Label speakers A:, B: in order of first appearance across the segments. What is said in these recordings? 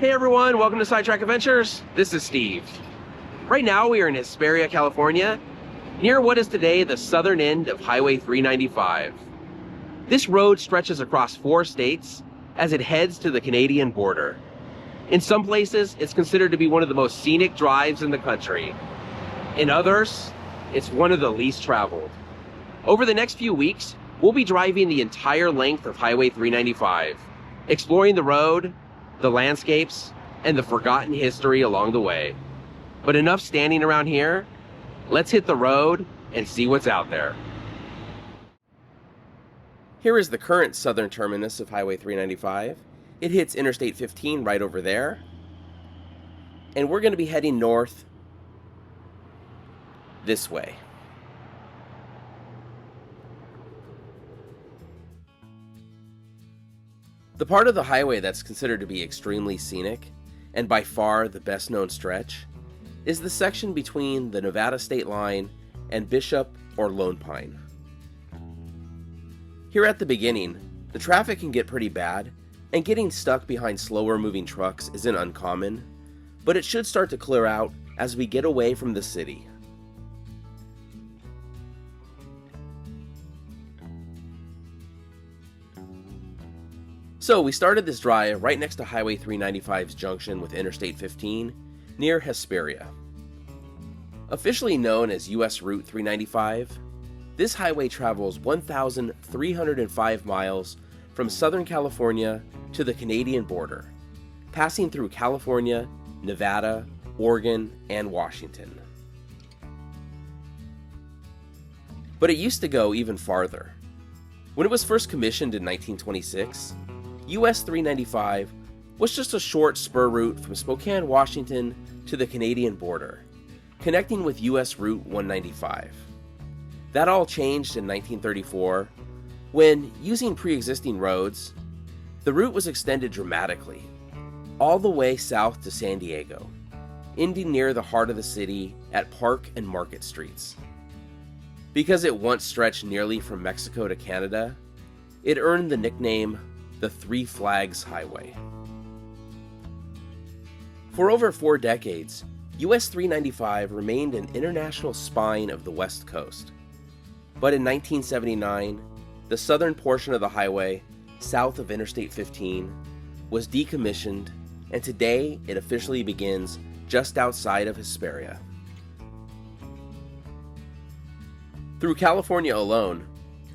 A: Hey everyone, welcome to Sidetrack Adventures. This is Steve. Right now we are in Hesperia, California, near what is today the southern end of Highway 395. This road stretches across 4 states as it heads to the Canadian border. In some places, it's considered to be one of the most scenic drives in the country. In others, it's one of the least traveled. Over the next few weeks, we'll be driving the entire length of Highway 395, exploring the road, the landscapes, and the forgotten history along the way. But enough standing around here, let's hit the road and see what's out there. Here is the current southern terminus of Highway 395. It hits Interstate 15 right over there. And we're going to be heading north this way. The part of the highway that's considered to be extremely scenic, and by far the best known stretch, is the section between the Nevada state line and Bishop or Lone Pine. Here at the beginning, the traffic can get pretty bad, and getting stuck behind slower moving trucks isn't uncommon, but it should start to clear out as we get away from the city. So we started this drive right next to Highway 395's junction with Interstate 15 near Hesperia. Officially known as US Route 395, this highway travels 1,305 miles from Southern California to the Canadian border, passing through California, Nevada, Oregon, and Washington. But it used to go even farther. When it was first commissioned in 1926, US 395 was just a short spur route from Spokane, Washington to the Canadian border, connecting with US Route 195. That all changed in 1934 when, using pre-existing roads, the route was extended dramatically, all the way south to San Diego, ending near the heart of the city at Park and Market Streets. Because it once stretched nearly from Mexico to Canada, it earned the nickname the Three Flags Highway. For over 4 decades, US 395 remained an international spine of the West Coast. But in 1979, the southern portion of the highway, south of Interstate 15, was decommissioned, and today it officially begins just outside of Hesperia. Through California alone,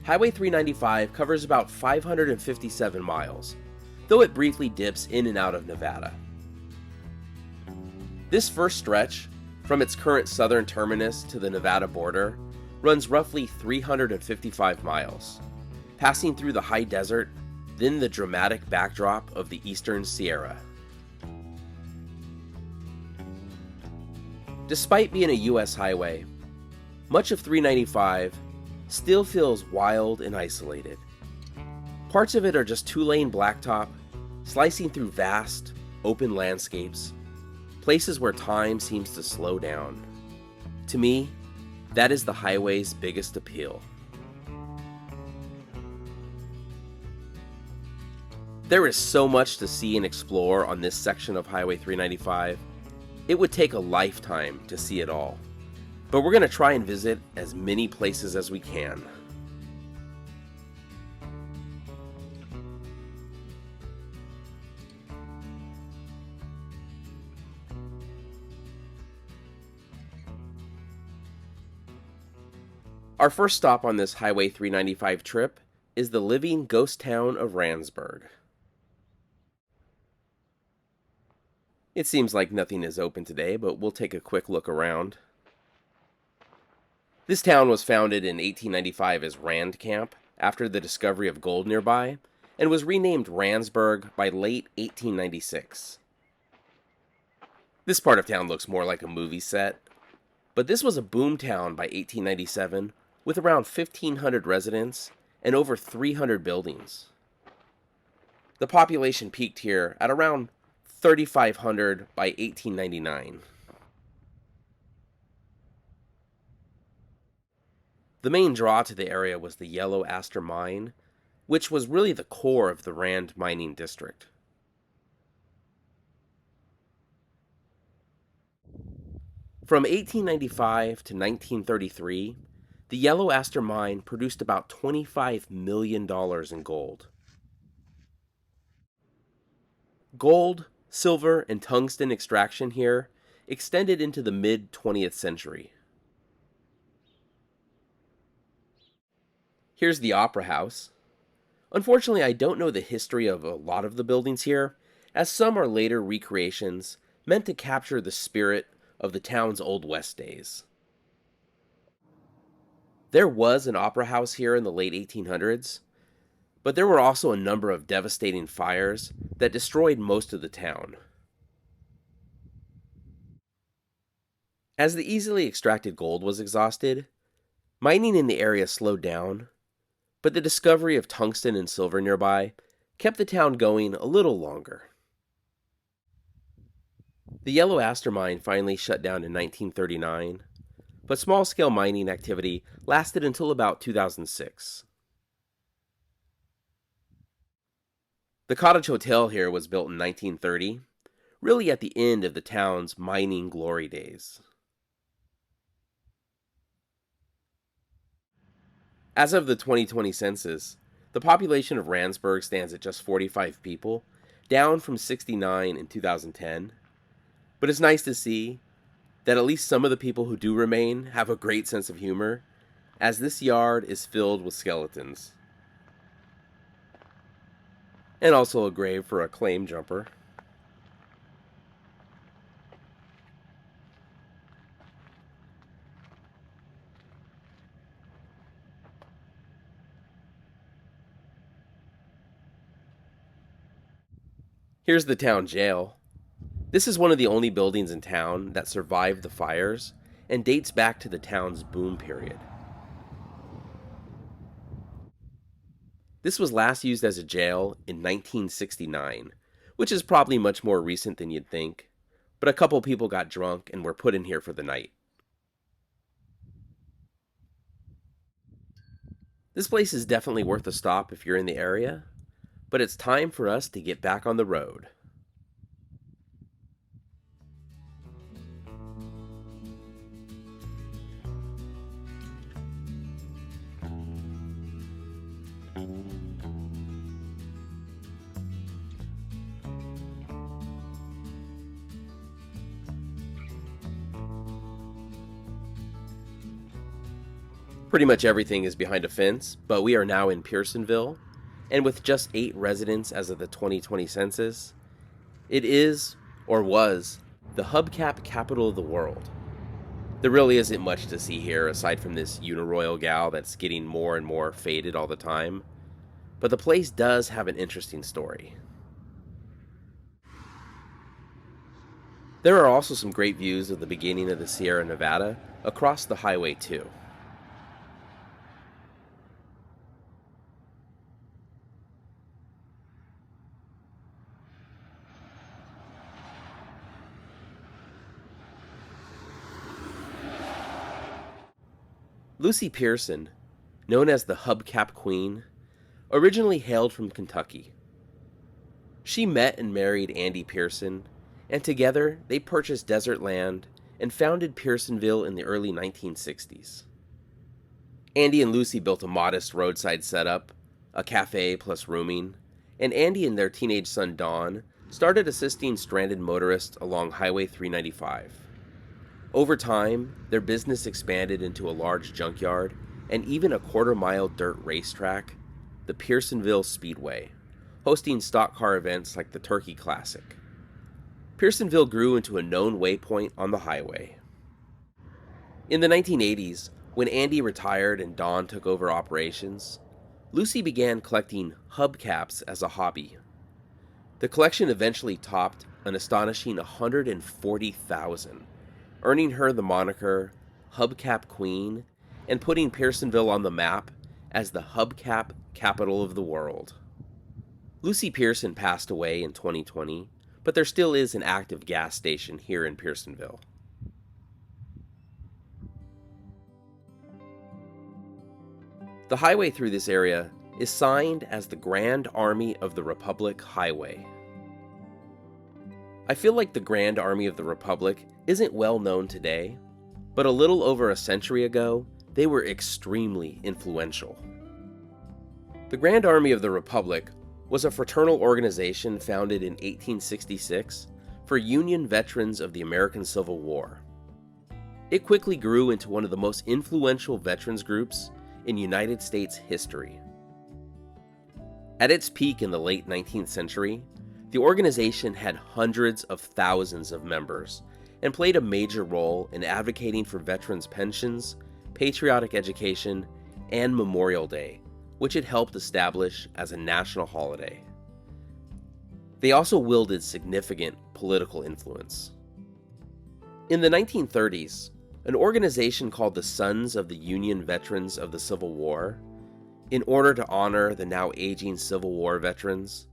A: Highway 395 covers about 557 miles, though it briefly dips in and out of Nevada. This first stretch, from its current southern terminus to the Nevada border, runs roughly 355 miles, passing through the high desert, then the dramatic backdrop of the Eastern Sierra. Despite being a US highway, much of 395 still feels wild and isolated. Parts of it are just 2-lane blacktop, slicing through vast, open landscapes, places where time seems to slow down. To me, that is the highway's biggest appeal. There is so much to see and explore on this section of Highway 395, it would take a lifetime to see it all. But we're going to try and visit as many places as we can. Our first stop on this Highway 395 trip is the living ghost town of Randsburg. It seems like nothing is open today, but we'll take a quick look around. This town was founded in 1895 as Rand Camp after the discovery of gold nearby, and was renamed Randsburg by late 1896. This part of town looks more like a movie set, but this was a boom town by 1897 with around 1,500 residents and over 300 buildings. The population peaked here at around 3,500 by 1899. The main draw to the area was the Yellow Aster Mine, which was really the core of the Rand mining district. From 1895 to 1933, the Yellow Aster mine produced about $25 million in gold. Gold, silver, and tungsten extraction here extended into the mid-20th century. Here's the Opera House. Unfortunately, I don't know the history of a lot of the buildings here, as some are later recreations meant to capture the spirit of the town's Old West days. There was an opera house here in the late 1800s, but there were also a number of devastating fires that destroyed most of the town. As the easily extracted gold was exhausted, mining in the area slowed down, but the discovery of tungsten and silver nearby kept the town going a little longer. The Yellow Aster mine finally shut down in 1939, but small-scale mining activity lasted until about 2006. The Cottage Hotel here was built in 1930, really at the end of the town's mining glory days. As of the 2020 census, the population of Randsburg stands at just 45 people, down from 69 in 2010. But it's nice to see that at least some of the people who do remain have a great sense of humor, as this yard is filled with skeletons. And also a grave for a claim jumper. Here's the town jail. This is one of the only buildings in town that survived the fires and dates back to the town's boom period. This was last used as a jail in 1969, which is probably much more recent than you'd think, but a couple people got drunk and were put in here for the night. This place is definitely worth a stop if you're in the area, but it's time for us to get back on the road. Pretty much everything is behind a fence, but we are now in Pearsonville, and with just 8 residents as of the 2020 census, it is, or was, the hubcap capital of the world. There really isn't much to see here aside from this Uniroyal gal that's getting more and more faded all the time, but the place does have an interesting story. There are also some great views of the beginning of the Sierra Nevada across the highway too. Lucy Pearson, known as the Hubcap Queen, originally hailed from Kentucky. She met and married Andy Pearson, and together they purchased desert land and founded Pearsonville in the early 1960s. Andy and Lucy built a modest roadside setup, a cafe plus rooming, and Andy and their teenage son Don started assisting stranded motorists along Highway 395. Over time, their business expanded into a large junkyard and even a quarter-mile dirt racetrack, the Pearsonville Speedway, hosting stock car events like the Turkey Classic. Pearsonville grew into a known waypoint on the highway. In the 1980s, when Andy retired and Don took over operations, Lucy began collecting hubcaps as a hobby. The collection eventually topped an astonishing 140,000, earning her the moniker Hubcap Queen and putting Pearsonville on the map as the hubcap capital of the world. Lucy Pearson passed away in 2020, but there still is an active gas station here in Pearsonville. The highway through this area is signed as the Grand Army of the Republic Highway. I feel like the Grand Army of the Republic isn't well known today, but a little over a century ago, they were extremely influential. The Grand Army of the Republic was a fraternal organization founded in 1866 for Union veterans of the American Civil War. It quickly grew into one of the most influential veterans groups in United States history. At its peak in the late 19th century, the organization had hundreds of thousands of members and played a major role in advocating for veterans' pensions, patriotic education, and Memorial Day, which it helped establish as a national holiday. They also wielded significant political influence. In the 1930s, an organization called the Sons of the Union Veterans of the Civil War, in order to honor the now aging Civil War veterans,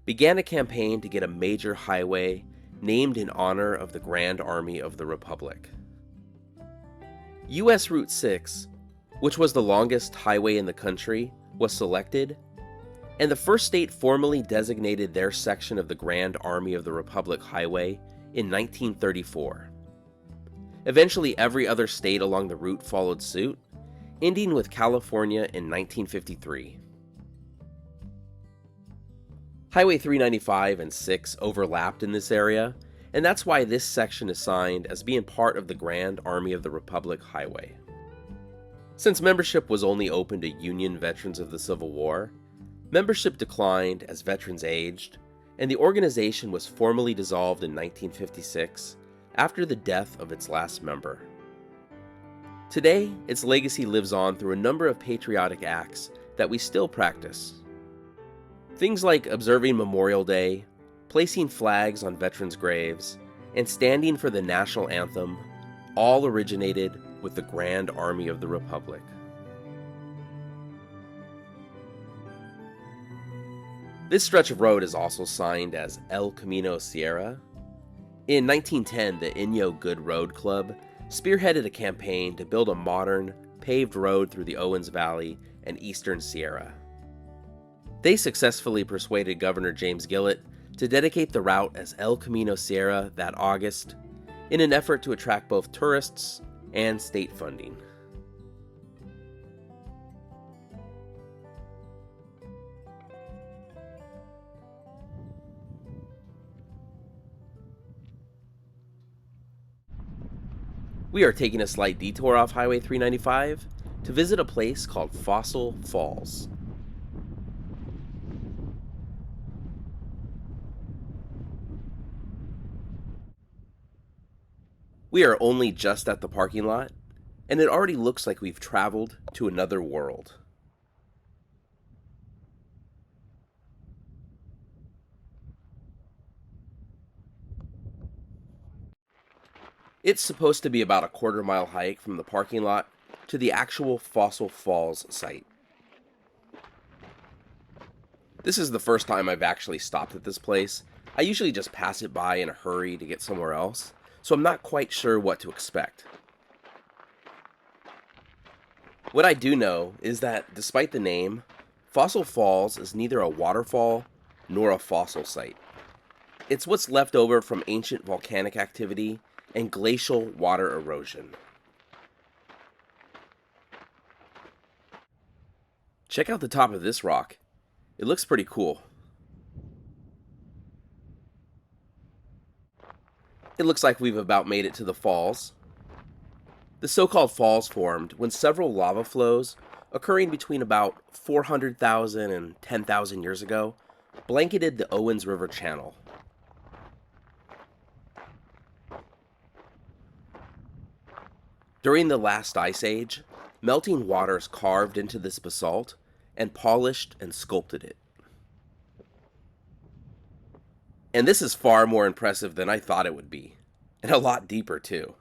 A: began a campaign to get a major highway named in honor of the Grand Army of the Republic. U.S. Route 6, which was the longest highway in the country, was selected, and the first state formally designated their section of the Grand Army of the Republic Highway in 1934. Eventually, every other state along the route followed suit, ending with California in 1953. Highway 395 and 6 overlapped in this area, and that's why this section is signed as being part of the Grand Army of the Republic Highway. Since membership was only open to Union veterans of the Civil War, membership declined as veterans aged, and the organization was formally dissolved in 1956 after the death of its last member. Today, its legacy lives on through a number of patriotic acts that we still practice. Things like observing Memorial Day, placing flags on veterans' graves, and standing for the national anthem all originated with the Grand Army of the Republic. This stretch of road is also signed as El Camino Sierra. In 1910, the Inyo Good Road Club spearheaded a campaign to build a modern, paved road through the Owens Valley and Eastern Sierra. They successfully persuaded Governor James Gillett to dedicate the route as El Camino Sierra that August, in an effort to attract both tourists and state funding. We are taking a slight detour off Highway 395 to visit a place called Fossil Falls. We are only just at the parking lot, and it already looks like we've traveled to another world. It's supposed to be about a quarter-mile hike from the parking lot to the actual Fossil Falls site. This is the first time I've actually stopped at this place. I usually just pass it by in a hurry to get somewhere else, so I'm not quite sure what to expect. What I do know is that, despite the name, Fossil Falls is neither a waterfall nor a fossil site. It's what's left over from ancient volcanic activity and glacial water erosion. Check out the top of this rock. It looks pretty cool. It looks like we've about made it to the falls. The so-called falls formed when several lava flows, occurring between about 400,000 and 10,000 years ago, blanketed the Owens River channel. During the last ice age, melting waters carved into this basalt and polished and sculpted it. And this is far more impressive than I thought it would be, and a lot deeper too.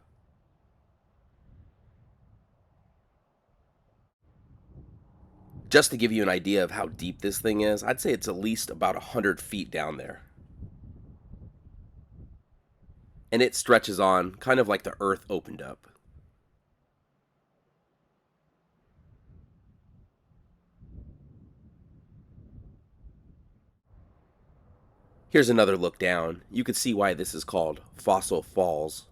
A: Just to give you an idea of how deep this thing is, I'd say it's at least about 100 feet down there. And it stretches on, kind of like the earth opened up. Here's another look down. You can see why this is called Fossil Falls.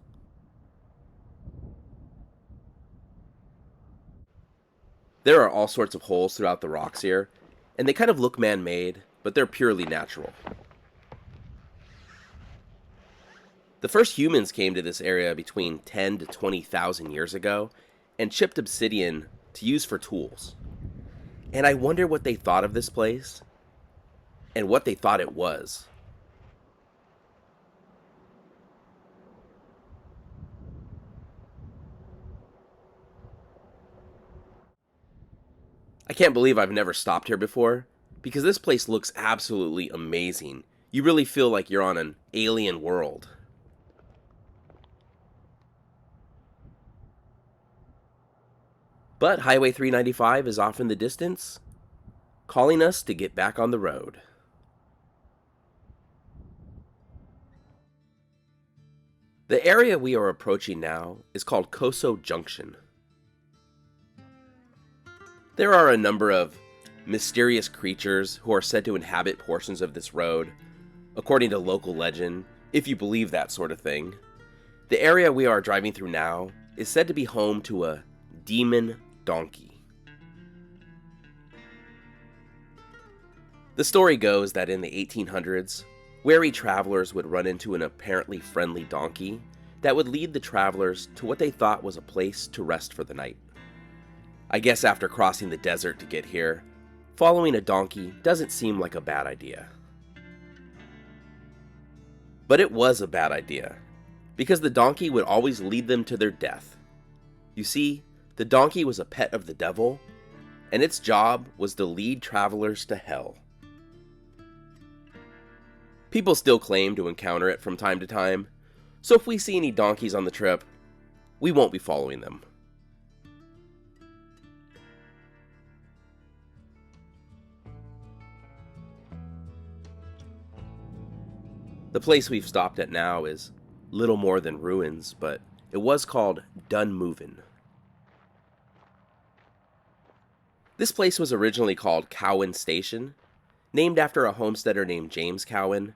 A: There are all sorts of holes throughout the rocks here, and they kind of look man-made, but they're purely natural. The first humans came to this area between 10 to 20,000 years ago and chipped obsidian to use for tools. And I wonder what they thought of this place and what they thought it was. I can't believe I've never stopped here before, because this place looks absolutely amazing. You really feel like you're on an alien world. But Highway 395 is off in the distance, calling us to get back on the road. The area we are approaching now is called Coso Junction. There are a number of mysterious creatures who are said to inhabit portions of this road, according to local legend, if you believe that sort of thing. The area we are driving through now is said to be home to a demon donkey. The story goes that in the 1800s, wary travelers would run into an apparently friendly donkey that would lead the travelers to what they thought was a place to rest for the night. I guess after crossing the desert to get here, following a donkey doesn't seem like a bad idea. But it was a bad idea, because the donkey would always lead them to their death. You see, the donkey was a pet of the devil, and its job was to lead travelers to hell. People still claim to encounter it from time to time, so if we see any donkeys on the trip, we won't be following them. The place we've stopped at now is little more than ruins, but it was called Dunmovin. This place was originally called Cowan Station, named after a homesteader named James Cowan.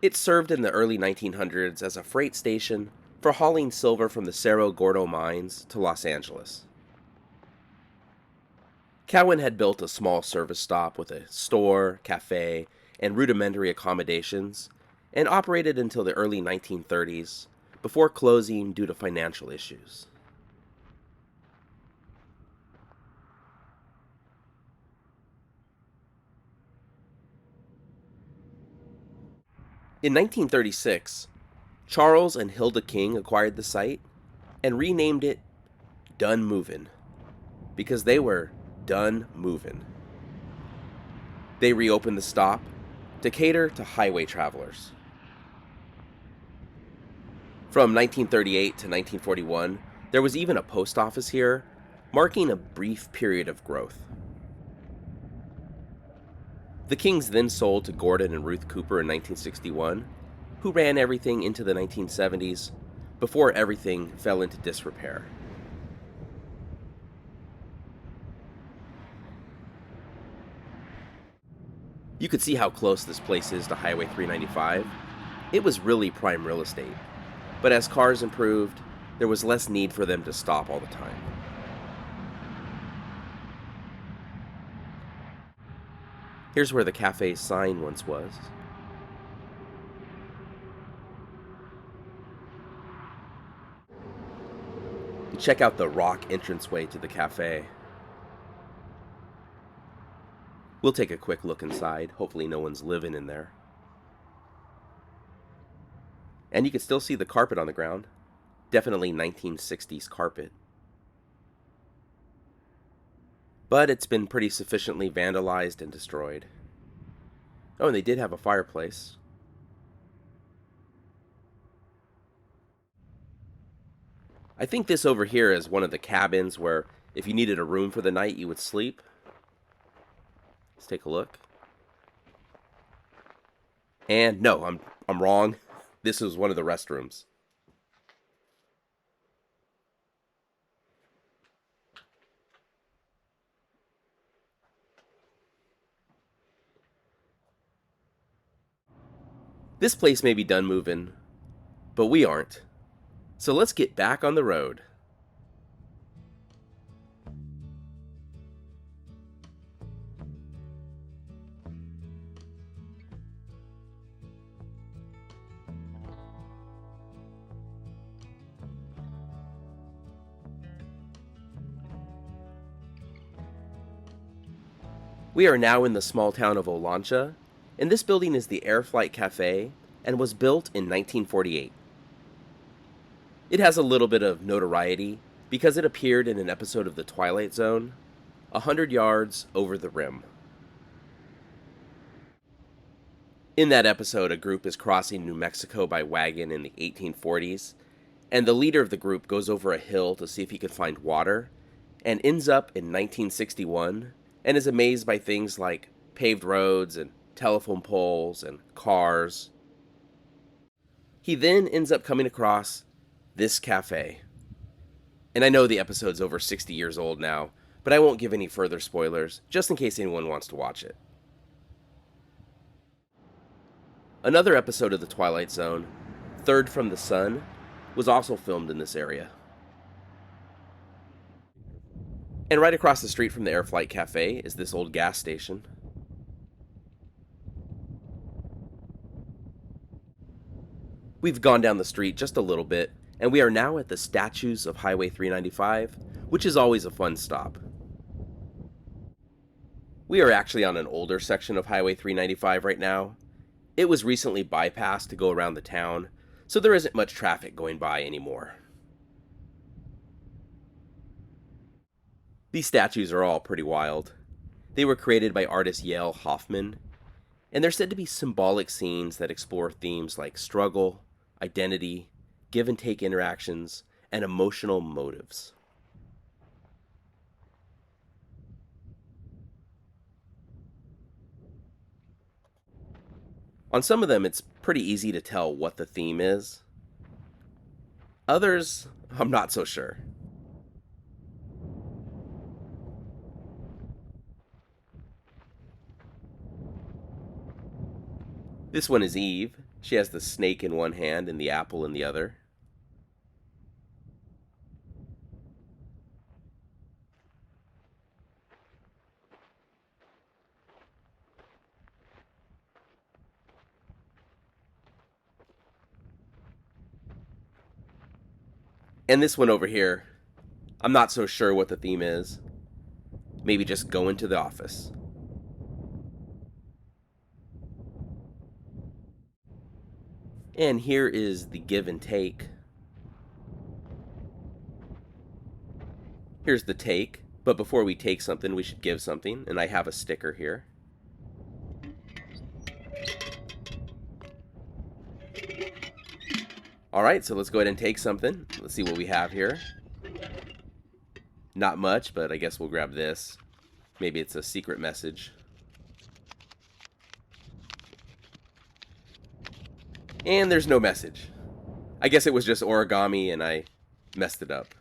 A: It served in the early 1900s as a freight station for hauling silver from the Cerro Gordo mines to Los Angeles. Cowan had built a small service stop with a store, cafe, and rudimentary accommodations, and operated until the early 1930s, before closing due to financial issues. In 1936, Charles and Hilda King acquired the site and renamed it Dunmovin, because they were done moving. They reopened the stop to cater to highway travelers. From 1938 to 1941, there was even a post office here, marking a brief period of growth. The Kings then sold to Gordon and Ruth Cooper in 1961, who ran everything into the 1970s, before everything fell into disrepair. You could see how close this place is to Highway 395. It was really prime real estate, but as cars improved, there was less need for them to stop all the time. Here's where the cafe's sign once was. You check out the rock entranceway to the cafe. We'll take a quick look inside. Hopefully no one's living in there. And you can still see the carpet on the ground. Definitely 1960s carpet. But it's been pretty sufficiently vandalized and destroyed. Oh, and they did have a fireplace. I think this over here is one of the cabins where if you needed a room for the night, you would sleep. Let's take a look. And no, I'm wrong. This is one of the restrooms. This place may be done moving, but we aren't. So let's get back on the road. We are now in the small town of Olancha, and this building is the Air Flight Cafe and was built in 1948. It has a little bit of notoriety because it appeared in an episode of The Twilight Zone, 100 Yards Over the Rim. In that episode, a group is crossing New Mexico by wagon in the 1840s, and the leader of the group goes over a hill to see if he can find water, and ends up in 1961, and is amazed by things like paved roads and telephone poles and cars. He then ends up coming across this cafe. And I know the episode's over 60 years old now, but I won't give any further spoilers, just in case anyone wants to watch it. Another episode of The Twilight Zone, Third from the Sun, was also filmed in this area. And right across the street from the Air Flight Cafe is this old gas station. We've gone down the street just a little bit, and we are now at the statues of Highway 395, which is always a fun stop. We are actually on an older section of Highway 395 right now. It was recently bypassed to go around the town, so there isn't much traffic going by anymore. These statues are all pretty wild. They were created by artist Yale Hoffman, and they're said to be symbolic scenes that explore themes like struggle, identity, give and take interactions, and emotional motives. On some of them, it's pretty easy to tell what the theme is. Others, I'm not so sure. This one is Eve. She has the snake in one hand and the apple in the other. And this one over here, I'm not so sure what the theme is. Maybe just go into the office. And here is the give and take. Here's the take, but before we take something, we should give something, and I have a sticker here. Alright, so let's go ahead and take something. Let's see what we have here. Not much, but I guess we'll grab this. Maybe it's a secret message. And there's no message. I guess it was just origami and I messed it up.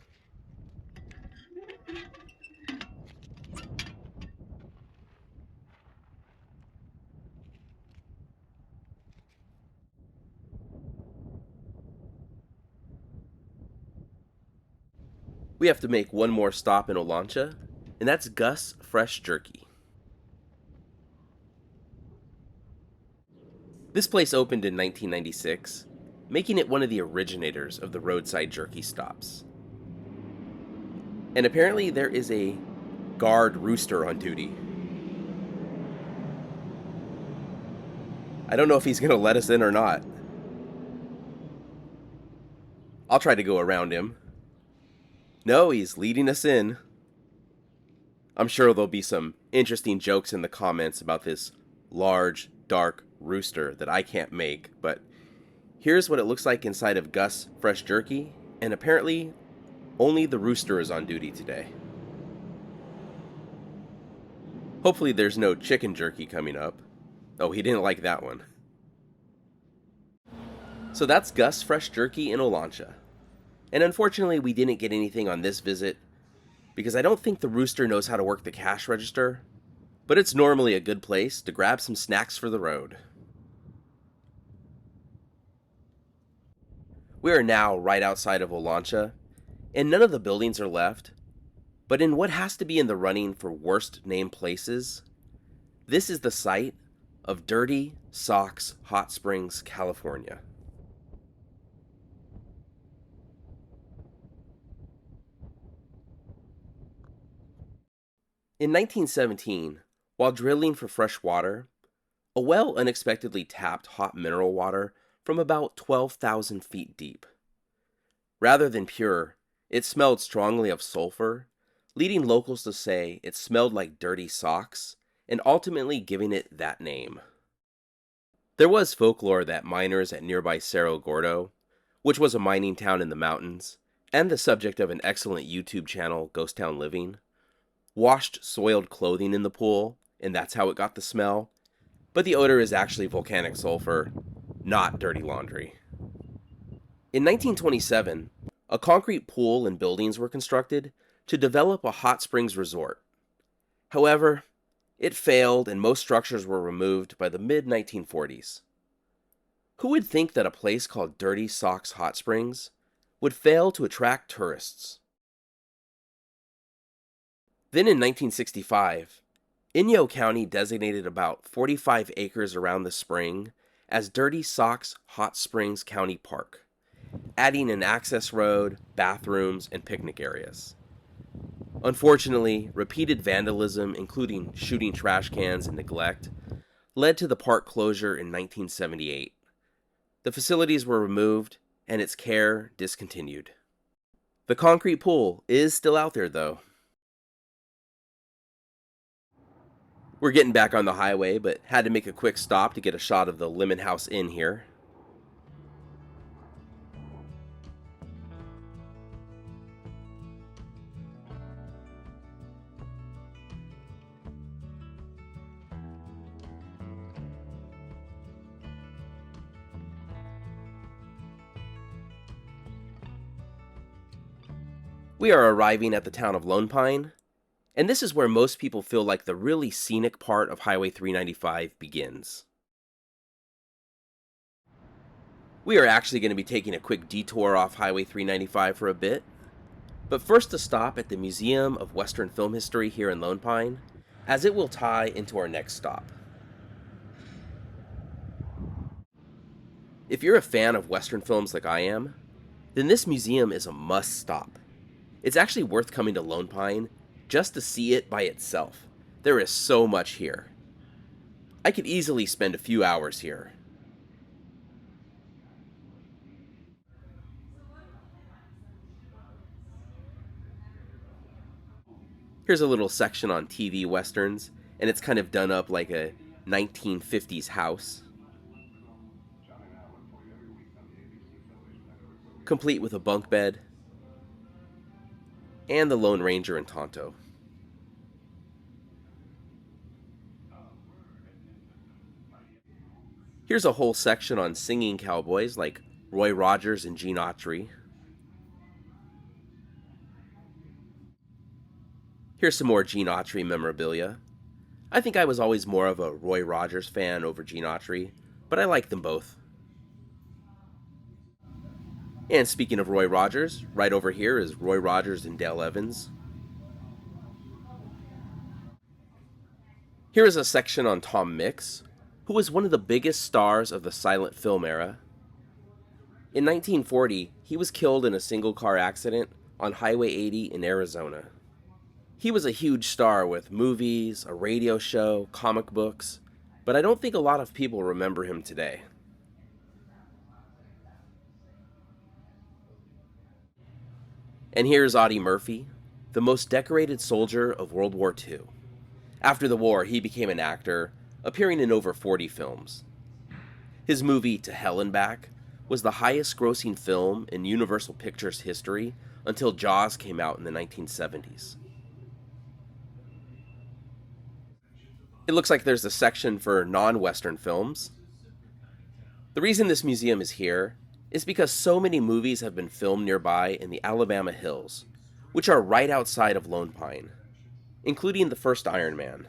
A: We have to make one more stop in Olancha, and that's Gus Fresh Jerky. This place opened in 1996, making it one of the originators of the roadside jerky stops. And apparently there is a guard rooster on duty. I don't know if he's going to let us in or not. I'll try to go around him. No, he's leading us in. I'm sure there'll be some interesting jokes in the comments about this large, dark rooster that I can't make, but here's what it looks like inside of Gus Fresh Jerky, and apparently only the rooster is on duty today. Hopefully there's no chicken jerky coming up. Oh, he didn't like that one. So that's Gus Fresh Jerky in Olancha. And unfortunately, we didn't get anything on this visit because I don't think the rooster knows how to work the cash register, but it's normally a good place to grab some snacks for the road. We are now right outside of Olancha, and none of the buildings are left, but in what has to be in the running for worst named places, this is the site of Dirty Socks Hot Springs, California. In 1917, While drilling for fresh water, a well unexpectedly tapped hot mineral water from about 12,000 feet deep. Rather than pure, it smelled strongly of sulfur, leading locals to say it smelled like dirty socks, and ultimately giving it that name. There was folklore that miners at nearby Cerro Gordo, which was a mining town in the mountains, and the subject of an excellent YouTube channel, Ghost Town Living, washed soiled clothing in the pool, and that's how it got the smell. But the odor is actually volcanic sulfur, not dirty laundry. In 1927, a concrete pool and buildings were constructed to develop a hot springs resort. However, it failed and most structures were removed by the mid 1940s. Who would think that a place called Dirty Socks Hot Springs would fail to attract tourists? Then in 1965, Inyo County designated about 45 acres around the spring as Dirty Socks Hot Springs County Park, adding an access road, bathrooms, and picnic areas. Unfortunately, repeated vandalism, including shooting trash cans and neglect, led to the park closure in 1978. The facilities were removed and its care discontinued. The concrete pool is still out there, though. We're getting back on the highway, but had to make a quick stop to get a shot of the Lemon House Inn here. We are arriving at the town of Lone Pine, and this is where most people feel like the really scenic part of Highway 395 begins. We are actually going to be taking a quick detour off Highway 395 for a bit, but first to stop at the Museum of Western Film History here in Lone Pine, as it will tie into our next stop. If you're a fan of Western films like I am, then this museum is a must stop. It's actually worth coming to Lone Pine just to see it by itself. There is so much here. I could easily spend a few hours here. Here's a little section on TV westerns, and it's kind of done up like a 1950s house, complete with a bunk bed and the Lone Ranger and Tonto. Here's a whole section on singing cowboys like Roy Rogers and Gene Autry. Here's some more Gene Autry memorabilia. I think I was always more of a Roy Rogers fan over Gene Autry, but I like them both. And speaking of Roy Rogers, right over here is Roy Rogers and Dale Evans. Here is a section on Tom Mix, who was one of the biggest stars of the silent film era. In 1940, he was killed in a single-car accident on Highway 80 in Arizona. He was a huge star with movies, a radio show, comic books, but I don't think a lot of people remember him today. And here's Audie Murphy, the most decorated soldier of World War II. After the war, he became an actor, appearing in over 40 films. His movie To Hell and Back was the highest grossing film in Universal Pictures history until Jaws came out in the 1970s. It looks like there's a section for non-Western films. The reason this museum is here is because so many movies have been filmed nearby in the Alabama Hills, which are right outside of Lone Pine, including the first Iron Man.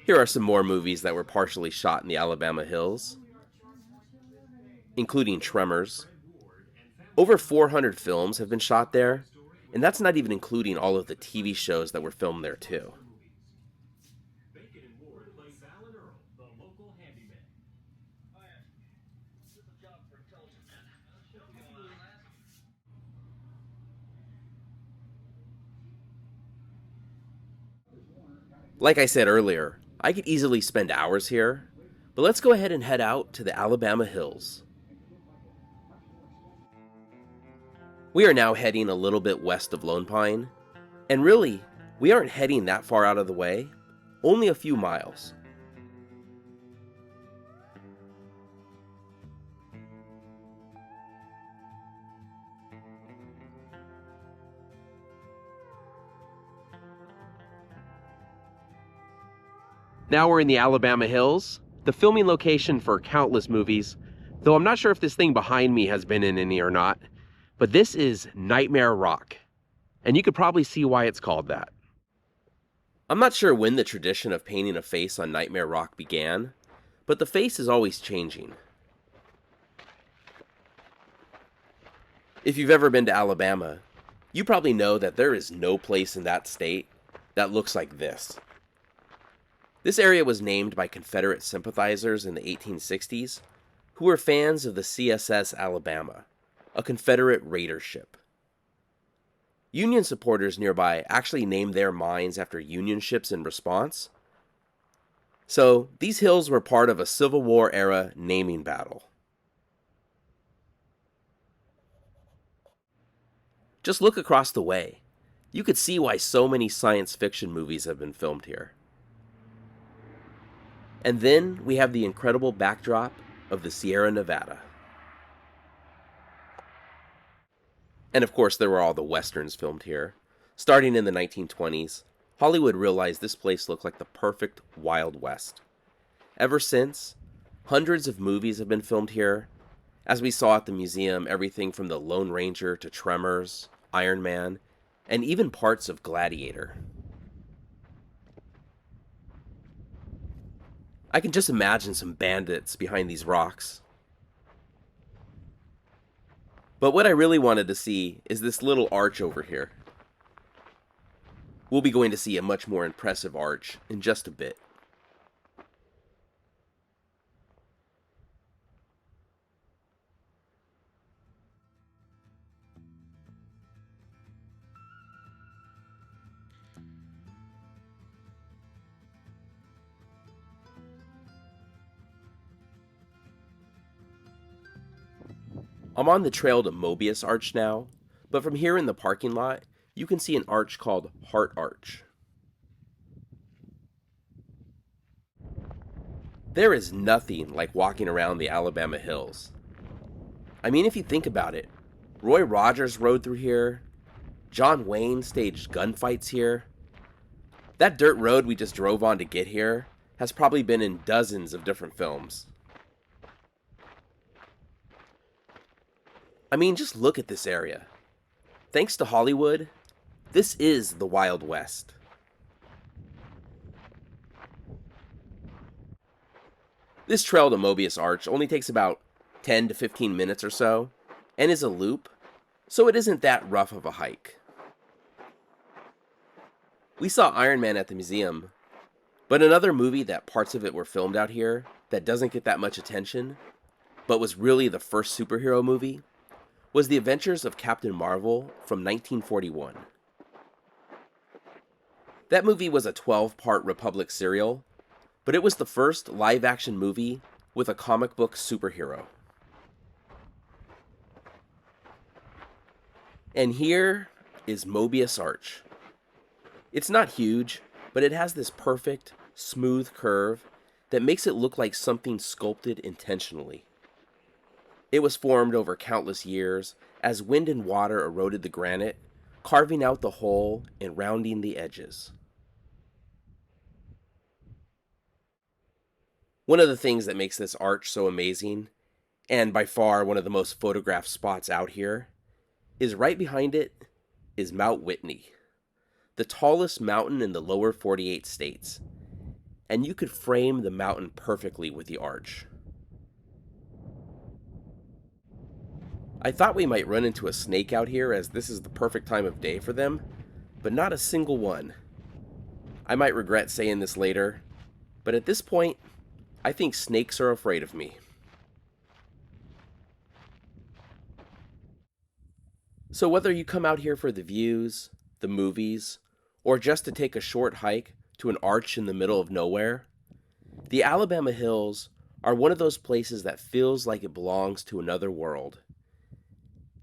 A: Here are some more movies that were partially shot in the Alabama Hills, including Tremors. Over 400 films have been shot there, and that's not even including all of the TV shows that were filmed there too. Like I said earlier, I could easily spend hours here, but let's go ahead and head out to the Alabama hills. We are now heading a little bit west of Lone Pine, and really, we aren't heading that far out of the way, only a few miles. Now we're in the Alabama hills, the filming location for countless movies, though I'm not sure if this thing behind me has been in any or not, but this is Nightmare Rock, and you could probably see why it's called that. I'm not sure when the tradition of painting a face on Nightmare Rock began, but the face is always changing. If you've ever been to Alabama, you probably know that there is no place in that state that looks like this. This area was named by Confederate sympathizers in the 1860s who were fans of the CSS Alabama, a Confederate raider ship. Union supporters nearby actually named their mines after Union ships in response. So these hills were part of a Civil War era naming battle. Just look across the way. You could see why so many science fiction movies have been filmed here. And then we have the incredible backdrop of the Sierra Nevada. And of course, there were all the westerns filmed here. Starting in the 1920s, Hollywood realized this place looked like the perfect Wild West. Ever since, hundreds of movies have been filmed here. As we saw at the museum, everything from The Lone Ranger to Tremors, Iron Man, and even parts of Gladiator. I can just imagine some bandits behind these rocks. But what I really wanted to see is this little arch over here. We'll be going to see a much more impressive arch in just a bit. I'm on the trail to Mobius Arch now, but from here in the parking lot, you can see an arch called Heart Arch. There is nothing like walking around the Alabama hills. I mean, if you think about it, Roy Rogers rode through here, John Wayne staged gunfights here. That dirt road we just drove on to get here has probably been in dozens of different films. I mean, just look at this area. Thanks to Hollywood, this is the Wild West. This trail to Mobius Arch only takes about 10 to 15 minutes or so, and is a loop, so it isn't that rough of a hike. We saw Iron Man at the museum, but another movie that parts of it were filmed out here that doesn't get that much attention, but was really the first superhero movie, was The Adventures of Captain Marvel from 1941. That movie was a 12-part Republic serial, but it was the first live-action movie with a comic book superhero. And here is Mobius Arch. It's not huge, but it has this perfect, smooth curve that makes it look like something sculpted intentionally. It was formed over countless years as wind and water eroded the granite, carving out the hole and rounding the edges. One of the things that makes this arch so amazing, and by far one of the most photographed spots out here, is right behind it is Mount Whitney, the tallest mountain in the lower 48 states, and you could frame the mountain perfectly with the arch. I thought we might run into a snake out here as this is the perfect time of day for them, but not a single one. I might regret saying this later, but at this point, I think snakes are afraid of me. So whether you come out here for the views, the movies, or just to take a short hike to an arch in the middle of nowhere, the Alabama hills are one of those places that feels like it belongs to another world.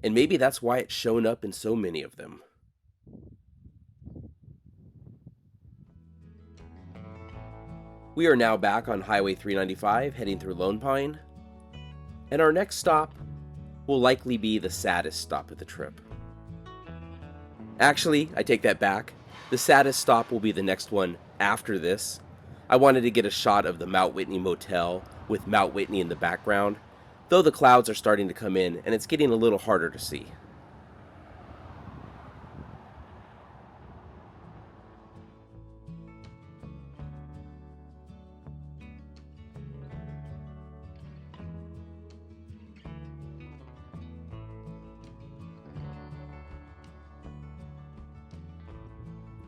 A: And maybe that's why it's shown up in so many of them. We are now back on Highway 395 heading through Lone Pine, and our next stop will likely be the saddest stop of the trip. Actually, I take that back. The saddest stop will be the next one after this. I wanted to get a shot of the Mount Whitney Motel with Mount Whitney in the background, though the clouds are starting to come in and it's getting a little harder to see.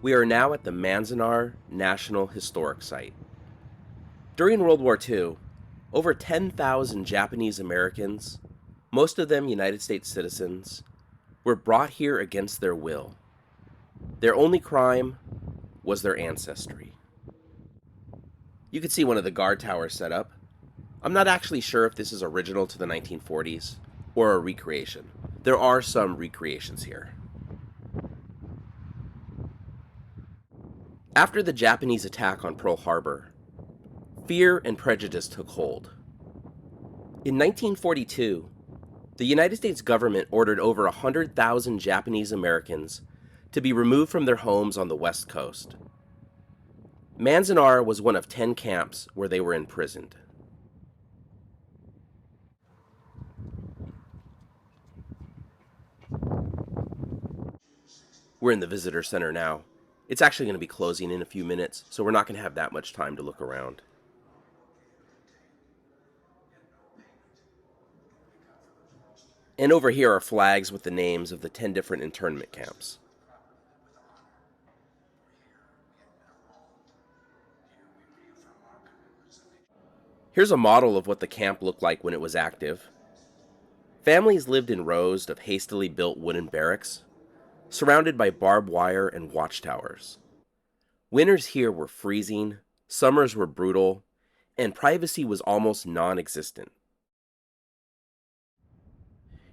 A: We are now at the Manzanar National Historic Site. During World War II, over 10,000 Japanese Americans, most of them United States citizens, were brought here against their will. Their only crime was their ancestry. You can see one of the guard towers set up. I'm not actually sure if this is original to the 1940s or a recreation. There are some recreations here. After the Japanese attack on Pearl Harbor, fear and prejudice took hold. In 1942, the United States government ordered over 100,000 Japanese Americans to be removed from their homes on the West Coast. Manzanar was one of 10 camps where they were imprisoned. We're in the visitor center now. It's actually going to be closing in a few minutes, so we're not going to have that much time to look around. And over here are flags with the names of the 10 different internment camps. Here's a model of what the camp looked like when it was active. Families lived in rows of hastily built wooden barracks, surrounded by barbed wire and watchtowers. Winters here were freezing, summers were brutal, and privacy was almost non-existent.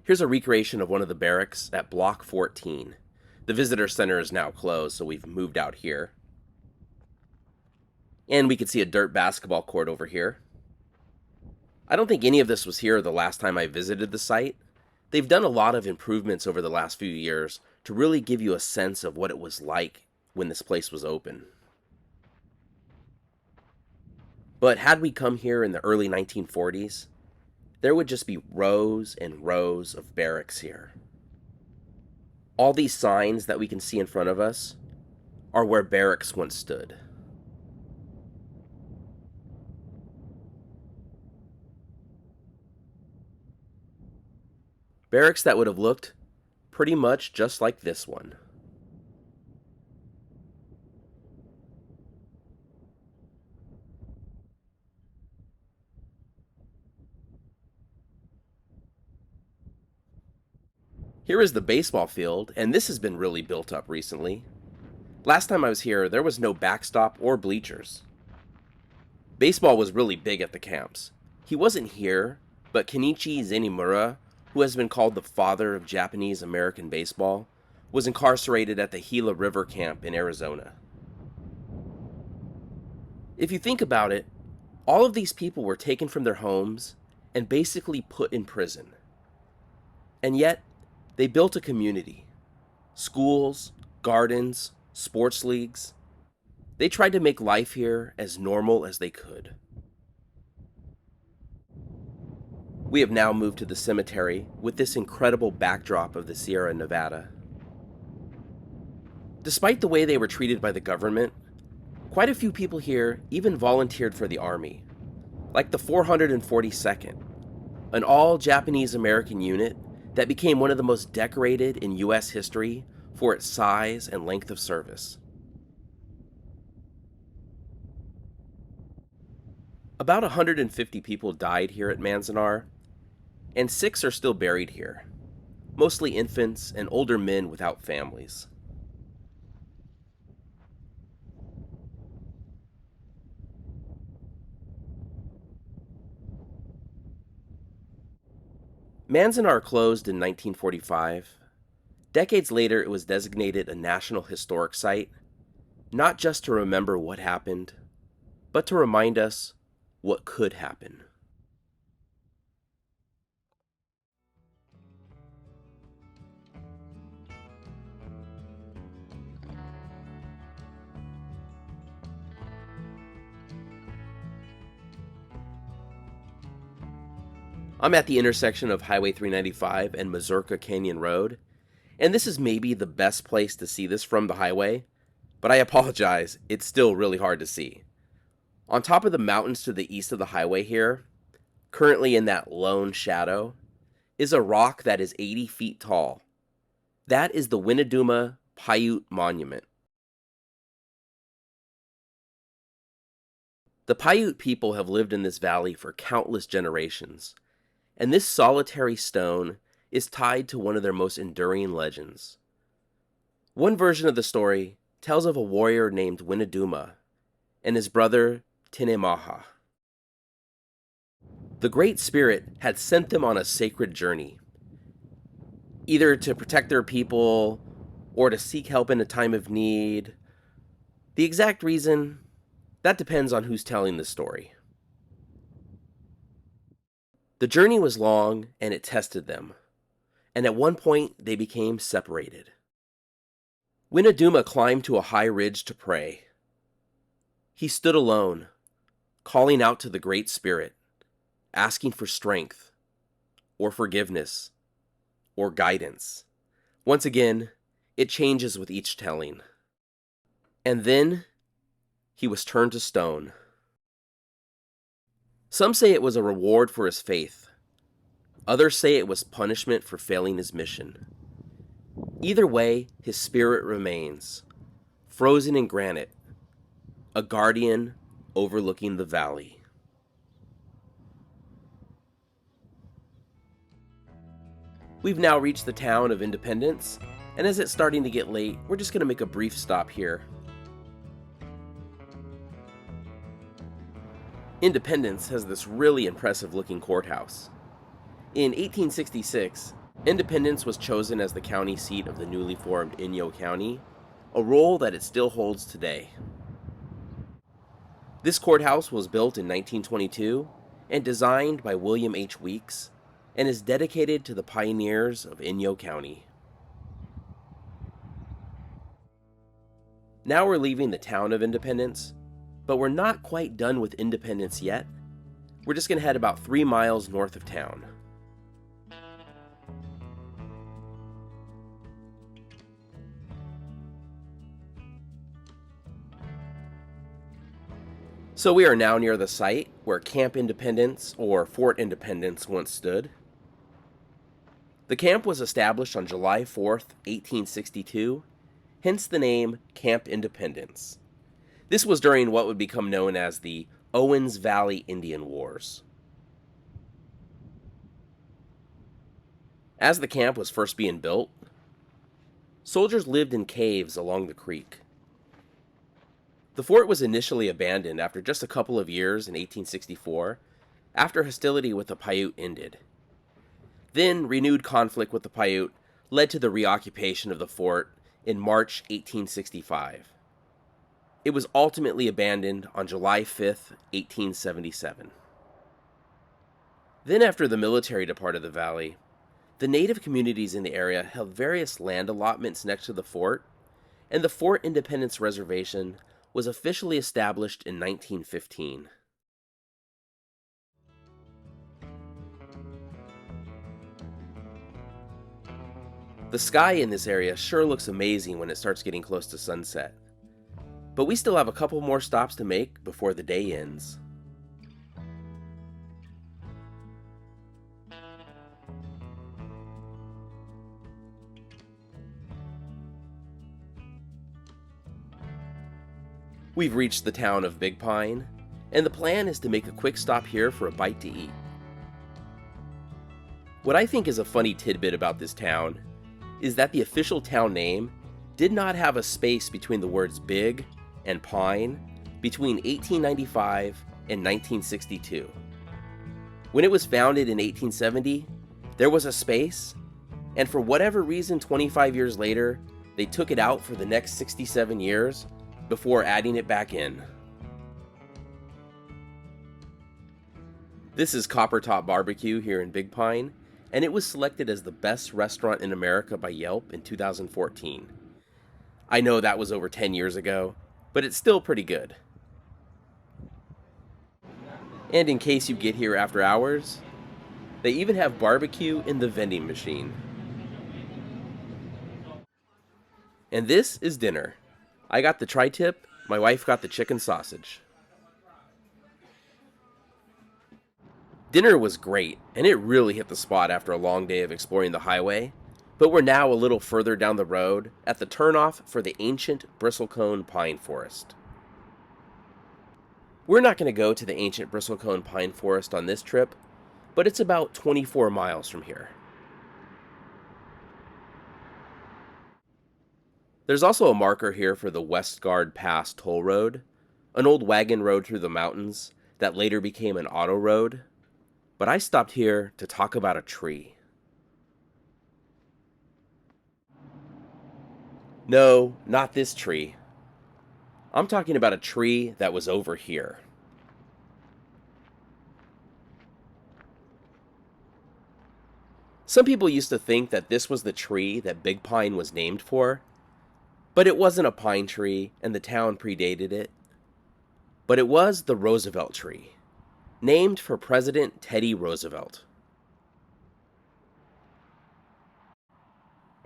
A: Here's a recreation of one of the barracks at Block 14. The visitor center is now closed, so we've moved out here. And we can see a dirt basketball court over here. I don't think any of this was here the last time I visited the site. They've done a lot of improvements over the last few years to really give you a sense of what it was like when this place was open. But had we come here in the early 1940s, there would just be rows and rows of barracks here. All these signs that we can see in front of us are where barracks once stood. Barracks that would have looked pretty much just like this one. Here is the baseball field, and this has been really built up recently. Last time I was here, there was no backstop or bleachers. Baseball was really big at the camps. He wasn't here, but Kenichi Zenimura, who has been called the father of Japanese American baseball, was incarcerated at the Gila River Camp in Arizona. If you think about it, all of these people were taken from their homes and basically put in prison. And yet, they built a community. Schools, gardens, sports leagues. They tried to make life here as normal as they could. We have now moved to the cemetery with this incredible backdrop of the Sierra Nevada. Despite the way they were treated by the government, quite a few people here even volunteered for the Army, like the 442nd, an all-Japanese American unit that became one of the most decorated in U.S. history for its size and length of service. About 150 people died here at Manzanar, and 6 are still buried here, mostly infants and older men without families. Manzanar closed in 1945. Decades later, it was designated a National Historic Site, not just to remember what happened, but to remind us what could happen. I'm at the intersection of Highway 395 and Mazurka Canyon Road, and this is maybe the best place to see this from the highway, but I apologize, it's still really hard to see. On top of the mountains to the east of the highway here, currently in that lone shadow, is a rock that is 80 feet tall. That is the Winnedumah Paiute Monument. The Paiute people have lived in this valley for countless generations, and this solitary stone is tied to one of their most enduring legends. One version of the story tells of a warrior named Winnedumah and his brother Tinemaha. The Great Spirit had sent them on a sacred journey, either to protect their people or to seek help in a time of need. The exact reason, that depends on who's telling the story. The journey was long and it tested them, and at one point they became separated. Winnedumah climbed to a high ridge to pray. He stood alone, calling out to the Great Spirit, asking for strength, or forgiveness, or guidance. Once again, it changes with each telling. And then, he was turned to stone. Some say it was a reward for his faith. Others say it was punishment for failing his mission. Either way, his spirit remains, frozen in granite, a guardian overlooking the valley. We've now reached the town of Independence, and as it's starting to get late, we're just going to make a brief stop here. Independence has this really impressive looking courthouse. In 1866, Independence was chosen as the county seat of the newly formed Inyo County, a role that it still holds today. This courthouse was built in 1922 and designed by William H. Weeks and is dedicated to the pioneers of Inyo County. Now we're leaving the town of Independence, but we're not quite done with Independence yet. We're just going to head about 3 miles north of town. So we are now near the site where Camp Independence, or Fort Independence, once stood. The camp was established on July 4th, 1862, hence the name Camp Independence. This was during what would become known as the Owens Valley Indian Wars. As the camp was first being built, soldiers lived in caves along the creek. The fort was initially abandoned after just a couple of years in 1864, after hostility with the Paiute ended. Then, renewed conflict with the Paiute led to the reoccupation of the fort in March 1865. It was ultimately abandoned on July 5th, 1877. Then, after the military departed the valley, the native communities in the area held various land allotments next to the fort, and the Fort Independence Reservation was officially established in 1915. The sky in this area sure looks amazing when it starts getting close to sunset. But we still have a couple more stops to make before the day ends. We've reached the town of Big Pine, and the plan is to make a quick stop here for a bite to eat. What I think is a funny tidbit about this town is that the official town name did not have a space between the words Big and Pine between 1895 and 1962. When it was founded in 1870, There was a space, and for whatever reason 25 years later, they took it out for the next 67 years before adding it back in. This is Copper Top Barbecue here in Big Pine, and it was selected as the best restaurant in America by Yelp in 2014. I know that was over 10 years ago, but it's still pretty good. And in case you get here after hours, they even have barbecue in the vending machine. And this is dinner. I got the tri-tip, my wife got the chicken sausage. Dinner was great, and it really hit the spot after a long day of exploring the highway, but we're now a little further down the road at the turnoff for the ancient bristlecone pine forest. We're not going to go to the ancient bristlecone pine forest on this trip, but it's about 24 miles from here. There's also a marker here for the Westgard Pass Toll Road, an old wagon road through the mountains that later became an auto road. But I stopped here to talk about a tree. No, not this tree. I'm talking about a tree that was over here. Some people used to think that this was the tree that Big Pine was named for, but it wasn't a pine tree and the town predated it. But it was the Roosevelt tree, named for President Teddy Roosevelt.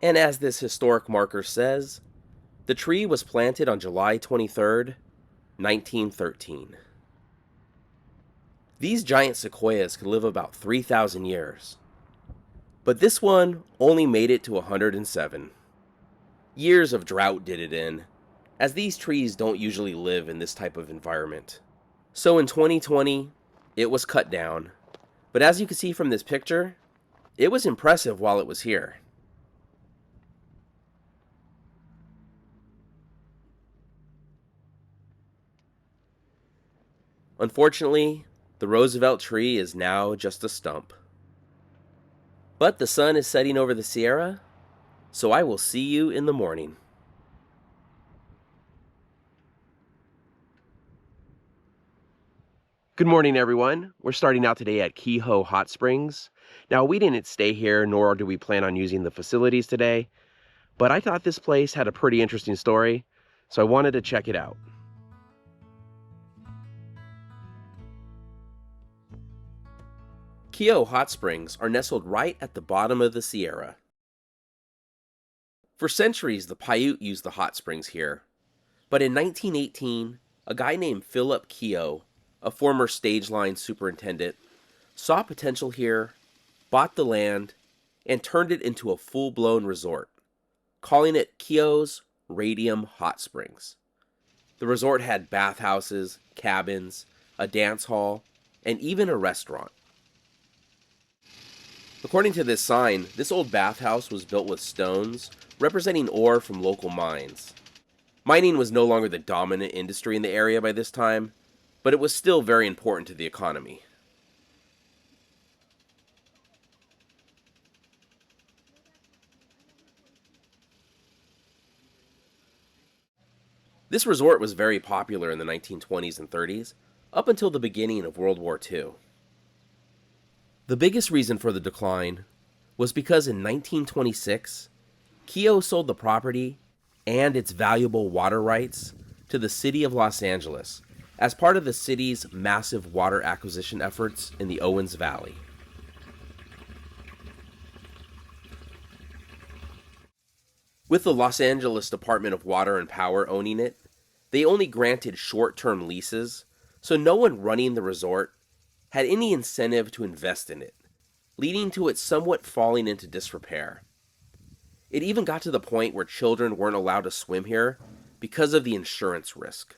A: And as this historic marker says, the tree was planted on July 23rd, 1913. These giant sequoias could live about 3,000 years, but this one only made it to 107. Years of drought did it in, as these trees don't usually live in this type of environment. So in 2020, it was cut down, but as you can see from this picture, it was impressive while it was here. Unfortunately, the Roosevelt tree is now just a stump. But the sun is setting over the Sierra, so I will see you in the morning. Good morning, everyone. We're starting out today at Keough Hot Springs. Now, we didn't stay here, nor do we plan on using the facilities today, but I thought this place had a pretty interesting story, so I wanted to check it out. Keough Hot Springs are nestled right at the bottom of the Sierra. For centuries, the Paiute used the hot springs here, but in 1918, a guy named Philip Keough, a former stage line superintendent, saw potential here, bought the land, and turned it into a full-blown resort, calling it Keough's Radium Hot Springs. The resort had bathhouses, cabins, a dance hall, and even a restaurant. According to this sign, this old bathhouse was built with stones, representing ore from local mines. Mining was no longer the dominant industry in the area by this time, but it was still very important to the economy. This resort was very popular in the 1920s and 30s, up until the beginning of World War II. The biggest reason for the decline was because in 1926, Keough sold the property and its valuable water rights to the city of Los Angeles as part of the city's massive water acquisition efforts in the Owens Valley. With the Los Angeles Department of Water and Power owning it, they only granted short-term leases, so no one running the resort had any incentive to invest in it, leading to it somewhat falling into disrepair. It even got to the point where children weren't allowed to swim here because of the insurance risk.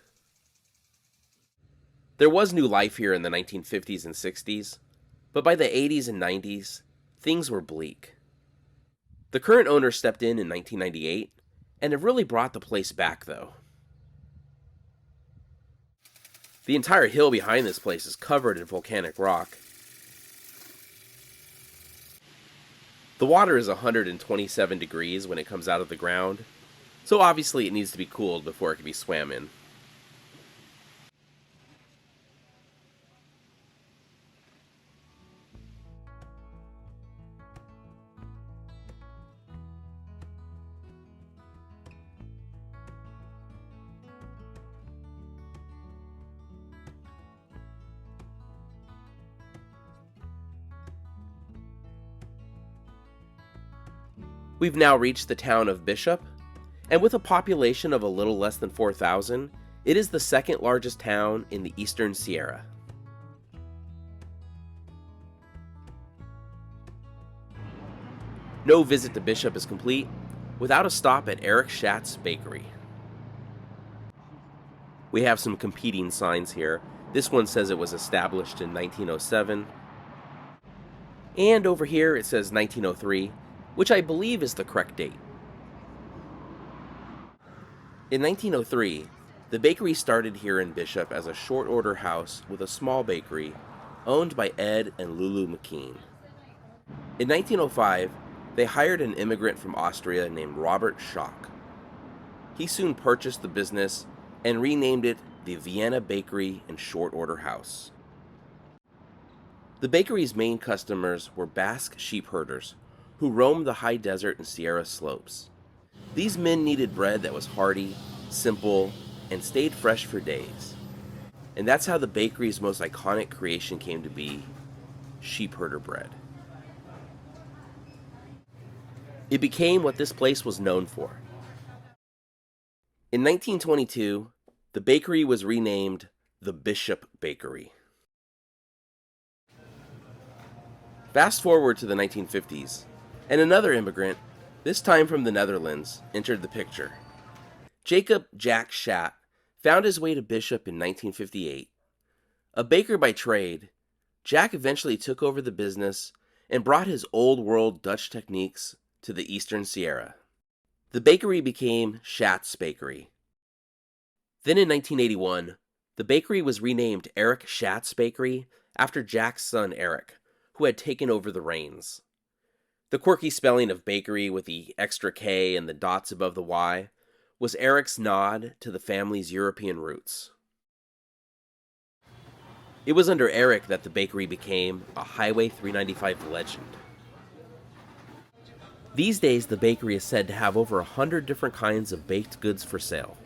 A: There was new life here in the 1950s and 60s, but by the 80s and 90s, things were bleak. The current owner stepped in 1998, and have really brought the place back, though. The entire hill behind this place is covered in volcanic rock. The water is 127 degrees when it comes out of the ground, so obviously it needs to be cooled before it can be swam in. We've now reached the town of Bishop, and with a population of a little less than 4,000, it is the second largest town in the Eastern Sierra. No visit to Bishop is complete without a stop at Erick Schat's Bakkery. We have some competing signs here. This one says it was established in 1907, and over here it says 1903, which I believe is the correct date. In 1903, the bakery started here in Bishop as a short-order house with a small bakery owned by Ed and Lulu McKean. In 1905, they hired an immigrant from Austria named Robert Schock. He soon purchased the business and renamed it the Vienna Bakery and Short Order House. The bakery's main customers were Basque sheep herders who roamed the high desert and Sierra slopes. These men needed bread that was hearty, simple, and stayed fresh for days. And that's how the bakery's most iconic creation came to be, sheep herder bread. It became what this place was known for. In 1922, the bakery was renamed the Bishop Bakery. Fast forward to the 1950s, and another immigrant, this time from the Netherlands, entered the picture. Jacob Jack Schat found his way to Bishop in 1958. A baker by trade, Jack eventually took over the business and brought his old world Dutch techniques to the Eastern Sierra. The bakery became Schat's Bakery. Then in 1981, the bakery was renamed Erick Schat's Bakery after Jack's son Erick, who had taken over the reins. The quirky spelling of bakery with the extra K and the dots above the Y was Erick's nod to the family's European roots. It was under Erick that the bakery became a Highway 395 legend. These days, the bakery is said to have over 100 different kinds of baked goods for sale.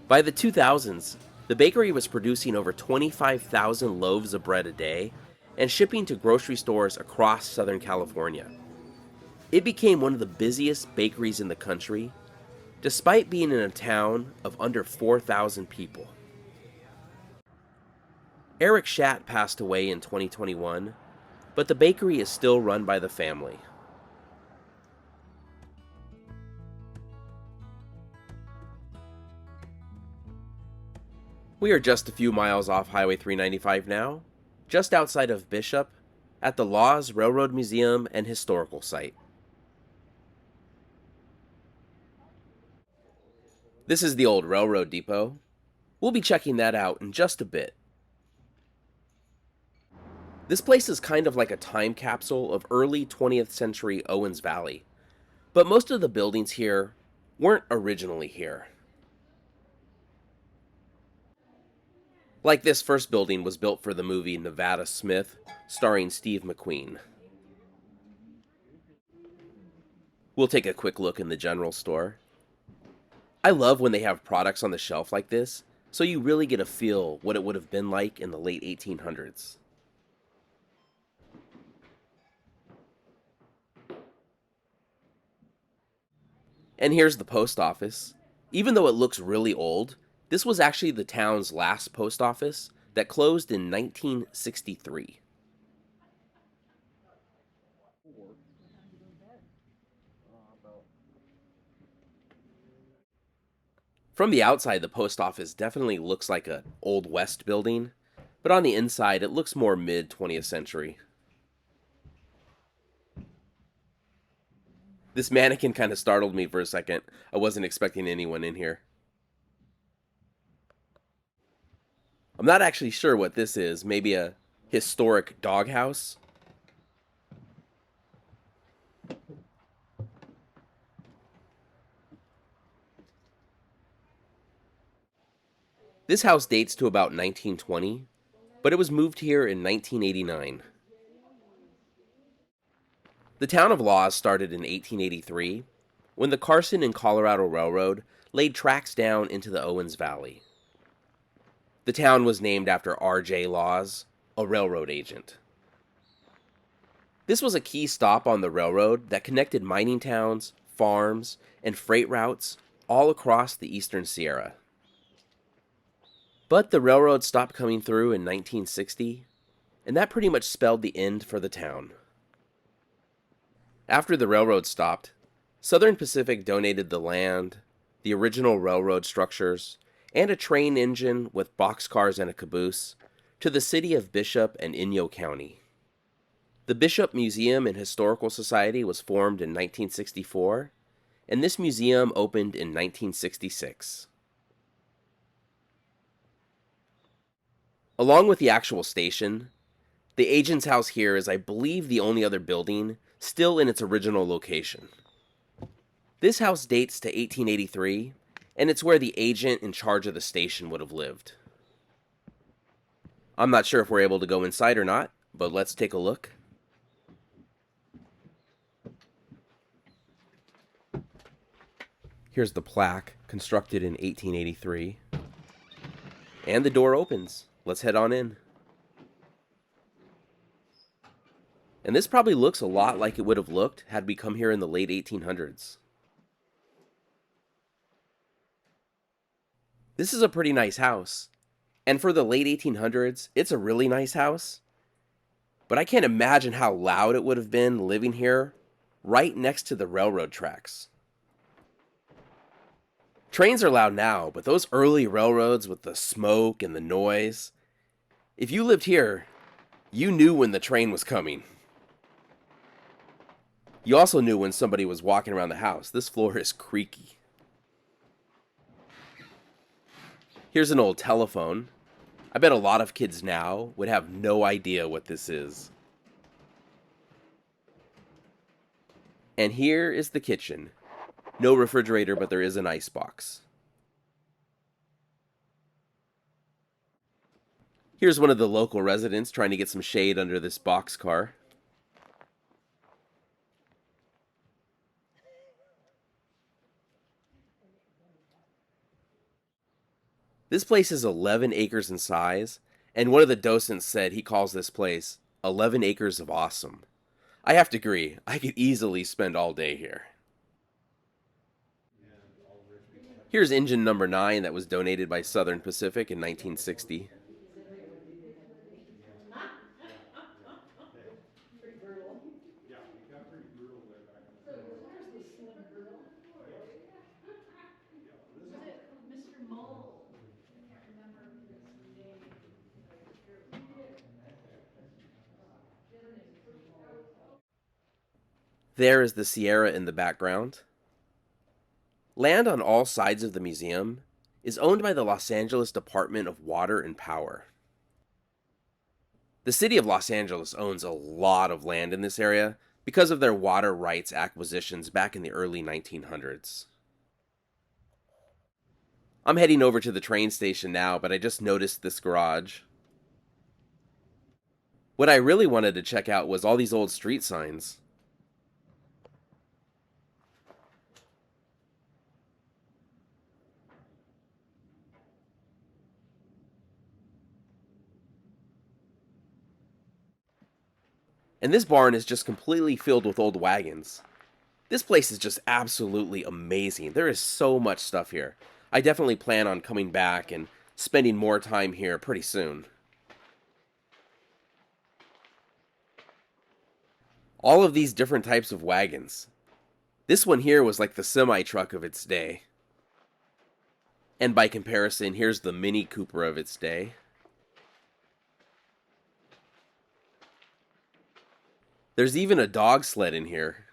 A: By the 2000s, the bakery was producing over 25,000 loaves of bread a day and shipping to grocery stores across Southern California. It became one of the busiest bakeries in the country, despite being in a town of under 4,000 people. Erick Schat passed away in 2021, but the bakery is still run by the family. We are just a few miles off Highway 395 now, just outside of Bishop, at the Laws Railroad Museum and Historical Site. This is the old railroad depot. We'll be checking that out in just a bit. This place is kind of like a time capsule of early 20th century Owens Valley, but most of the buildings here weren't originally here. Like this first building was built for the movie Nevada Smith, starring Steve McQueen. We'll take a quick look in the general store. I love when they have products on the shelf like this, so you really get a feel what it would have been like in the late 1800s. And here's the post office. Even though it looks really old, this was actually the town's last post office that closed in 1963. From the outside, the post office definitely looks like an Old West building, but on the inside, it looks more mid-20th century. This mannequin kind of startled me for a second. I wasn't expecting anyone in here. I'm not actually sure what this is. Maybe a historic doghouse? This house dates to about 1920, but it was moved here in 1989. The town of Laws started in 1883 when the Carson and Colorado Railroad laid tracks down into the Owens Valley. The town was named after R.J. Laws, a railroad agent. This was a key stop on the railroad that connected mining towns, farms, and freight routes all across the eastern Sierra. But the railroad stopped coming through in 1960, and that pretty much spelled the end for the town. After the railroad stopped, Southern Pacific donated the land, the original railroad structures, and a train engine with boxcars and a caboose to the city of Bishop and Inyo County. The Bishop Museum and Historical Society was formed in 1964, and this museum opened in 1966. Along with the actual station, the agent's house here is, I believe, the only other building still in its original location. This house dates to 1883, and it's where the agent in charge of the station would have lived. I'm not sure if we're able to go inside or not, but let's take a look. Here's the plaque, constructed in 1883. And the door opens. Let's head on in. And this probably looks a lot like it would have looked had we come here in the late 1800s. This is a pretty nice house. And for the late 1800s, it's a really nice house. But I can't imagine how loud it would have been living here, right next to the railroad tracks. Trains are loud now, but those early railroads with the smoke and the noise, if you lived here, you knew when the train was coming. You also knew when somebody was walking around the house. This floor is creaky. Here's an old telephone. I bet a lot of kids now would have no idea what this is. And here is the kitchen. No refrigerator, but there is an icebox. Here's one of the local residents trying to get some shade under this boxcar. This place is 11 acres in size, and one of the docents said he calls this place 11 acres of awesome. I have to agree, I could easily spend all day here. Here's engine number 9 that was donated by Southern Pacific in 1960. There is the Sierra in the background. Land on all sides of the museum is owned by the Los Angeles Department of Water and Power. The city of Los Angeles owns a lot of land in this area because of their water rights acquisitions back in the early 1900s. I'm heading over to the train station now, but I just noticed this garage. What I really wanted to check out was all these old street signs. And this barn is just completely filled with old wagons. This place is just absolutely amazing. There is so much stuff here. I definitely plan on coming back and spending more time here pretty soon. All of these different types of wagons. This one here was like the semi-truck of its day. And by comparison, here's the Mini Cooper of its day. There's even a dog sled in here.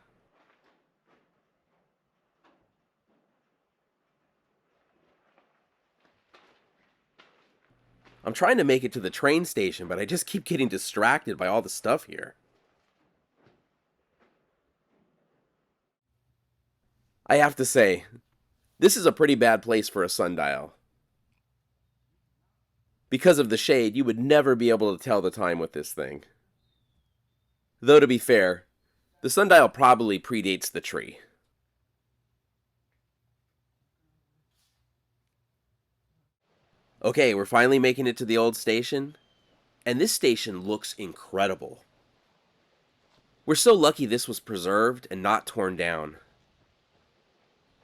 A: I'm trying to make it to the train station, but I just keep getting distracted by all the stuff here. I have to say, this is a pretty bad place for a sundial. Because of the shade, you would never be able to tell the time with this thing. Though to be fair, the sundial probably predates the tree. Okay, we're finally making it to the old station, and this station looks incredible. We're so lucky this was preserved and not torn down.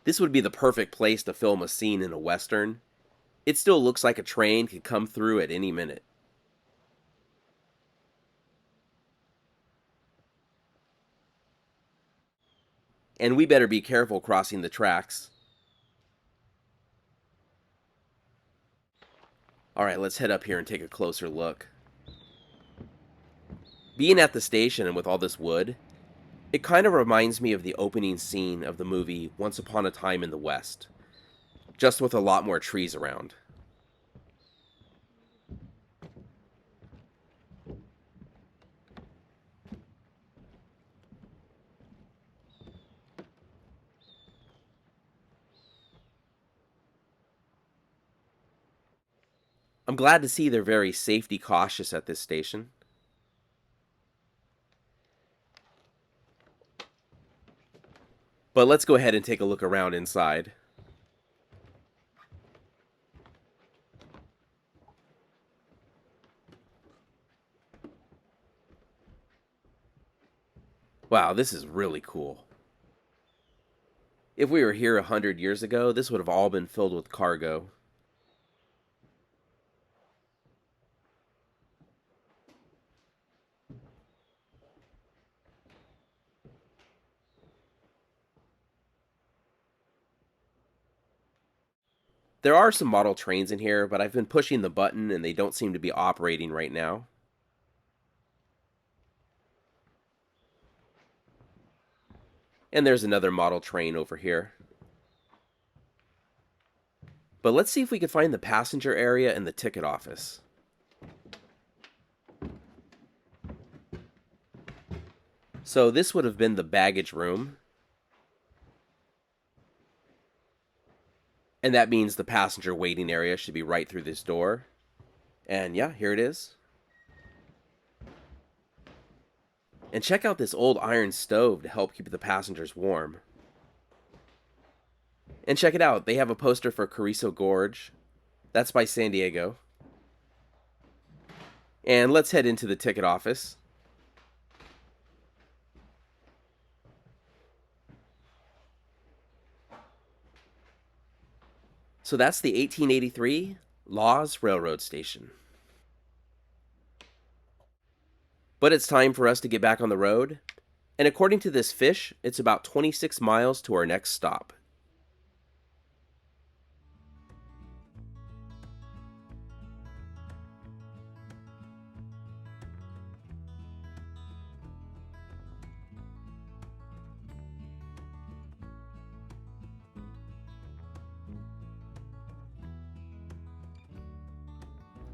A: This would be the perfect place to film a scene in a western. It still looks like a train could come through at any minute. And we better be careful crossing the tracks. Alright, let's head up here and take a closer look. Being at the station and with all this wood, it kind of reminds me of the opening scene of the movie Once Upon a Time in the West, just with a lot more trees around. I'm glad to see they're very safety cautious at this station. But let's go ahead and take a look around inside. Wow, this is really cool. If we were here 100 years ago, this would have all been filled with cargo. There are some model trains in here, but I've been pushing the button and they don't seem to be operating right now. And there's another model train over here. But let's see if we can find the passenger area and the ticket office. So this would have been the baggage room. And that means the passenger waiting area should be right through this door. And yeah, here it is. And check out this old iron stove to help keep the passengers warm. And check it out, they have a poster for Carrizo Gorge. That's by San Diego. And let's head into the ticket office. So that's the 1883 Laws Railroad Station. But it's time for us to get back on the road. And according to this fish, it's about 26 miles to our next stop.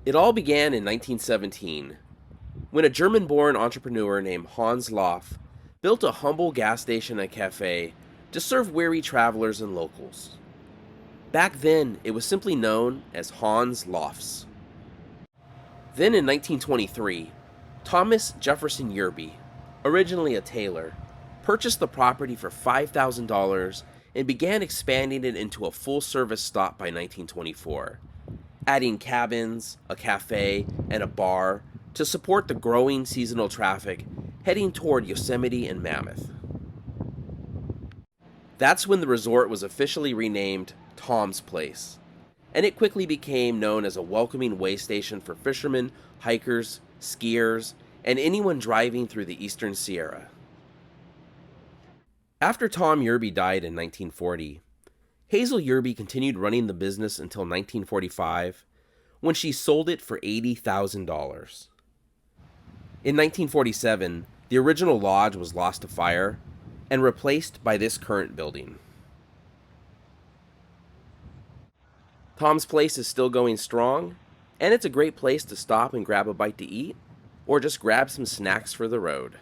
A: It all began in 1917, when a German-born entrepreneur named Hans Loff built a humble gas station and cafe to serve weary travelers and locals. Back then, it was simply known as Hans Loff's. Then in 1923, Thomas Jefferson Yerby, originally a tailor, purchased the property for $5,000 and began expanding it into a full-service stop by 1924, adding cabins, a cafe, and a bar to support the growing seasonal traffic heading toward Yosemite and Mammoth. That's when the resort was officially renamed Tom's Place, and it quickly became known as a welcoming way station for fishermen, hikers, skiers, and anyone driving through the Eastern Sierra. After Tom Yerby died in 1940, Hazel Yerby continued running the business until 1945, when she sold it for $80,000. In 1947, the original lodge was lost to fire and replaced by this current building. Tom's Place is still going strong, and it's a great place to stop and grab a bite to eat, or just grab some snacks for the road.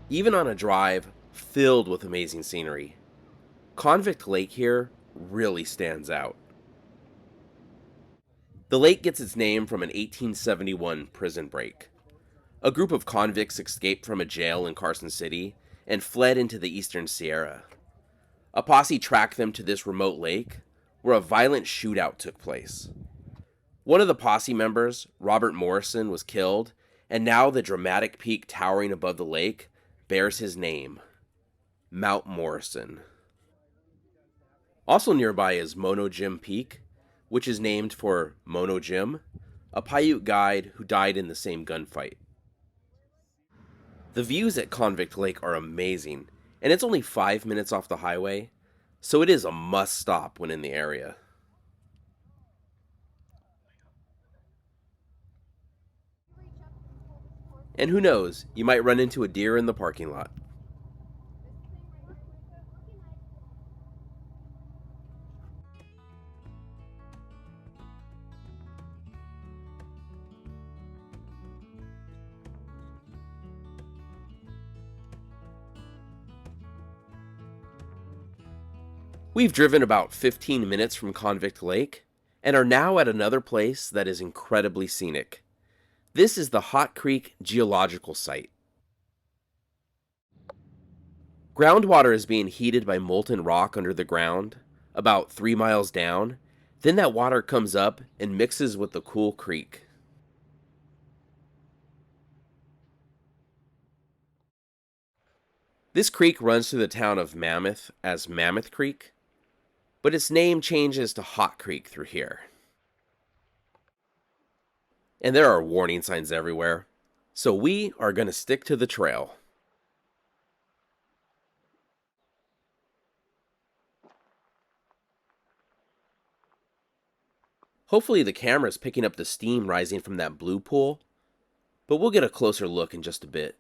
A: even on a drive filled with amazing scenery. Convict Lake here really stands out. The lake gets its name from an 1871 prison break. A group of convicts escaped from a jail in Carson City and fled into the eastern Sierra. A posse tracked them to this remote lake, where a violent shootout took place. One of the posse members, Robert Morrison, was killed, and now the dramatic peak towering above the lake bears his name, Mount Morrison. Also nearby is Mono Jim Peak, which is named for Mono Jim, a Paiute guide who died in the same gunfight. The views at Convict Lake are amazing, and it's only 5 minutes off the highway, so it is a must stop when in the area. And who knows, you might run into a deer in the parking lot. We've driven about 15 minutes from Convict Lake, and are now at another place that is incredibly scenic. This is the Hot Creek Geological Site. Groundwater is being heated by molten rock under the ground, about 3 miles down. Then that water comes up and mixes with the cool creek. This creek runs through the town of Mammoth as Mammoth Creek, but its name changes to Hot Creek through here. And there are warning signs everywhere, so we are going to stick to the trail. Hopefully the camera's picking up the steam rising from that blue pool, but we'll get a closer look in just a bit.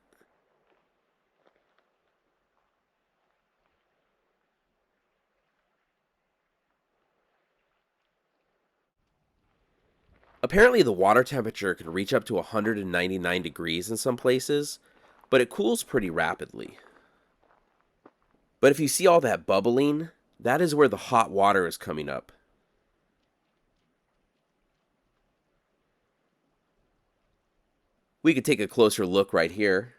A: Apparently the water temperature can reach up to 199 degrees in some places, but it cools pretty rapidly. But if you see all that bubbling, that is where the hot water is coming up. We could take a closer look right here.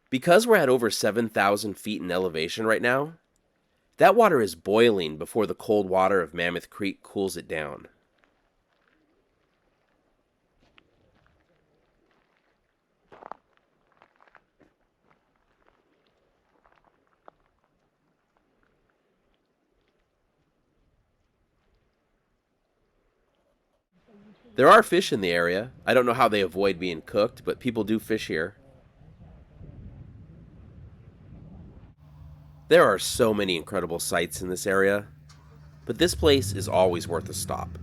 A: Because we're at over 7,000 feet in elevation right now, that water is boiling before the cold water of Mammoth Creek cools it down. There are fish in the area. I don't know how they avoid being cooked, but people do fish here. There are so many incredible sights in this area, but this place is always worth a stop.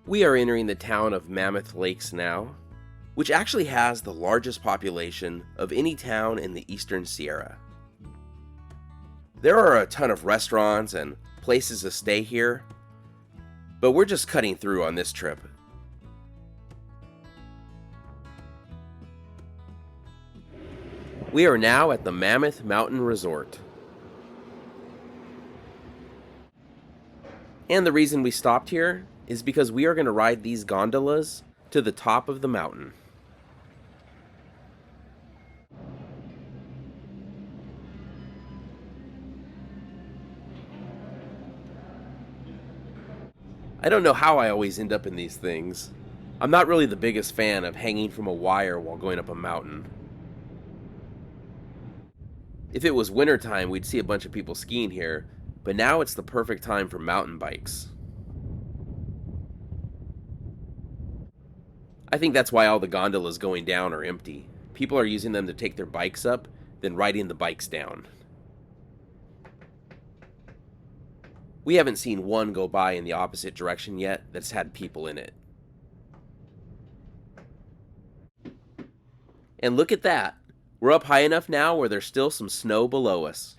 A: We are entering the town of Mammoth Lakes now, which actually has the largest population of any town in the eastern Sierra. There are a ton of restaurants and places to stay here, but we're just cutting through on this trip. We are now at the Mammoth Mountain Resort. And the reason we stopped here is because we are going to ride these gondolas to the top of the mountain. I don't know how I always end up in these things. I'm not really the biggest fan of hanging from a wire while going up a mountain. If it was wintertime, we'd see a bunch of people skiing here, but now it's the perfect time for mountain bikes. I think that's why all the gondolas going down are empty. People are using them to take their bikes up, then riding the bikes down. We haven't seen one go by in the opposite direction yet that's had people in it. And look at that. We're up high enough now where there's still some snow below us.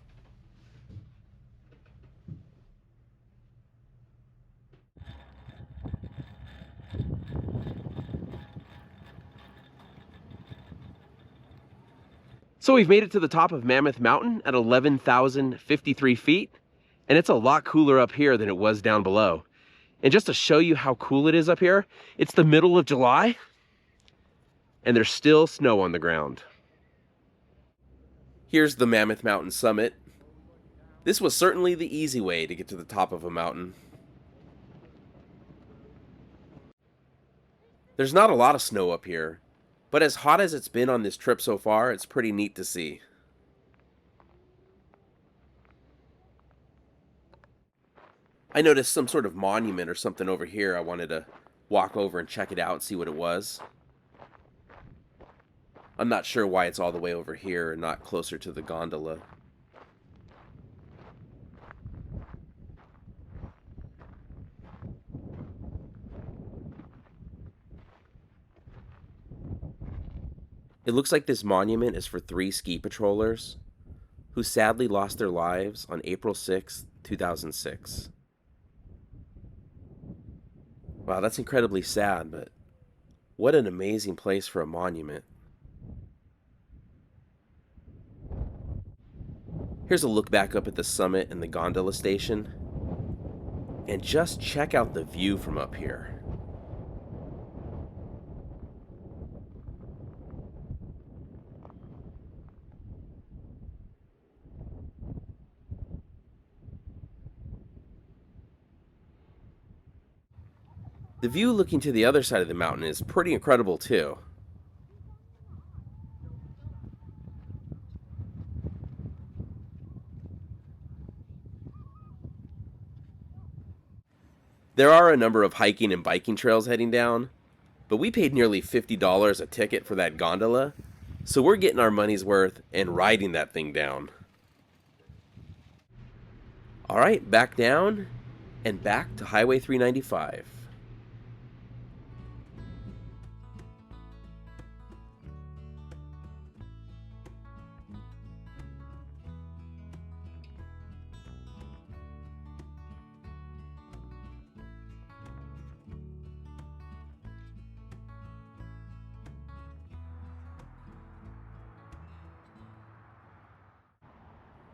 A: So we've made it to the top of Mammoth Mountain at 11,053 feet, and it's a lot cooler up here than it was down below. And just to show you how cool it is up here, it's the middle of July, and there's still snow on the ground. Here's the Mammoth Mountain summit. This was certainly the easy way to get to the top of a mountain. There's not a lot of snow up here, but as hot as it's been on this trip so far, it's pretty neat to see. I noticed some sort of monument or something over here. I wanted to walk over and check it out and see what it was. I'm not sure why it's all the way over here and not closer to the gondola. It looks like this monument is for 3 ski patrollers who sadly lost their lives on April 6, 2006. Wow, that's incredibly sad, but what an amazing place for a monument. Here's a look back up at the summit and the gondola station. And just check out the view from up here. The view looking to the other side of the mountain is pretty incredible too. There are a number of hiking and biking trails heading down, but we paid nearly $50 a ticket for that gondola, so we're getting our money's worth and riding that thing down. Alright, back down and back to Highway 395.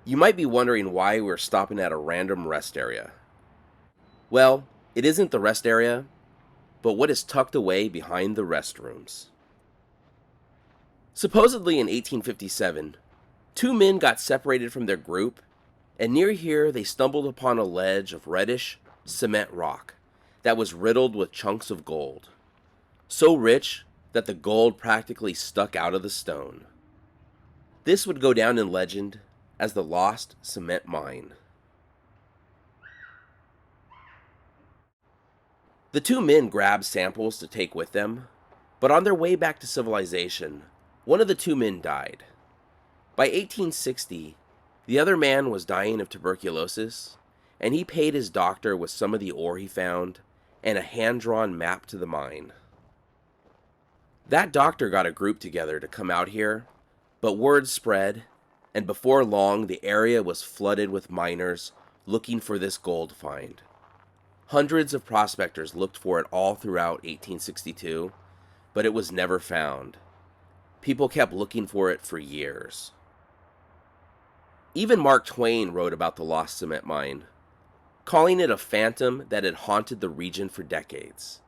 A: You might be wondering why we're stopping at a random rest area. Well, it isn't the rest area, but what is tucked away behind the restrooms. Supposedly in 1857, 2 men got separated from their group, and near here they stumbled upon a ledge of reddish cement rock that was riddled with chunks of gold, so rich that the gold practically stuck out of the stone. This would go down in legend as the Lost Cement Mine. The 2 men grabbed samples to take with them, but on their way back to civilization, one of the 2 men died. By 1860, the other man was dying of tuberculosis, and he paid his doctor with some of the ore he found and a hand-drawn map to the mine. That doctor got a group together to come out here, but word spread, and before long the area was flooded with miners looking for this gold find. Hundreds of prospectors looked for it all throughout 1862, but it was never found. People kept looking for it for years. Even Mark Twain wrote about the lost cement mine, calling it a phantom that had haunted the region for decades,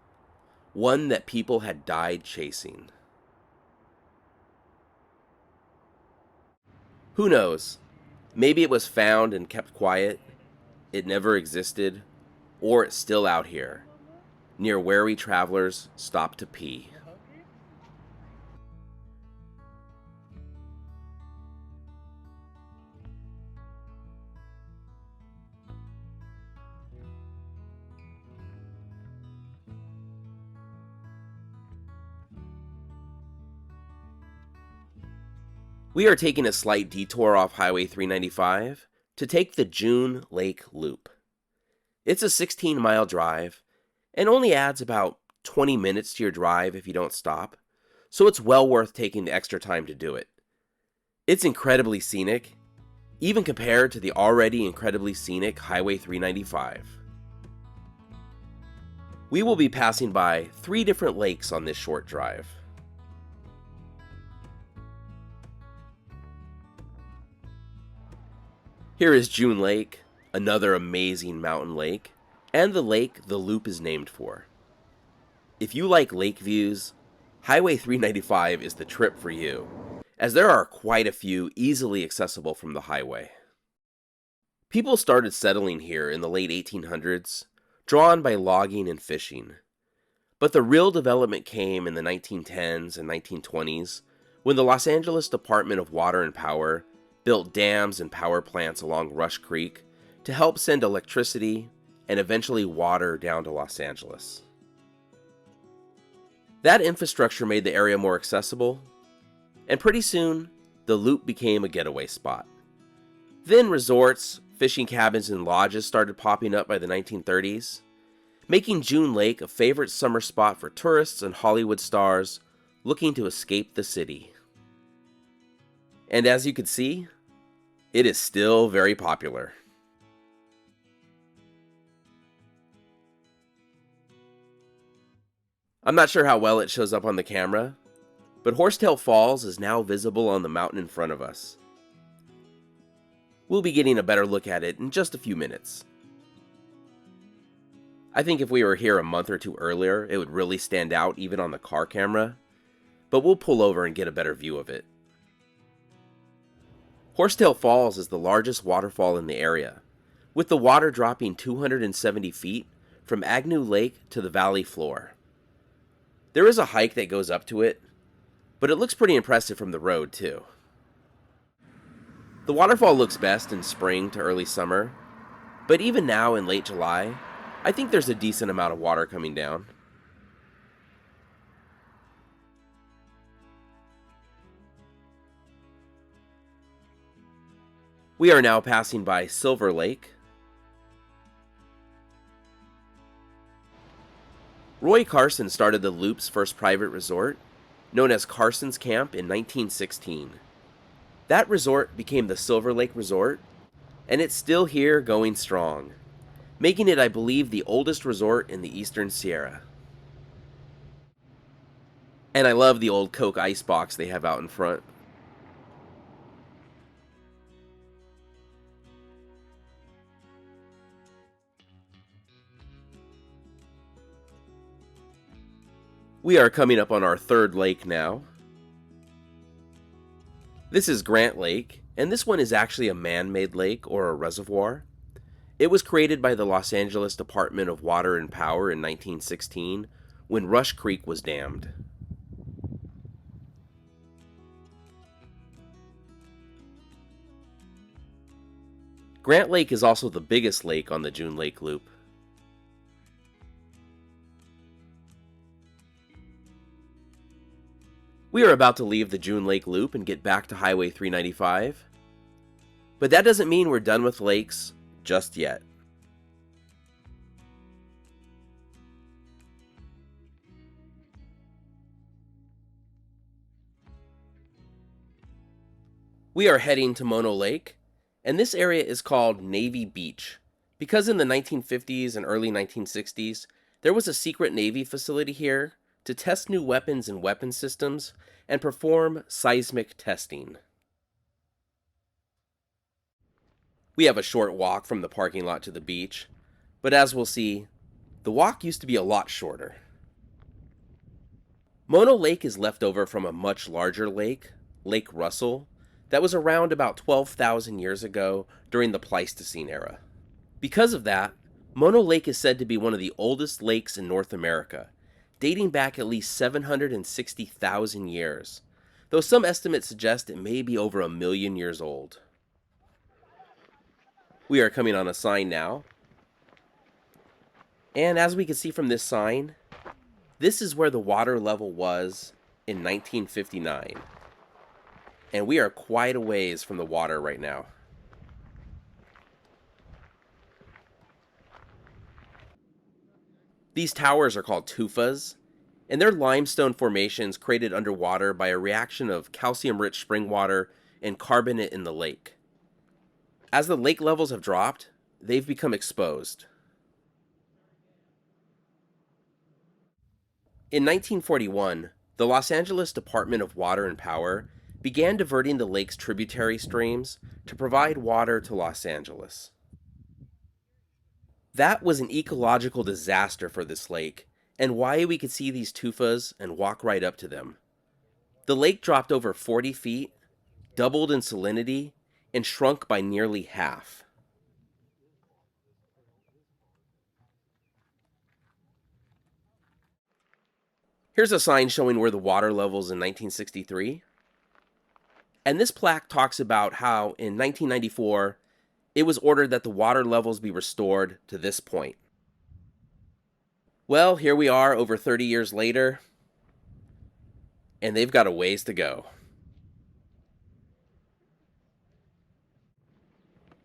A: one that people had died chasing. Who knows? Maybe it was found and kept quiet, it never existed, or it's still out here, near where we travelers stop to pee. We are taking a slight detour off Highway 395 to take the June Lake Loop. It's a 16-mile drive and only adds about 20 minutes to your drive if you don't stop, so it's well worth taking the extra time to do it. It's incredibly scenic, even compared to the already incredibly scenic Highway 395. We will be passing by 3 different lakes on this short drive. Here is June Lake, another amazing mountain lake, and the lake the loop is named for. If you like lake views, Highway 395 is the trip for you, as there are quite a few easily accessible from the highway. People started settling here in the late 1800s, drawn by logging and fishing. But the real development came in the 1910s and 1920s, when the Los Angeles Department of Water and Power built dams and power plants along Rush Creek to help send electricity and eventually water down to Los Angeles. That infrastructure made the area more accessible, and pretty soon, the loop became a getaway spot. Then resorts, fishing cabins, and lodges started popping up by the 1930s, making June Lake a favorite summer spot for tourists and Hollywood stars looking to escape the city. And as you can see, it is still very popular. I'm not sure how well it shows up on the camera, but Horsetail Falls is now visible on the mountain in front of us. We'll be getting a better look at it in just a few minutes. I think if we were here a month or two earlier, it would really stand out even on the car camera, but we'll pull over and get a better view of it. Horsetail Falls is the largest waterfall in the area, with the water dropping 270 feet from Agnew Lake to the valley floor. There is a hike that goes up to it, but it looks pretty impressive from the road too. The waterfall looks best in spring to early summer, but even now in late July, I think there's a decent amount of water coming down. We are now passing by Silver Lake. Roy Carson started the Loop's first private resort, known as Carson's Camp, in 1916. That resort became the Silver Lake Resort, and it's still here going strong, making it, I believe, the oldest resort in the Eastern Sierra. And I love the old Coke icebox they have out in front. We are coming up on our third lake now. This is Grant Lake, and this one is actually a man-made lake or a reservoir. It was created by the Los Angeles Department of Water and Power in 1916 when Rush Creek was dammed. Grant Lake is also the biggest lake on the June Lake Loop. We are about to leave the June Lake Loop and get back to Highway 395, but that doesn't mean we're done with lakes just yet. We are heading to Mono Lake, and this area is called Navy Beach because in the 1950s and early 1960s, there was a secret Navy facility here to test new weapons and weapon systems and perform seismic testing. We have a short walk from the parking lot to the beach, but as we'll see, the walk used to be a lot shorter. Mono Lake is left over from a much larger lake, Lake Russell, that was around about 12,000 years ago during the Pleistocene era. Because of that, Mono Lake is said to be one of the oldest lakes in North America, dating back at least 760,000 years, though some estimates suggest it may be over 1 million years old. We are coming on a sign now, and as we can see from this sign, this is where the water level was in 1959, and we are quite a ways from the water right now. These towers are called tufas, and they're limestone formations created underwater by a reaction of calcium-rich spring water and carbonate in the lake. As the lake levels have dropped, they've become exposed. In 1941, the Los Angeles Department of Water and Power began diverting the lake's tributary streams to provide water to Los Angeles. That was an ecological disaster for this lake, and why we could see these tufas and walk right up to them. The lake dropped over 40 feet, doubled in salinity, and shrunk by nearly half. Here's a sign showing where the water levels in 1963. And this plaque talks about how in 1994, it was ordered that the water levels be restored to this point. Well, here we are over 30 years later, and they've got a ways to go.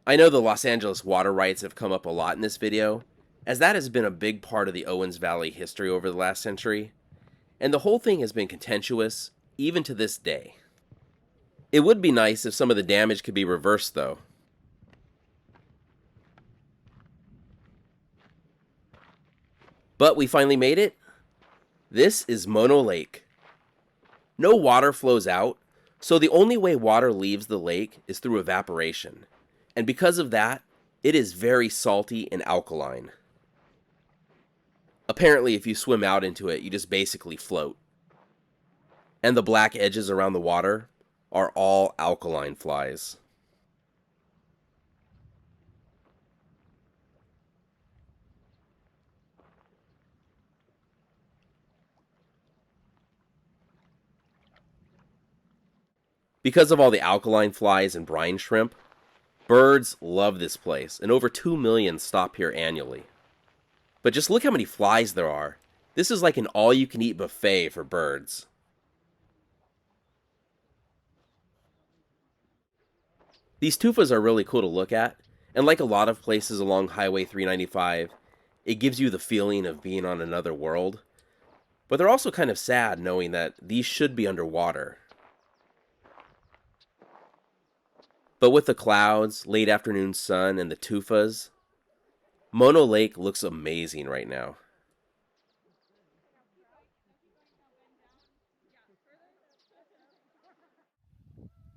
A: I know the Los Angeles water rights have come up a lot in this video, as that has been a big part of the Owens Valley history over the last century, and the whole thing has been contentious, even to this day. It would be nice if some of the damage could be reversed, though. But we finally made it. This is Mono Lake. No water flows out, so the only way water leaves the lake is through evaporation. And because of that, it is very salty and alkaline. Apparently, if you swim out into it, you just basically float. And the black edges around the water are all alkaline flies. Because of all the alkaline flies and brine shrimp, birds love this place, and over 2 million stop here annually. But just look how many flies there are. This is like an all-you-can-eat buffet for birds. These tufas are really cool to look at, and like a lot of places along Highway 395, it gives you the feeling of being on another world. But they're also kind of sad knowing that these should be underwater. But with the clouds, late afternoon sun, and the tufas, Mono Lake looks amazing right now.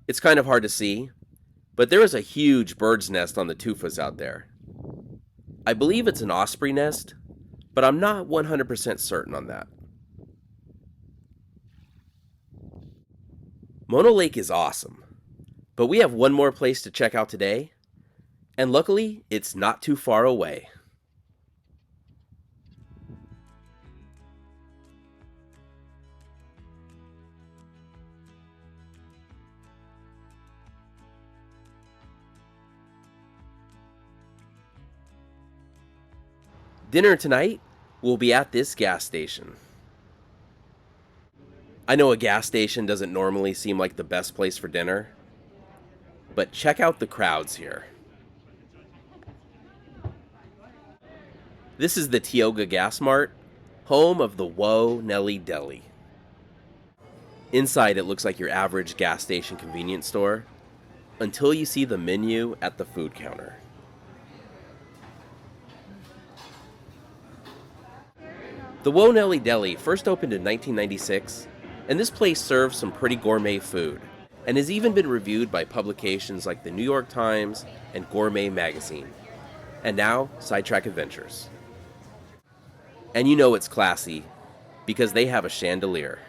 A: It's kind of hard to see, but there is a huge bird's nest on the tufas out there. I believe it's an osprey nest, but I'm not 100% certain on that. Mono Lake is awesome, but we have one more place to check out today, and luckily, it's not too far away. Dinner tonight will be at this gas station. I know a gas station doesn't normally seem like the best place for dinner, but check out the crowds here. This is the Tioga Gas Mart, home of the Whoa Nellie Deli. Inside it looks like your average gas station convenience store, until you see the menu at the food counter. The Whoa Nellie Deli first opened in 1996, and this place serves some pretty gourmet food, and has even been reviewed by publications like the New York Times and Gourmet Magazine. And now, Sidetrack Adventures. And you know it's classy, because they have a chandelier.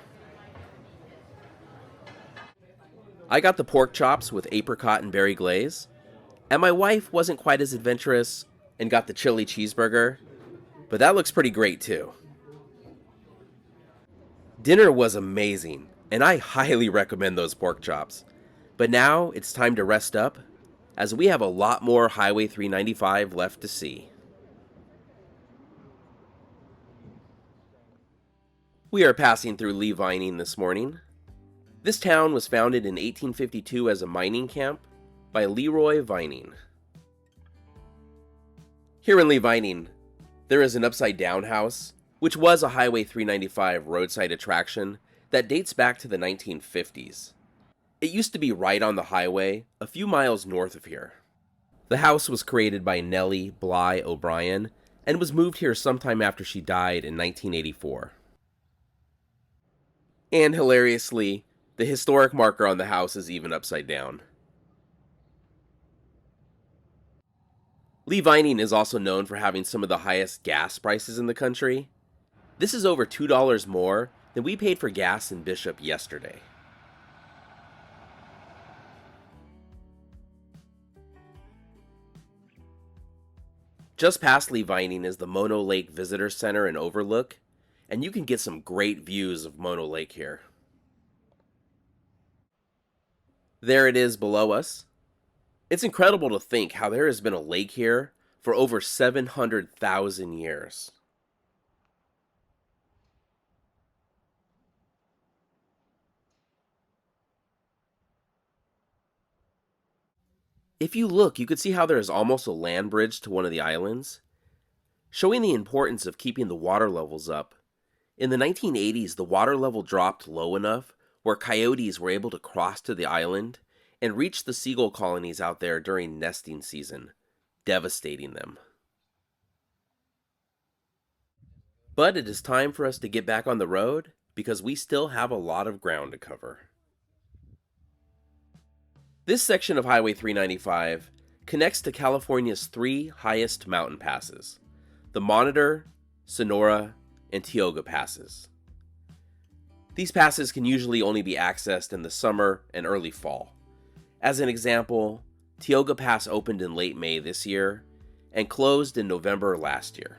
A: I got the pork chops with apricot and berry glaze, and my wife wasn't quite as adventurous and got the chili cheeseburger, but that looks pretty great too. Dinner was amazing, and I highly recommend those pork chops. But now it's time to rest up, as we have a lot more Highway 395 left to see. We are passing through Lee Vining this morning. This town was founded in 1852 as a mining camp by Leroy Vining. Here in Lee Vining, There is an upside-down house, which was a Highway 395 roadside attraction that dates back to the 1950s. It used to be right on the highway, a few miles north of here. The house was created by Nellie Bly O'Brien and was moved here sometime after she died in 1984. And hilariously, the historic marker on the house is even upside down. Lee Vining is also known for having some of the highest gas prices in the country. This is over $2 more than we paid for gas in Bishop yesterday. Just past Lee Vining is the Mono Lake Visitor Center and Overlook, and you can get some great views of Mono Lake here. There it is below us. It's incredible to think how there has been a lake here for over 700,000 years. If you look, you could see how there is almost a land bridge to one of the islands, showing the importance of keeping the water levels up. In the 1980s, the water level dropped low enough where coyotes were able to cross to the island and reach the seagull colonies out there during nesting season, devastating them. But it is time for us to get back on the road because we still have a lot of ground to cover. This section of Highway 395 connects to California's three highest mountain passes, the Monitor, Sonora, and Tioga passes. These passes can usually only be accessed in the summer and early fall. As an example, Tioga Pass opened in late May this year and closed in November last year.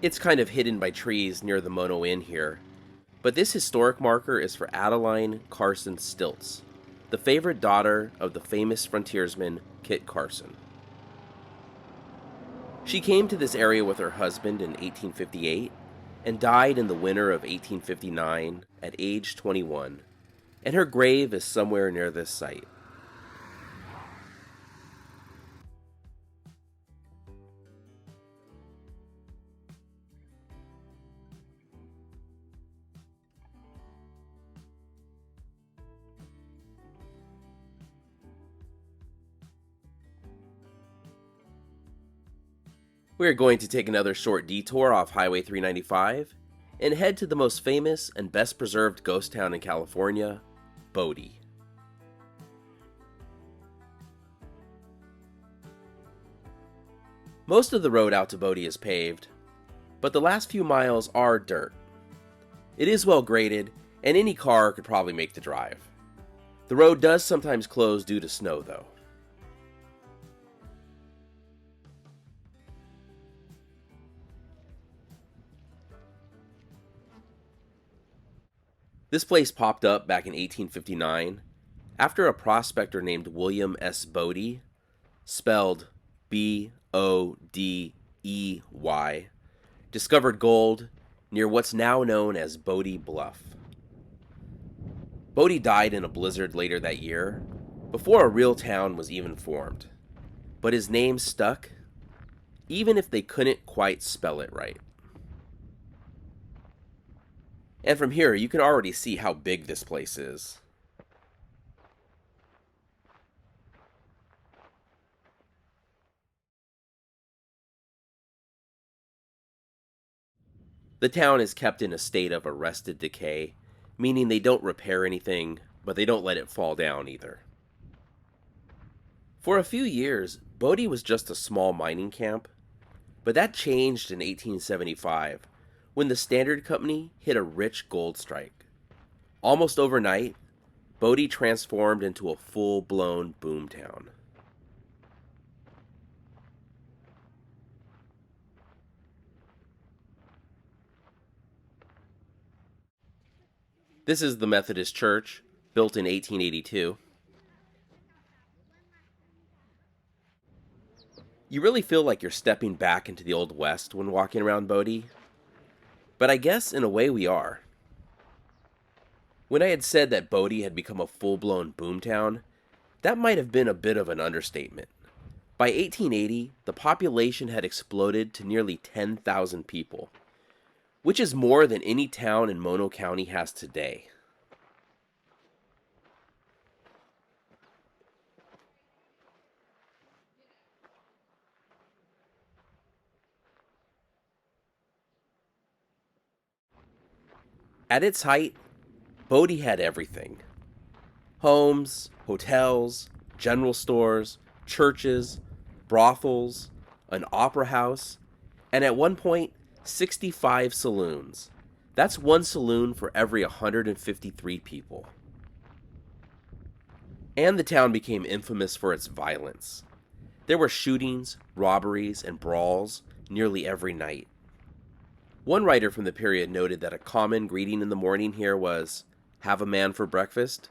A: It's kind of hidden by trees near the Mono Inn here, but this historic marker is for Adeline Carson Stilts, the favorite daughter of the famous frontiersman Kit Carson. She came to this area with her husband in 1858 and died in the winter of 1859 at age 21, and her grave is somewhere near this site. We are going to take another short detour off Highway 395 and head to the most famous and best preserved ghost town in California, Bodie. Most of the road out to Bodie is paved, but the last few miles are dirt. It is well graded, and any car could probably make the drive. The road does sometimes close due to snow, though. This place popped up back in 1859 after a prospector named William S. Bodie, spelled B-O-D-E-Y, discovered gold near what's now known as Bodie Bluff. Bodie died in a blizzard later that year, before a real town was even formed, but his name stuck, even if they couldn't quite spell it right. And from here, you can already see how big this place is. The town is kept in a state of arrested decay, meaning they don't repair anything, but they don't let it fall down either. For a few years, Bodie was just a small mining camp, but that changed in 1875 when the Standard Company hit a rich gold strike. Almost overnight, Bodie transformed into a full-blown boomtown. This is the Methodist Church, built in 1882. You really feel like you're stepping back into the Old West when walking around Bodie. But I guess in a way we are. When I had said that Bodie had become a full-blown boomtown, that might have been a bit of an understatement. By 1880, the population had exploded to nearly 10,000 people, which is more than any town in Mono County has today. At its height, Bodie had everything: homes, hotels, general stores, churches, brothels, an opera house, and at one point, 65 saloons. That's one saloon for every 153 people. And the town became infamous for its violence. There were shootings, robberies, and brawls nearly every night. One writer from the period noted that a common greeting in the morning here was, "Have a man for breakfast?"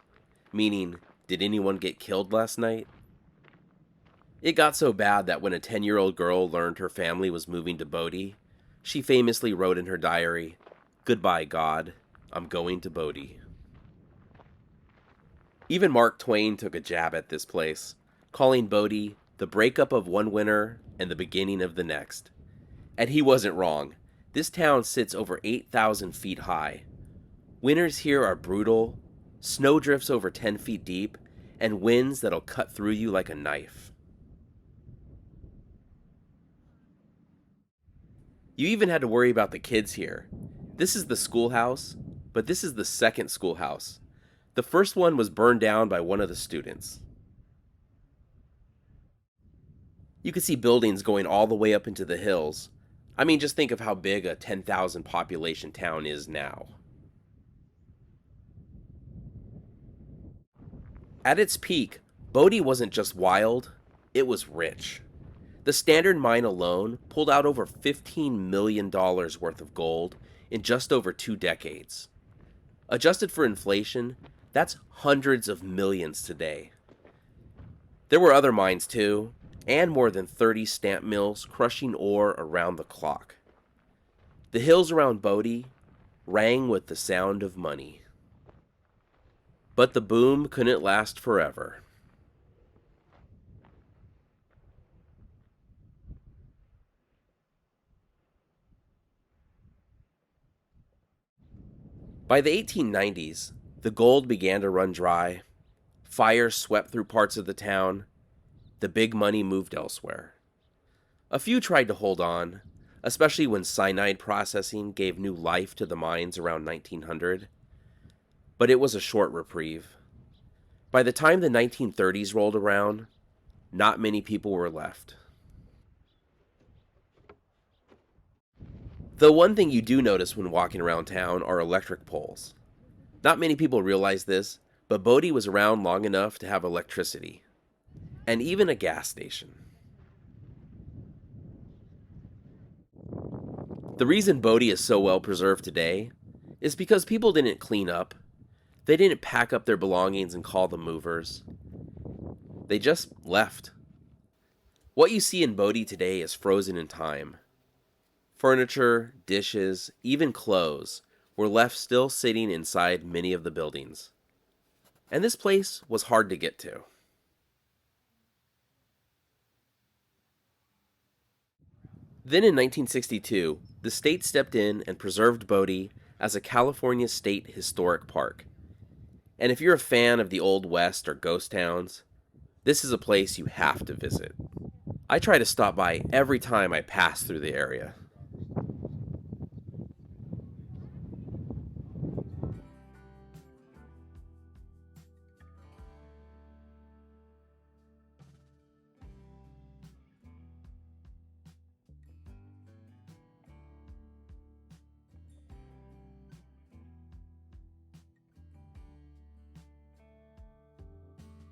A: meaning, did anyone get killed last night? It got so bad that when a 10-year-old girl learned her family was moving to Bodie, she famously wrote in her diary, "Goodbye, God, I'm going to Bodie." Even Mark Twain took a jab at this place, calling Bodie the breakup of one winter and the beginning of the next. And he wasn't wrong. This town sits over 8,000 feet high. Winters here are brutal, snow drifts over 10 feet deep, and winds that'll cut through you like a knife. You even had to worry about the kids here. This is the schoolhouse, but this is the second schoolhouse. The first one was burned down by one of the students. You could see buildings going all the way up into the hills. I mean, just think of how big a 10,000 population town is now. At its peak, Bodie wasn't just wild, it was rich. The Standard Mine alone pulled out over $15 million worth of gold in just over 2 decades. Adjusted for inflation, that's hundreds of millions today. There were other mines too, and more than 30 stamp mills crushing ore around the clock. The hills around Bodie rang with the sound of money. But the boom couldn't last forever. By the 1890s, the gold began to run dry. Fires swept through parts of the town. The big money moved elsewhere. A few tried to hold on, especially when cyanide processing gave new life to the mines around 1900. But it was a short reprieve. By the time the 1930s rolled around, not many people were left. The one thing you do notice when walking around town are electric poles. Not many people realize this, but Bodie was around long enough to have electricity, and even a gas station. The reason Bodie is so well preserved today is because people didn't clean up. They didn't pack up their belongings and call the movers. They just left. What you see in Bodie today is frozen in time. Furniture, dishes, even clothes were left still sitting inside many of the buildings. And this place was hard to get to. Then in 1962, the state stepped in and preserved Bodie as a California State Historic Park. And if you're a fan of the Old West or ghost towns, this is a place you have to visit. I try to stop by every time I pass through the area.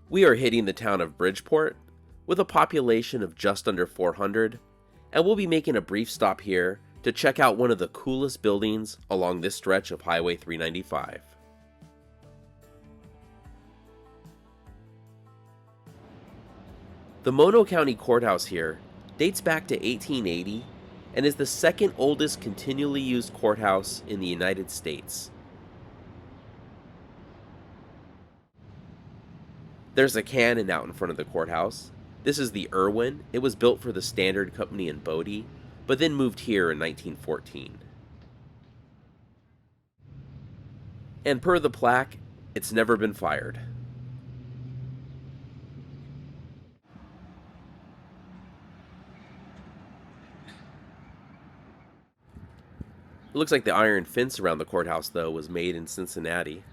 A: We are hitting the town of Bridgeport with a population of just under 400, and we'll be making a brief stop here to check out one of the coolest buildings along this stretch of Highway 395. The Mono County Courthouse here dates back to 1880 and is the second oldest continually used courthouse in the United States. There's a cannon out in front of the courthouse, This is the Irwin. It was built for the Standard Company in Bodie, but then moved here in 1914. And per the plaque, it's never been fired. It looks like the iron fence around the courthouse, though, was made in Cincinnati.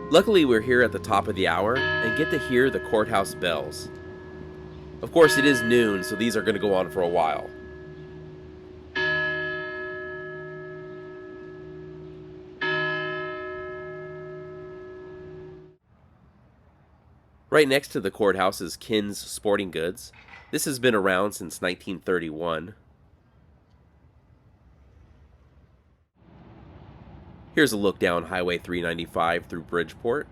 A: Luckily, we're here at the top of the hour and get to hear the courthouse bells. Of course, it is noon, so these are going to go on for a while. Right next to the courthouse is Ken's Sporting Goods. This has been around since 1931. Here's a look down Highway 395 through Bridgeport.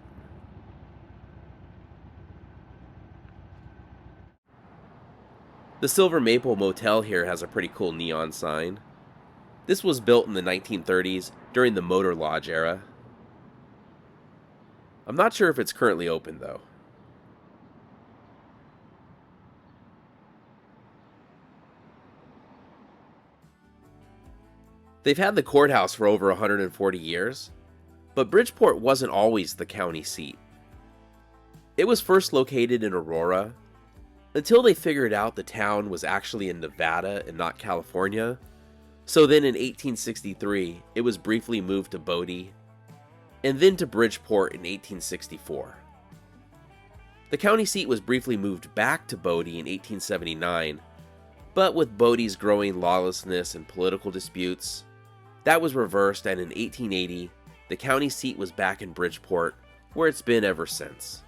A: The Silver Maple Motel here has a pretty cool neon sign. This was built in the 1930s during the Motor Lodge era. I'm not sure if it's currently open, though. They've had the courthouse for over 140 years, but Bridgeport wasn't always the county seat. It was first located in Aurora, until they figured out the town was actually in Nevada and not California. So then in 1863, it was briefly moved to Bodie, and then to Bridgeport in 1864. The county seat was briefly moved back to Bodie in 1879, but with Bodie's growing lawlessness and political disputes, that was reversed, and in 1880, the county seat was back in Bridgeport, where it's been ever since.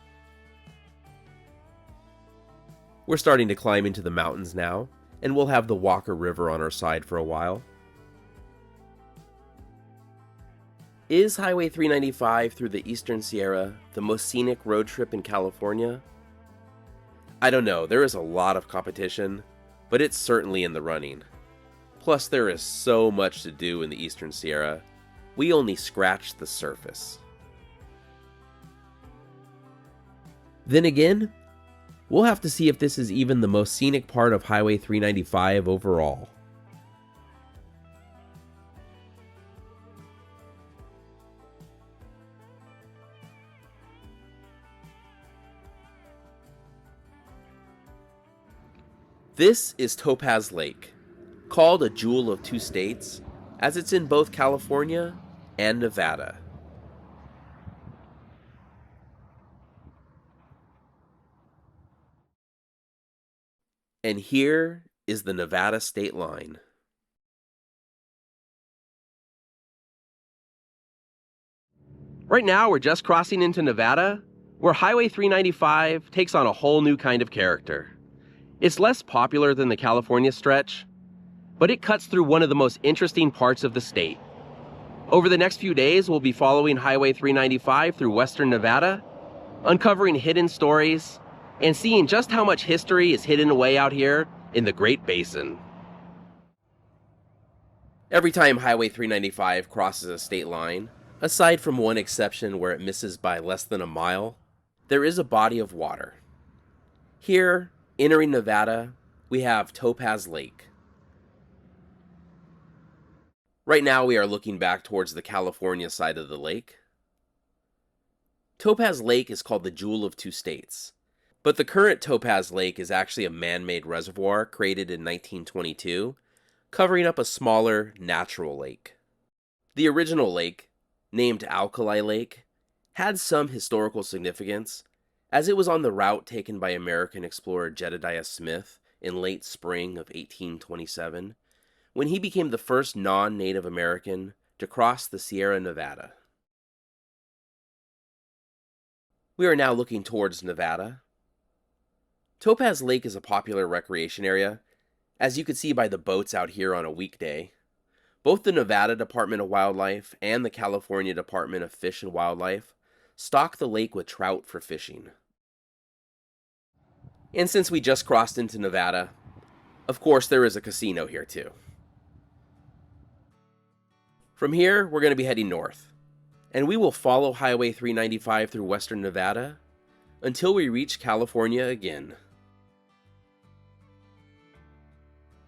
A: We're starting to climb into the mountains now, and we'll have the Walker River on our side for a while. Is Highway 395 through the Eastern Sierra the most scenic road trip in California? I don't know, there is a lot of competition, but it's certainly in the running. Plus, there is so much to do in the Eastern Sierra, we only scratched the surface. Then again, we'll have to see if this is even the most scenic part of Highway 395 overall. This is Topaz Lake, called a jewel of two states, as it's in both California and Nevada. And here is the Nevada state line. Right now, we're just crossing into Nevada, where Highway 395 takes on a whole new kind of character. It's less popular than the California stretch, but it cuts through one of the most interesting parts of the state. Over the next few days, we'll be following Highway 395 through western Nevada, uncovering hidden stories, and seeing just how much history is hidden away out here in the Great Basin. Every time Highway 395 crosses a state line, aside from one exception where it misses by less than a mile, there is a body of water. Here, entering Nevada, we have Topaz Lake. Right now we are looking back towards the California side of the lake. Topaz Lake is called the Jewel of Two States, but the current Topaz Lake is actually a man-made reservoir created in 1922, covering up a smaller, natural lake. The original lake, named Alkali Lake, had some historical significance, as it was on the route taken by American explorer Jedediah Smith in late spring of 1827, when he became the first non-Native American to cross the Sierra Nevada. We are now looking towards Nevada. Topaz Lake is a popular recreation area, as you can see by the boats out here on a weekday. Both the Nevada Department of Wildlife and the California Department of Fish and Wildlife stock the lake with trout for fishing. And since we just crossed into Nevada, of course there is a casino here too. From here, we're going to be heading north. and we will follow Highway 395 through western Nevada until we reach California again.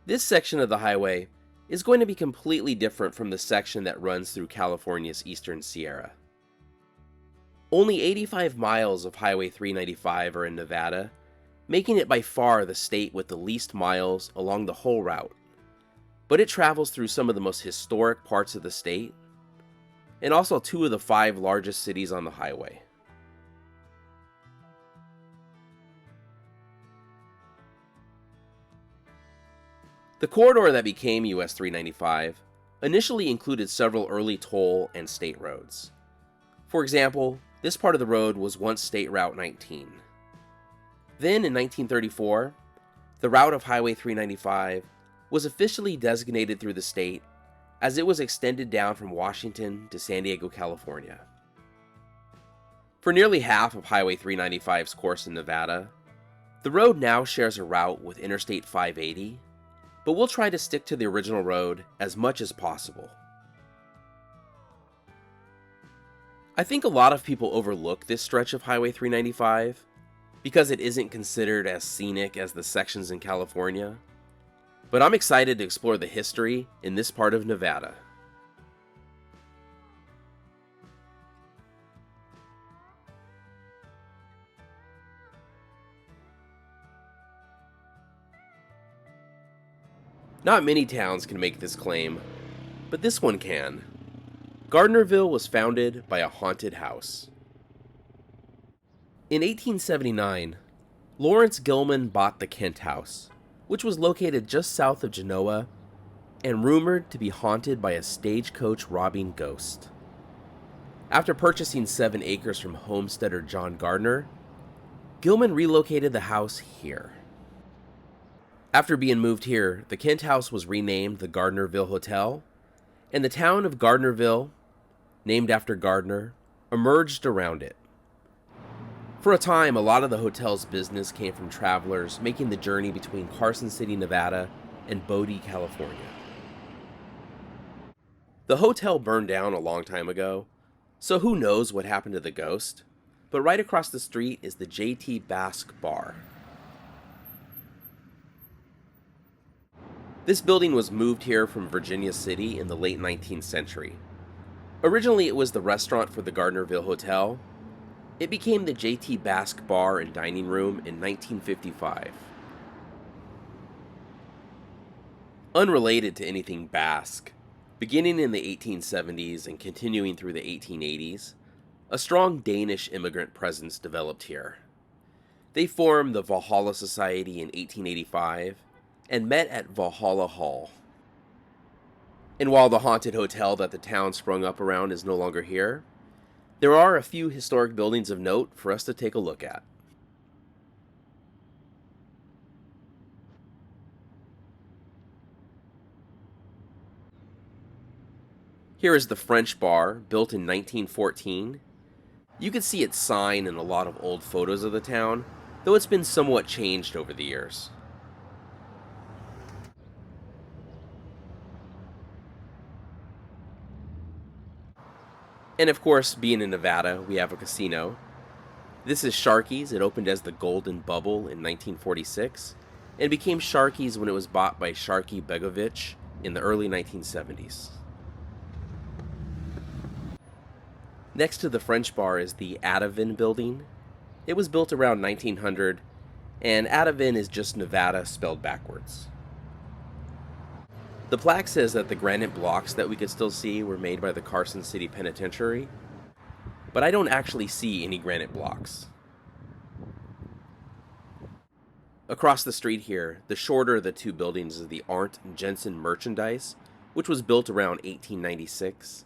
A: This section of the highway is going to be completely different from the section that runs through California's Eastern Sierra. Only 85 miles of Highway 395 are in Nevada, making it by far the state with the least miles along the whole route. But it travels through some of the most historic parts of the state, and also 2 of the 5 largest cities on the highway. The corridor that became US 395 initially included several early toll and state roads. For example, this part of the road was once State Route 19. Then in 1934, the route of Highway 395 was officially designated through the state as it was extended down from Washington to San Diego, California. For nearly half of Highway 395's course in Nevada, the road now shares a route with Interstate 580, but we'll try to stick to the original road as much as possible. I think a lot of people overlook this stretch of Highway 395 because it isn't considered as scenic as the sections in California, but I'm excited to explore the history in this part of Nevada. Not many towns can make this claim, but this one can. Gardnerville was founded by a haunted house. In 1879, Lawrence Gilman bought the Kent House, which was located just south of Genoa and rumored to be haunted by a stagecoach robbing ghost. After purchasing 7 acres from homesteader John Gardner, Gilman relocated the house here. After being moved here, the Kent House was renamed the Gardnerville Hotel, and the town of Gardnerville, named after Gardner, emerged around it. For a time, a lot of the hotel's business came from travelers making the journey between Carson City, Nevada, and Bodie, California. The hotel burned down a long time ago, so who knows what happened to the ghost, but right across the street is the J.T. Basque Bar. This building was moved here from Virginia City in the late 19th century. Originally, it was the restaurant for the Gardnerville Hotel. It became the J.T. Basque Bar and Dining Room in 1955. Unrelated to anything Basque, beginning in the 1870s and continuing through the 1880s, a strong Danish immigrant presence developed here. They formed the Valhalla Society in 1885 and met at Valhalla Hall. And while the haunted hotel that the town sprung up around is no longer here, there are a few historic buildings of note for us to take a look at. Here is the French Bar, built in 1914. You can see its sign in a lot of old photos of the town, though it's been somewhat changed over the years. And of course, being in Nevada, we have a casino. This is Sharky's. It opened as the Golden Bubble in 1946 and became Sharky's when it was bought by Sharky Begovich in the early 1970s. Next to the French Bar is the Adavin building. It was built around 1900, and Adavin is just Nevada spelled backwards. The plaque says that the granite blocks that we could still see were made by the Carson City Penitentiary, but I don't actually see any granite blocks. Across the street here, the shorter of the two buildings is the Arndt Jensen Merchandise, which was built around 1896.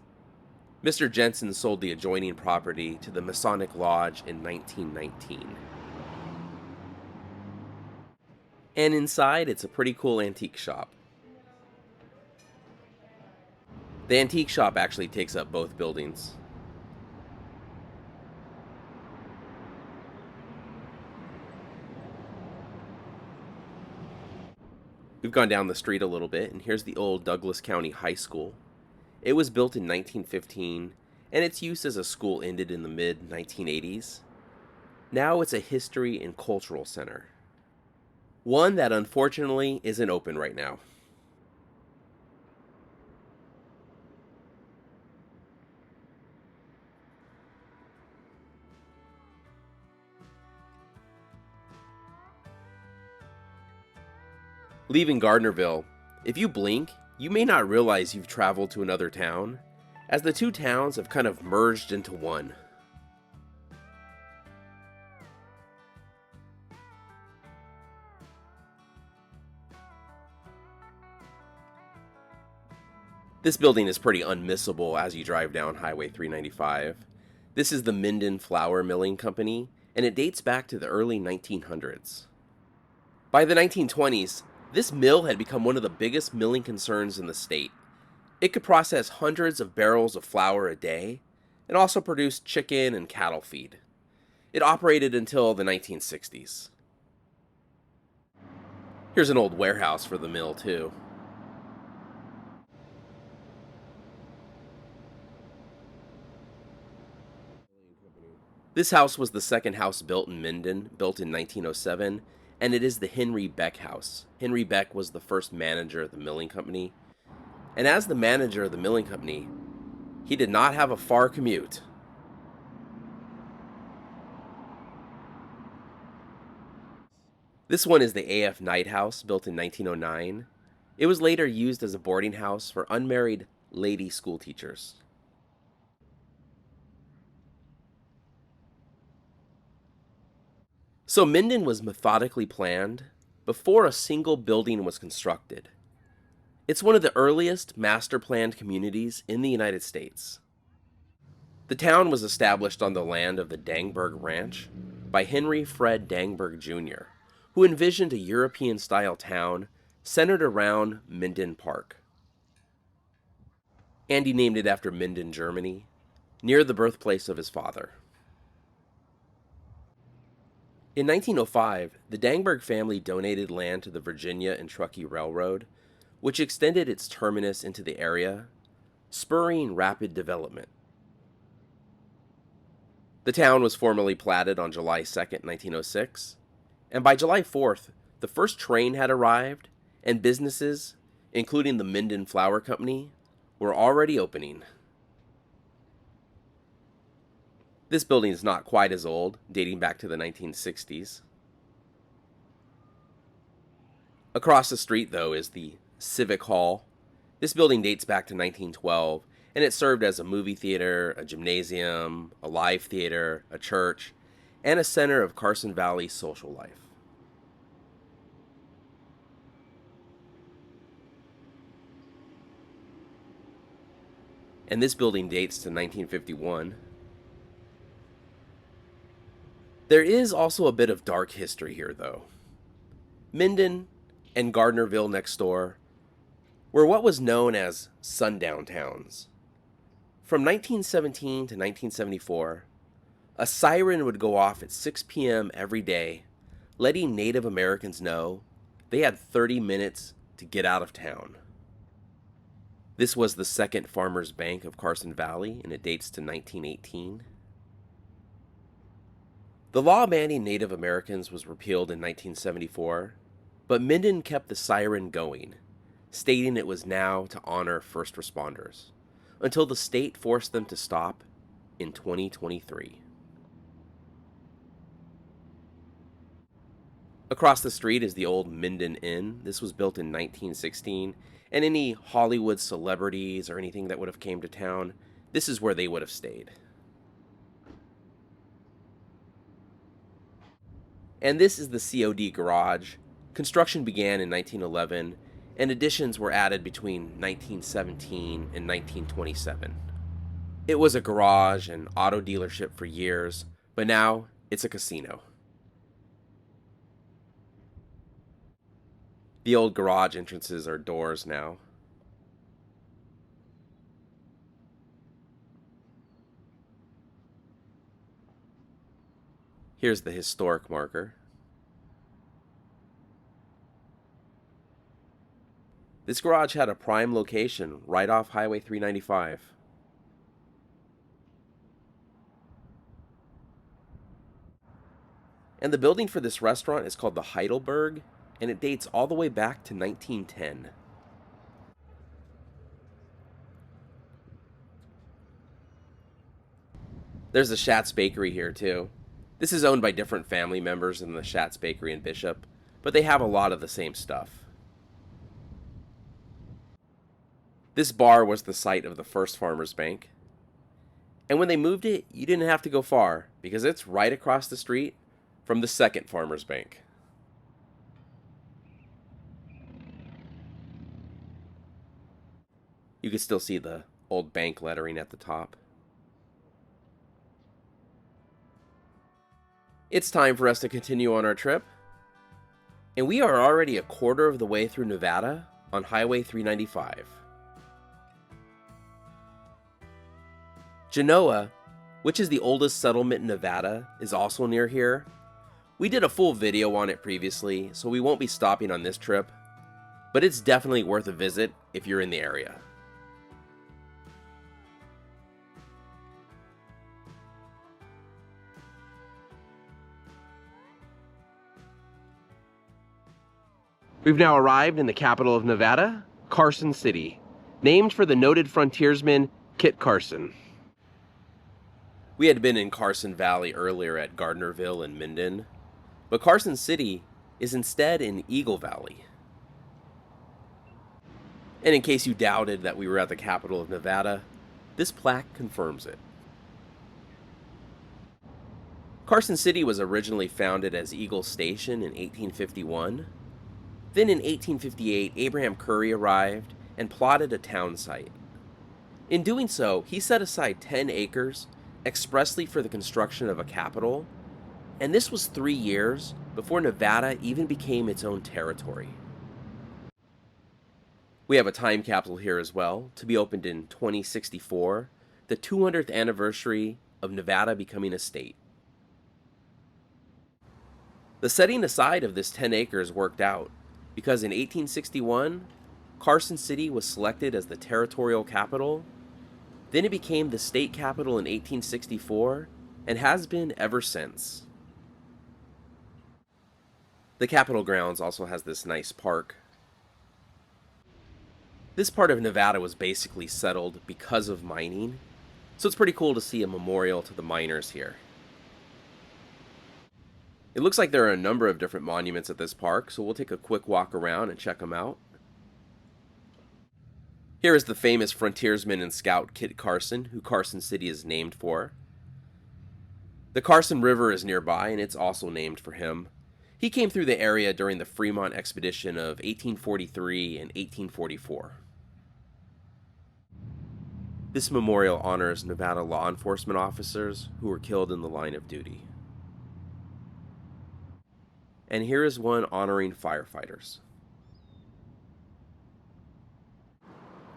A: Mr. Jensen sold the adjoining property to the Masonic Lodge in 1919. And inside, it's a pretty cool antique shop. The antique shop actually takes up both buildings. We've gone down the street a little bit, and here's the old Douglas County High School. It was built in 1915, and its use as a school ended in the mid 1980s. Now it's a history and cultural center, one that unfortunately isn't open right now. Leaving Gardnerville, if you blink, you may not realize you've traveled to another town, as the two towns have kind of merged into one. This building is pretty unmissable as you drive down Highway 395. This is the Minden Flour Milling Company, and it dates back to the early 1900s. By the 1920s, this mill had become one of the biggest milling concerns in the state. It could process hundreds of barrels of flour a day, and also produce chicken and cattle feed. It operated until the 1960s. Here's an old warehouse for the mill, too. This house was the second house built in Minden, built in 1907, and it is the Henry Beck House. Henry Beck was the first manager of the milling company. And as the manager of the milling company, he did not have a far commute. This one is the A.F. Knight House, built in 1909. It was later used as a boarding house for unmarried lady school teachers. So Minden was methodically planned before a single building was constructed. It's one of the earliest master-planned communities in the United States. The town was established on the land of the Dangberg Ranch by Henry Fred Dangberg Jr., who envisioned a European-style town centered around Minden Park. And he named it after Minden, Germany, near the birthplace of his father. In 1905, the Dangberg family donated land to the Virginia and Truckee Railroad, which extended its terminus into the area, spurring rapid development. The town was formally platted on July 2nd, 1906, and by July 4th, the first train had arrived, and businesses, including the Minden Flour Company, were already opening. This building is not quite as old, dating back to the 1960s. Across the street, though, is the Civic Hall. This building dates back to 1912, and it served as a movie theater, a gymnasium, a live theater, a church, and a center of Carson Valley social life. And this building dates to 1951. There is also a bit of dark history here, though. Minden and Gardnerville next door were what was known as sundown towns. From 1917 to 1974, a siren would go off at 6 p.m. every day, letting Native Americans know they had 30 minutes to get out of town. This was the second Farmers Bank of Carson Valley, and it dates to 1918. The law banning Native Americans was repealed in 1974, but Minden kept the siren going, stating it was now to honor first responders, until the state forced them to stop in 2023. Across the street is the old Minden Inn. This was built in 1916, and any Hollywood celebrities or anything that would have came to town, this is where they would have stayed. And this is the COD garage. Construction began in 1911, and additions were added between 1917 and 1927. It was a garage and auto dealership for years, but now it's a casino. The old garage entrances are doors now. Here's the historic marker. This garage had a prime location right off Highway 395. And the building for this restaurant is called the Heidelberg, and it dates all the way back to 1910. There's the Schat's Bakery here too. This is owned by different family members than the Schat's Bakery in Bishop, but they have a lot of the same stuff. This bar was the site of the first Farmers Bank. And when they moved it, you didn't have to go far, because it's right across the street from the second Farmers Bank. You can still see the old bank lettering at the top. It's time for us to continue on our trip. And we are already a quarter of the way through Nevada on Highway 395. Genoa, which is the oldest settlement in Nevada, is also near here. We did a full video on it previously, so we won't be stopping on this trip, but it's definitely worth a visit if you're in the area. We've now arrived in the capital of Nevada, Carson City, named for the noted frontiersman Kit Carson. We had been in Carson Valley earlier at Gardnerville and Minden, but Carson City is instead in Eagle Valley. And in case you doubted that we were at the capital of Nevada, this plaque confirms it. Carson City was originally founded as Eagle Station in 1851. Then in 1858, Abraham Curry arrived and plotted a town site. In doing so, he set aside 10 acres expressly for the construction of a capital, and this was 3 years before Nevada even became its own territory. We have a time capsule here as well, to be opened in 2064, the 200th anniversary of Nevada becoming a state. The setting aside of this 10 acres worked out, because in 1861, Carson City was selected as the territorial capital. Then it became the state capital in 1864, and has been ever since. The Capitol grounds also has this nice park. This part of Nevada was basically settled because of mining, so it's pretty cool to see a memorial to the miners here. It looks like there are a number of different monuments at this park, so we'll take a quick walk around and check them out. Here is the famous frontiersman and scout Kit Carson, who Carson City is named for. The Carson River is nearby, and it's also named for him. He came through the area during the Fremont expedition of 1843 and 1844. This memorial honors Nevada law enforcement officers who were killed in the line of duty. And here is one honoring firefighters.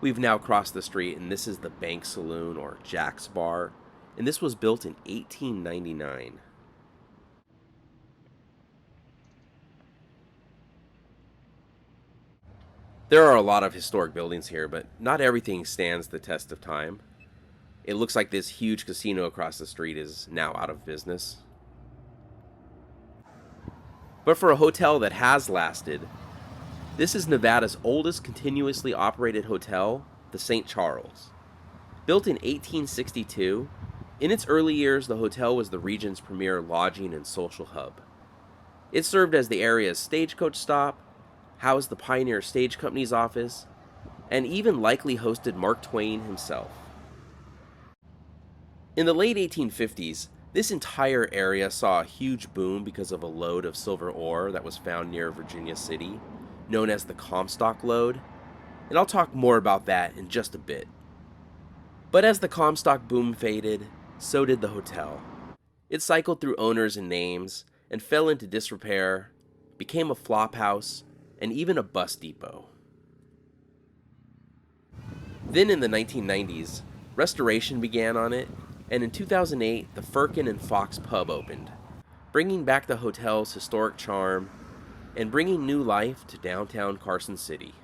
A: We've now crossed the street, and this is the Bank Saloon, or Jack's Bar, and this was built in 1899. There are a lot of historic buildings here, but not everything stands the test of time. It looks like this huge casino across the street is now out of business. But for a hotel that has lasted, this is Nevada's oldest continuously operated hotel, the St. Charles. Built in 1862, in its early years the hotel was the region's premier lodging and social hub. It served as the area's stagecoach stop, housed the Pioneer Stage Company's office, and even likely hosted Mark Twain himself. In the late 1850s, this entire area saw a huge boom because of a lode of silver ore that was found near Virginia City, known as the Comstock Lode, and I'll talk more about that in just a bit. But as the Comstock boom faded, so did the hotel. It cycled through owners and names, and fell into disrepair, became a flop house, and even a bus depot. Then in the 1990s, restoration began on it, and in 2008, the Firkin and Fox pub opened, bringing back the hotel's historic charm and bringing new life to downtown Carson City.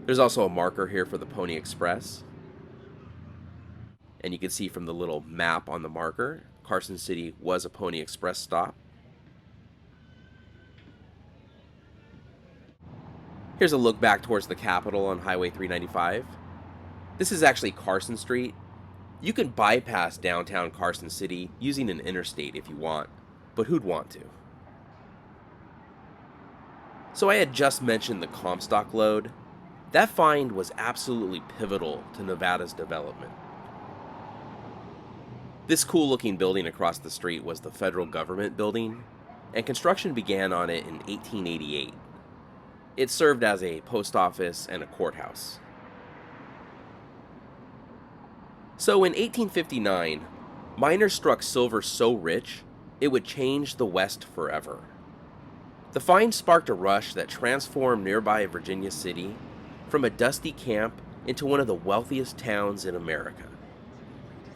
A: There's also a marker here for the Pony Express. and you can see from the little map on the marker, Carson City was a Pony Express stop. Here's a look back towards the Capitol on Highway 395. This is actually Carson Street. You can bypass downtown Carson City using an interstate if you want, but who'd want to? So I had just mentioned the Comstock lode. That find was absolutely pivotal to Nevada's development. This cool looking building across the street was the federal government building, and construction began on it in 1888. It served as a post office and a courthouse. So in 1859, miners struck silver so rich, it would change the West forever. The find sparked a rush that transformed nearby Virginia City from a dusty camp into one of the wealthiest towns in America.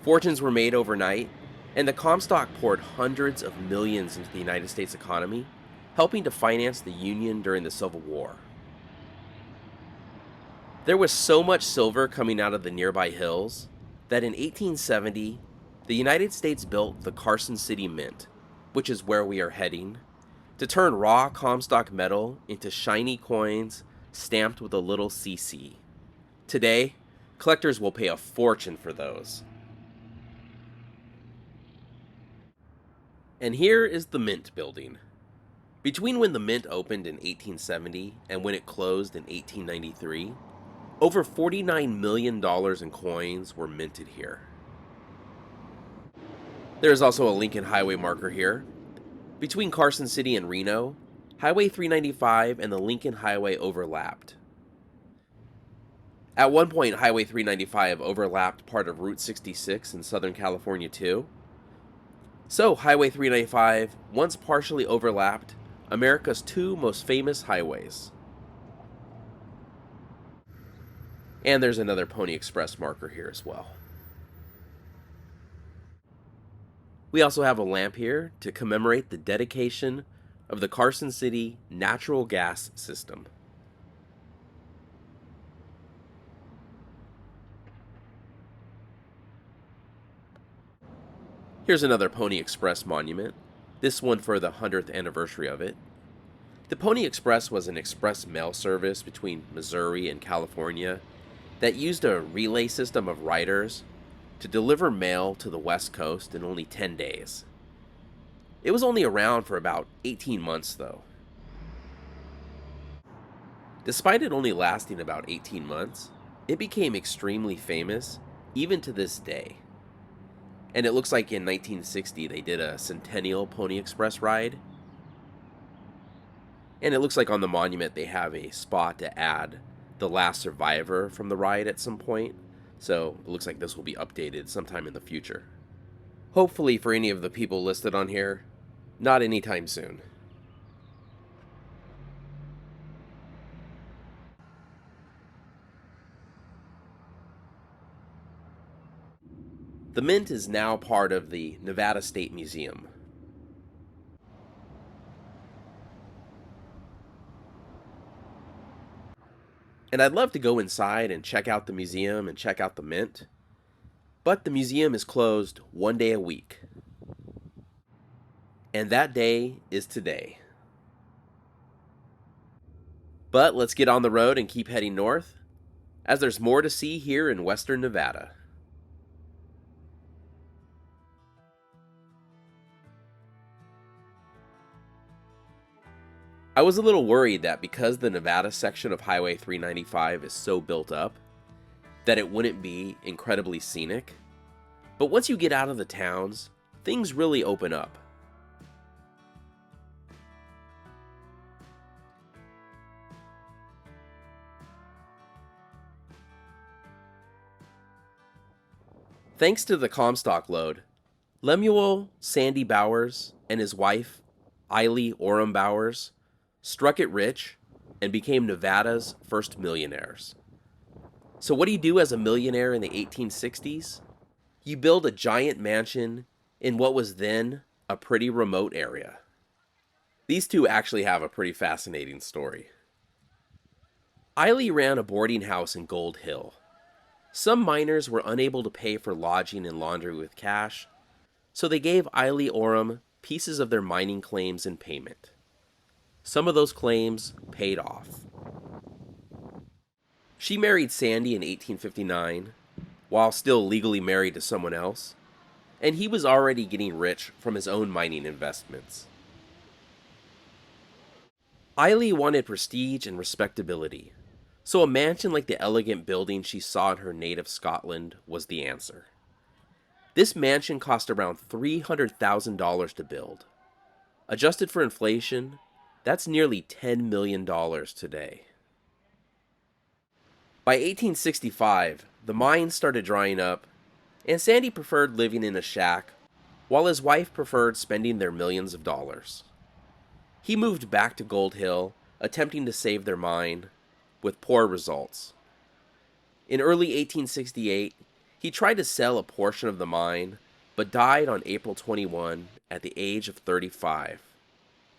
A: Fortunes were made overnight, and the Comstock poured hundreds of millions into the United States economy, helping to finance the Union during the Civil War. There was so much silver coming out of the nearby hills that in 1870, the United States built the Carson City Mint, which is where we are heading, to turn raw Comstock metal into shiny coins stamped with a little CC. Today, collectors will pay a fortune for those. And here is the Mint building. Between when the Mint opened in 1870 and when it closed in 1893, over $49 million in coins were minted here. There is also a Lincoln Highway marker here. Between Carson City and Reno, Highway 395 and the Lincoln Highway overlapped. At one point, Highway 395 overlapped part of Route 66 in Southern California too. So, Highway 395 once partially overlapped America's two most famous highways. And there's another Pony Express marker here as well. We also have a lamp here to commemorate the dedication of the Carson City natural gas system. Here's another Pony Express monument, this one for the 100th anniversary of it. The Pony Express was an express mail service between Missouri and California that used a relay system of riders to deliver mail to the West Coast in only 10 days. It was only around for about 18 months though. Despite it only lasting about 18 months, it became extremely famous even to this day. And it looks like in 1960 they did a Centennial Pony Express ride. And it looks like on the monument they have a spot to add the last survivor from the ride at some point. So it looks like this will be updated sometime in the future. Hopefully for any of the people listed on here, not anytime soon. The Mint is now part of the Nevada State Museum. And I'd love to go inside and check out the museum and check out the Mint, but the museum is closed one day a week. And that day is today. But let's get on the road and keep heading north, as there's more to see here in western Nevada. I was a little worried that because the Nevada section of Highway 395 is so built up, that it wouldn't be incredibly scenic. But once you get out of the towns, things really open up. Thanks to the Comstock lode, Lemuel Sandy Bowers and his wife, Eily Oram Bowers, struck it rich and became Nevada's first millionaires. So what do you do as a millionaire in the 1860s? You build a giant mansion in what was then a pretty remote area. These two actually have a pretty fascinating story. Eily ran a boarding house in Gold Hill. Some miners were unable to pay for lodging and laundry with cash, so they gave Eily Oram pieces of their mining claims in payment. Some of those claims paid off. She married Sandy in 1859, while still legally married to someone else, and he was already getting rich from his own mining investments. Eily wanted prestige and respectability, so a mansion like the elegant building she saw in her native Scotland was the answer. This mansion cost around $300,000 to build. Adjusted for inflation, that's nearly $10 million today. By 1865, the mines started drying up, and Sandy preferred living in a shack, while his wife preferred spending their millions of dollars. He moved back to Gold Hill, attempting to save their mine, with poor results. In early 1868, he tried to sell a portion of the mine, but died on April 21 at the age of 35.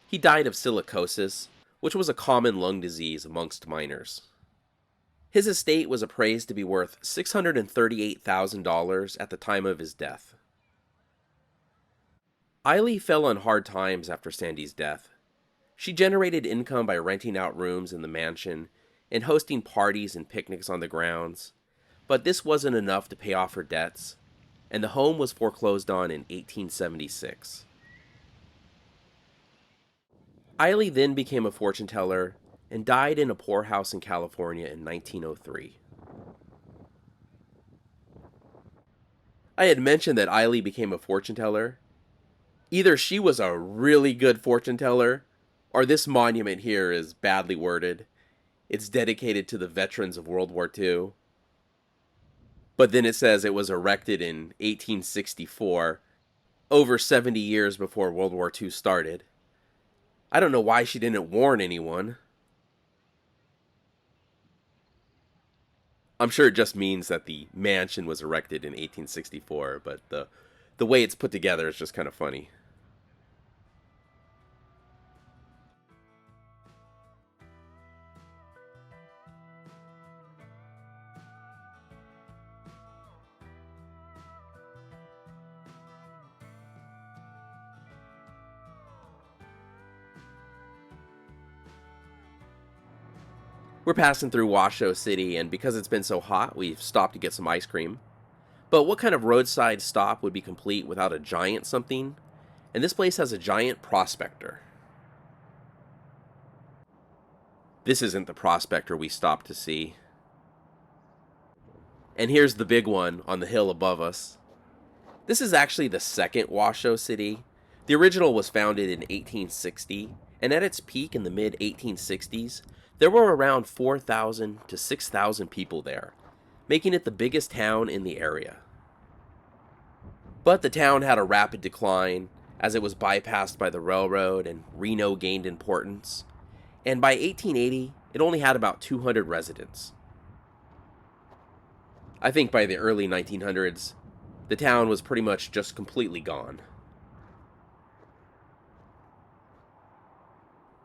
A: He died of silicosis, which was a common lung disease amongst miners. His estate was appraised to be worth $638,000 at the time of his death. Eily fell on hard times after Sandy's death. She generated income by renting out rooms in the mansion and hosting parties and picnics on the grounds, but this wasn't enough to pay off her debts, and the home was foreclosed on in 1876. Eily then became a fortune teller and died in a poorhouse in California in 1903. I had mentioned that Eily became a fortune teller. Either she was a really good fortune teller, or this monument here is badly worded. It's dedicated to the veterans of World War II. But then it says it was erected in 1864, over 70 years before World War II started. I don't know why she didn't warn anyone. I'm sure it just means that the mansion was erected in 1864, but the way it's put together is just kind of funny. We're passing through Washoe City, and because it's been so hot, we've stopped to get some ice cream. But what kind of roadside stop would be complete without a giant something? And this place has a giant prospector. This isn't the prospector we stopped to see. And here's the big one on the hill above us. This is actually the second Washoe City. The original was founded in 1860, and at its peak in the mid-1860s, there were around 4,000 to 6,000 people there, making it the biggest town in the area. But the town had a rapid decline as it was bypassed by the railroad and Reno gained importance, and by 1880, it only had about 200 residents. I think by the early 1900s, the town was pretty much just completely gone.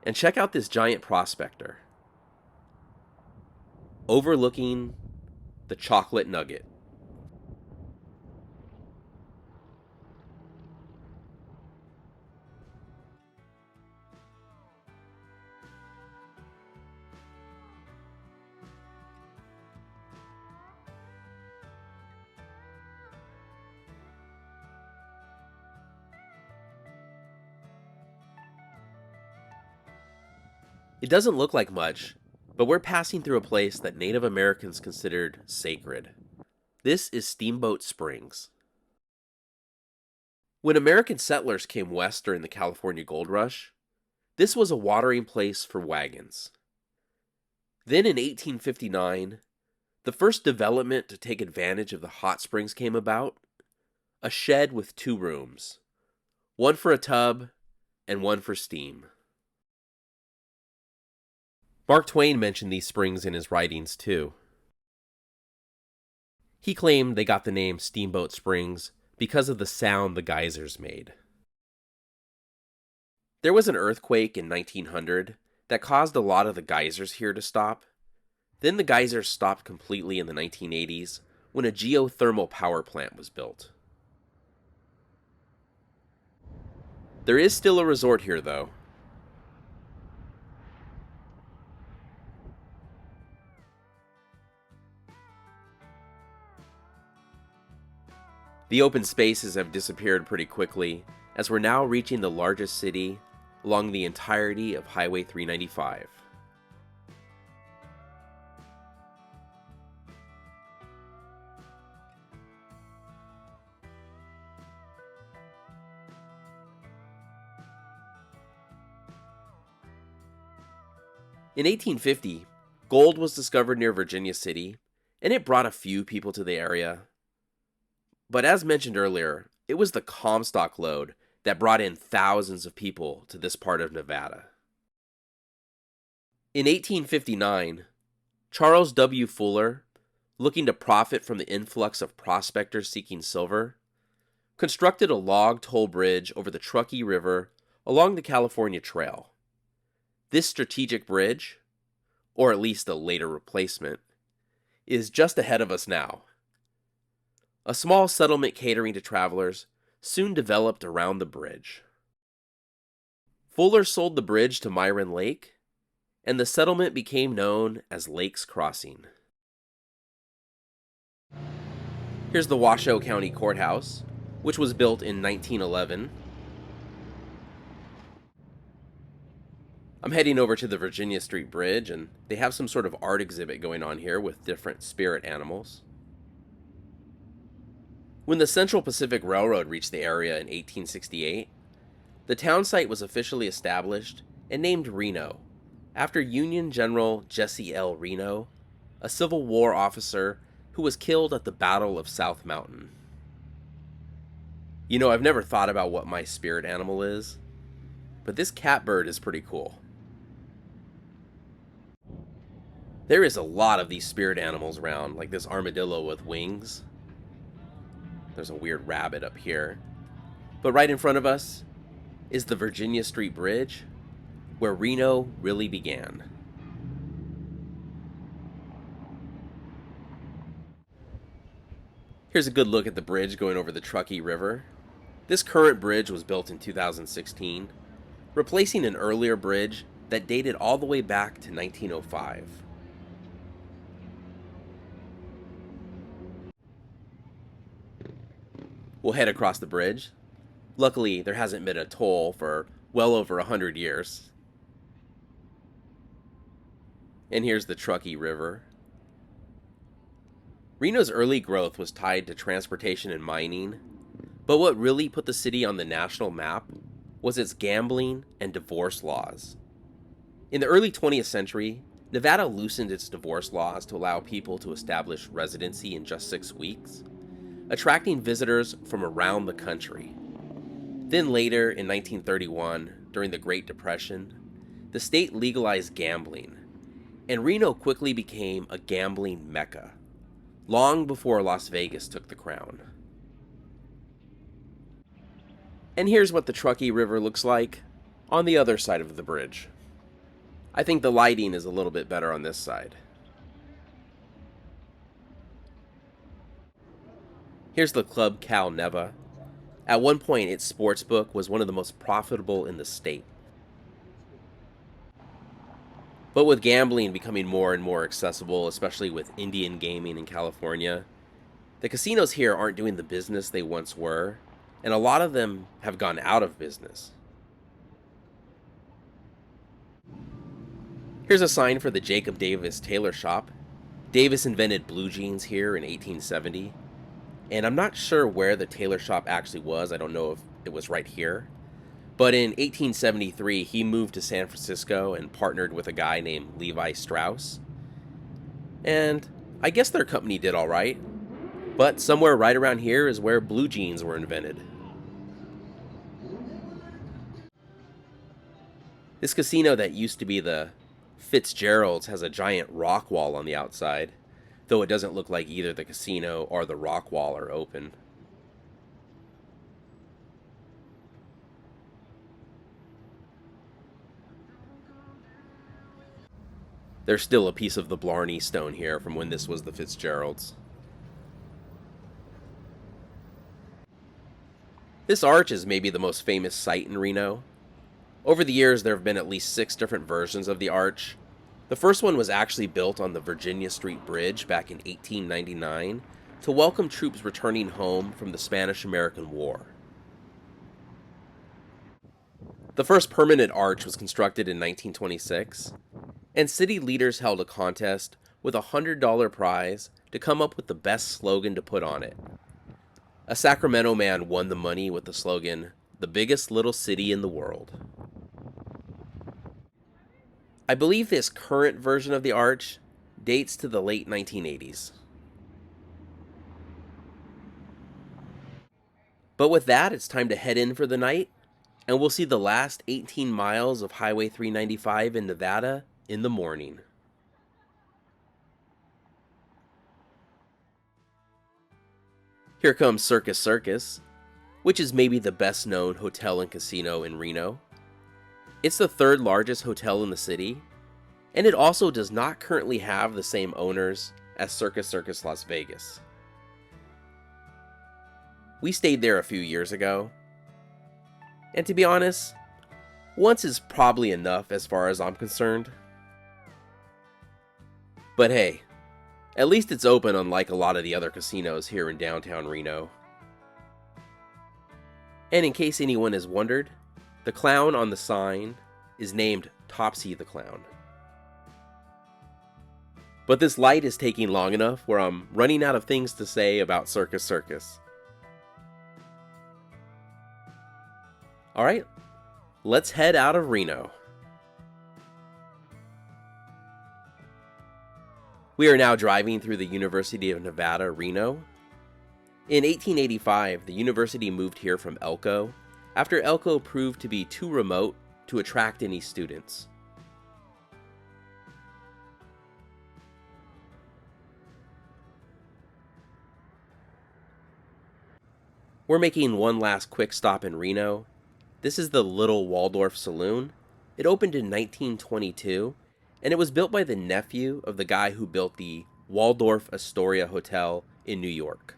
A: And check out this giant prospector, overlooking the chocolate nugget. It doesn't look like much, but we're passing through a place that Native Americans considered sacred. This is Steamboat Springs. When American settlers came west during the California Gold Rush, this was a watering place for wagons. Then in 1859, the first development to take advantage of the hot springs came about, a shed with 2 rooms, one for a tub and one for steam. Mark Twain mentioned these springs in his writings too. He claimed they got the name Steamboat Springs because of the sound the geysers made. There was an earthquake in 1900 that caused a lot of the geysers here to stop. Then the geysers stopped completely in the 1980s, when a geothermal power plant was built. There is still a resort here, though. The open spaces have disappeared pretty quickly, as we're now reaching the largest city along the entirety of Highway 395. In 1850, gold was discovered near Virginia City, and it brought a few people to the area. But as mentioned earlier, it was the Comstock lode that brought in thousands of people to this part of Nevada. In 1859, Charles W. Fuller, looking to profit from the influx of prospectors seeking silver, constructed a log toll bridge over the Truckee River along the California Trail. This strategic bridge, or at least a later replacement, is just ahead of us now. A small settlement catering to travelers soon developed around the bridge. Fuller sold the bridge to Myron Lake, and the settlement became known as Lake's Crossing. Here's the Washoe County Courthouse, which was built in 1911. I'm heading over to the Virginia Street Bridge, and they have some sort of art exhibit going on here with different spirit animals. When the Central Pacific Railroad reached the area in 1868, the town site was officially established and named Reno, after Union General Jesse L. Reno, a Civil War officer who was killed at the Battle of South Mountain. You know, I've never thought about what my spirit animal is, but this catbird is pretty cool. There is a lot of these spirit animals around, like this armadillo with wings. There's a weird rabbit up here. But right in front of us is the Virginia Street Bridge, where Reno really began. Here's a good look at the bridge going over the Truckee River. This current bridge was built in 2016, replacing an earlier bridge that dated all the way back to 1905. We'll head across the bridge. Luckily, there hasn't been a toll for well over 100 years. And here's the Truckee River. Reno's early growth was tied to transportation and mining, but what really put the city on the national map was its gambling and divorce laws. In the early 20th century, Nevada loosened its divorce laws to allow people to establish residency in just 6 weeks, attracting visitors from around the country. Then later, in 1931, during the Great Depression, the state legalized gambling, and Reno quickly became a gambling mecca, long before Las Vegas took the crown. And here's what the Truckee River looks like on the other side of the bridge. I think the lighting is a little bit better on this side. Here's the Club Cal Neva. At one point, its sports book was one of the most profitable in the state. But with gambling becoming more and more accessible, especially with Indian gaming in California, the casinos here aren't doing the business they once were, and a lot of them have gone out of business. Here's a sign for the Jacob Davis tailor shop. Davis invented blue jeans here in 1870. And I'm not sure where the tailor shop actually was. I don't know if it was right here. But in 1873, he moved to San Francisco and partnered with a guy named Levi Strauss. And I guess their company did all right. But somewhere right around here is where blue jeans were invented. This casino that used to be the Fitzgerald's has a giant rock wall on the outside, though it doesn't look like either the casino or the rock wall are open. There's still a piece of the Blarney stone here from when this was the Fitzgerald's. This arch is maybe the most famous sight in Reno. Over the years, there have been at least 6 different versions of the arch. The first one was actually built on the Virginia Street Bridge back in 1899 to welcome troops returning home from the Spanish-American War. The first permanent arch was constructed in 1926, and city leaders held a contest with a $100 prize to come up with the best slogan to put on it. A Sacramento man won the money with the slogan, "The biggest little city in the world." I believe this current version of the arch dates to the late 1980s. But with that, it's time to head in for the night, and we'll see the last 18 miles of Highway 395 in Nevada in the morning. Here comes Circus Circus, which is maybe the best known hotel and casino in Reno. It's the 3rd largest hotel in the city, and it also does not currently have the same owners as Circus Circus Las Vegas. We stayed there a few years ago, and to be honest, once is probably enough as far as I'm concerned. But hey, at least it's open unlike a lot of the other casinos here in downtown Reno. And in case anyone has wondered, the clown on the sign is named Topsy the Clown. But this light is taking long enough where I'm running out of things to say about Circus Circus. Alright, let's head out of Reno. We are now driving through the University of Nevada, Reno. In 1885, the university moved here from Elko, after Elko proved to be too remote to attract any students. We're making one last quick stop in Reno. This is the Little Waldorf Saloon. It opened in 1922, and it was built by the nephew of the guy who built the Waldorf Astoria Hotel in New York.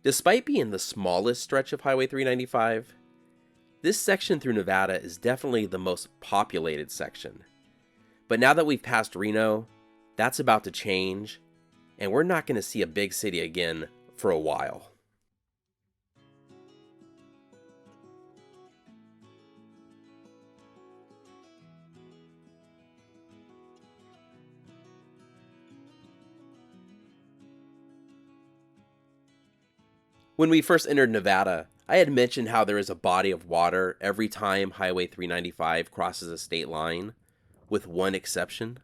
A: Despite being the smallest stretch of Highway 395, this section through Nevada is definitely the most populated section. But now that we've passed Reno, that's about to change, and we're not going to see a big city again for a while. When we first entered Nevada, I had mentioned how there is a body of water every time Highway 395 crosses a state line, with one exception.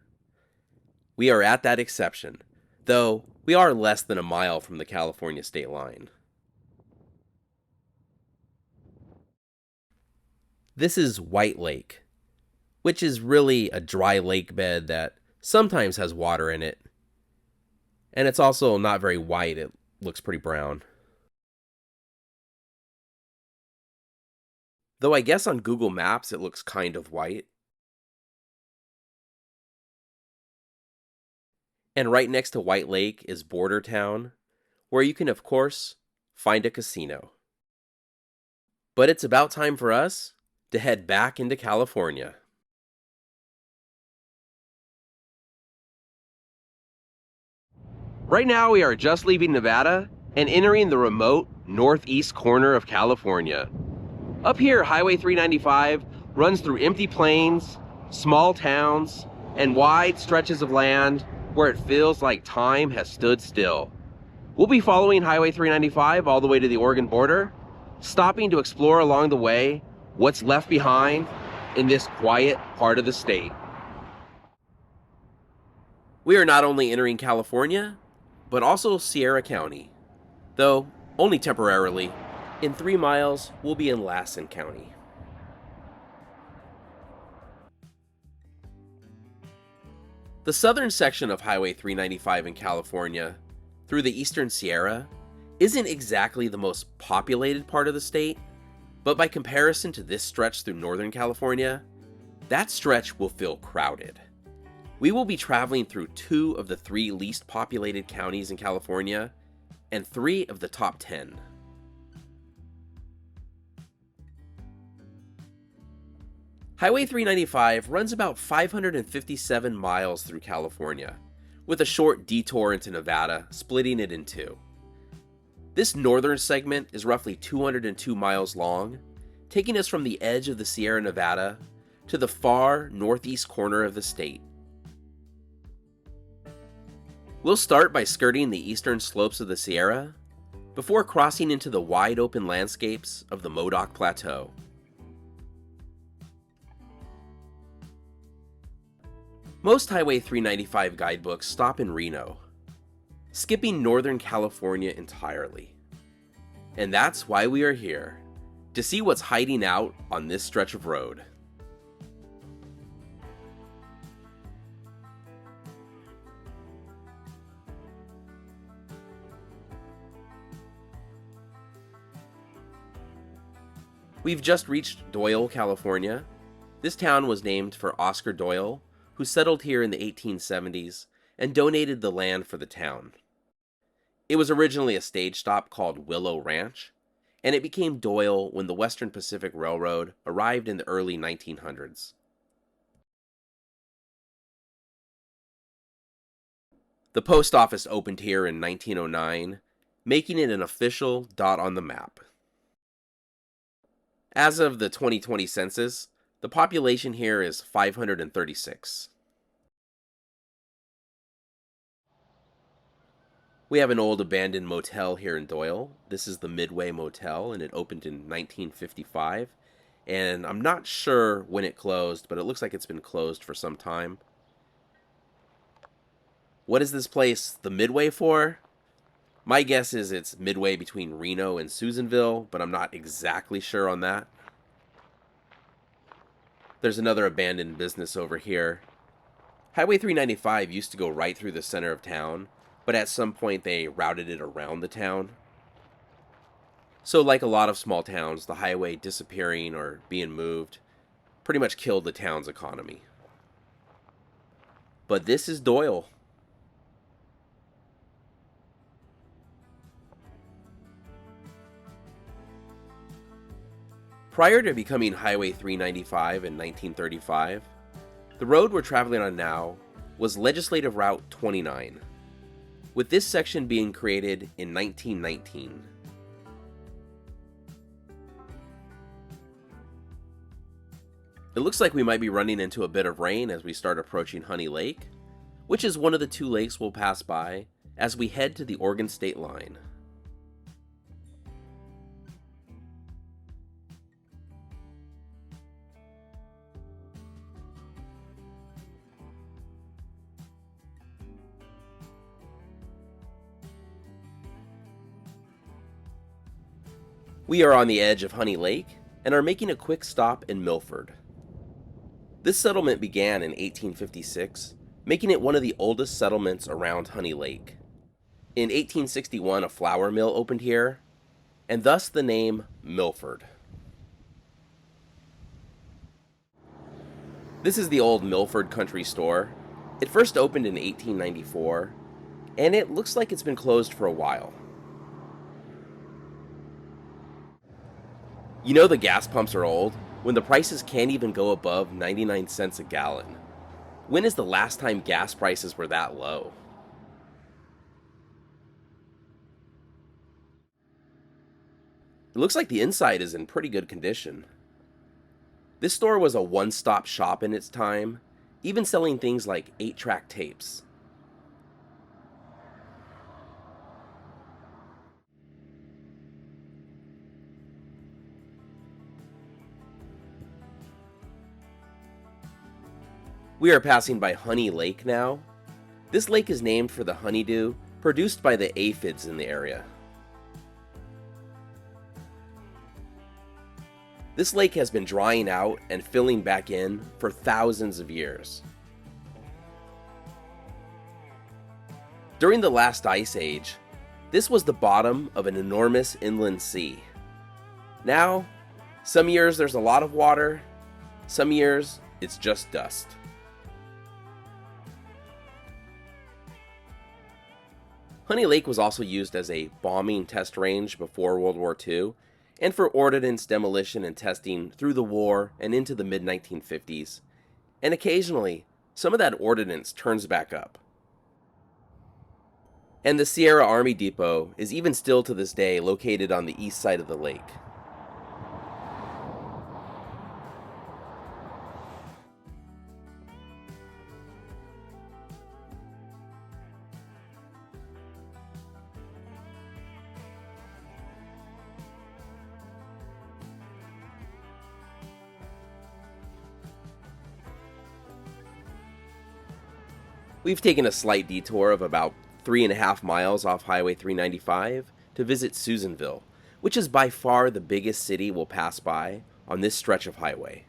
A: We are at that exception, though we are less than a mile from the California state line. This is White Lake, which is really a dry lake bed that sometimes has water in it. And it's also not very white, it looks pretty brown. Though I guess on Google Maps it looks kind of white. And right next to White Lake is Border Town, where you can, of course, find a casino. But it's about time for us to head back into California. Right now we are just leaving Nevada and entering the remote northeast corner of California. Up here, Highway 395 runs through empty plains, small towns, and wide stretches of land where it feels like time has stood still. We'll be following Highway 395 all the way to the Oregon border, stopping to explore along the way what's left behind in this quiet part of the state. We are not only entering California, but also Sierra County, though only temporarily. In 3 miles, we'll be in Lassen County. The southern section of Highway 395 in California, through the eastern Sierra, isn't exactly the most populated part of the state, but by comparison to this stretch through northern California, that stretch will feel crowded. We will be traveling through 2 of the 3 least populated counties in California and 3 of the top 10. Highway 395 runs about 557 miles through California, with a short detour into Nevada splitting it in 2. This northern segment is roughly 202 miles long, taking us from the edge of the Sierra Nevada to the far northeast corner of the state. We'll start by skirting the eastern slopes of the Sierra before crossing into the wide open landscapes of the Modoc Plateau. Most Highway 395 guidebooks stop in Reno, skipping Northern California entirely. And that's why we are here, to see what's hiding out on this stretch of road. We've just reached Doyle, California. This town was named for Oscar Doyle, who settled here in the 1870s and donated the land for the town. It was originally a stage stop called Willow Ranch, and it became Doyle when the Western Pacific Railroad arrived in the early 1900s. The post office opened here in 1909, making it an official dot on the map. As of the 2020 census, the population here is 536. We have an old abandoned motel here in Doyle. This is the Midway Motel, and it opened in 1955. And I'm not sure when it closed, but it looks like it's been closed for some time. What is this place the Midway for? My guess is it's midway between Reno and Susanville, but I'm not exactly sure on that. There's another abandoned business over here. Highway 395 used to go right through the center of town, but at some point they routed it around the town. So like a lot of small towns, the highway disappearing or being moved pretty much killed the town's economy. But this is Doyle. Prior to becoming Highway 395 in 1935, the road we're traveling on now was Legislative Route 29, with this section being created in 1919. It looks like we might be running into a bit of rain as we start approaching Honey Lake, which is one of the 2 lakes we'll pass by as we head to the Oregon state line. We are on the edge of Honey Lake and are making a quick stop in Milford. This settlement began in 1856, making it one of the oldest settlements around Honey Lake. In 1861, a flour mill opened here, and thus the name Milford. This is the old Milford Country Store. It first opened in 1894, and it looks like it's been closed for a while. You know the gas pumps are old when the prices can't even go above 99 cents a gallon. When is the last time gas prices were that low? It looks like the inside is in pretty good condition. This store was a one-stop shop in its time, even selling things like 8-track tapes. We are passing by Honey Lake now. This lake is named for the honeydew produced by the aphids in the area. This lake has been drying out and filling back in for thousands of years. During the last ice age, this was the bottom of an enormous inland sea. Now, some years there's a lot of water, some years it's just dust. Honey Lake was also used as a bombing test range before World War II, and for ordnance demolition and testing through the war and into the mid-1950s, and occasionally, some of that ordnance turns back up. And the Sierra Army Depot is even still to this day located on the east side of the lake. We've taken a slight detour of about 3.5 miles off Highway 395 to visit Susanville, which is by far the biggest city we'll pass by on this stretch of highway.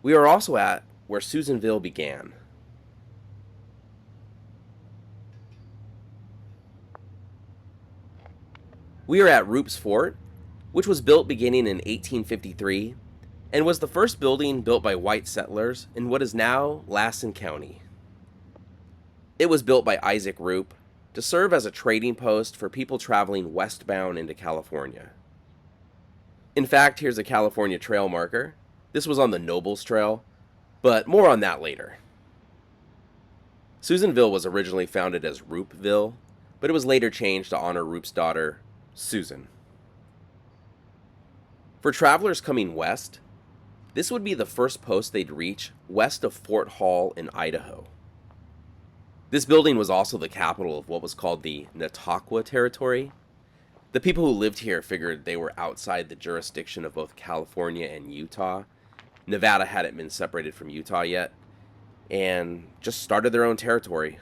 A: We are also at where Susanville began. We are at Roop's Fort, which was built beginning in 1853 and was the first building built by white settlers in what is now Lassen County. It was built by Isaac Roop to serve as a trading post for people traveling westbound into California. In fact, here's a California trail marker. This was on the Nobles Trail, but more on that later. Susanville was originally founded as Roopville, but it was later changed to honor Roop's daughter, Susan. For travelers coming west, this would be the first post they'd reach west of Fort Hall in Idaho. This building was also the capital of what was called the Nautaqua Territory. The people who lived here figured they were outside the jurisdiction of both California and Utah. Nevada hadn't been separated from Utah yet, and just started their own territory.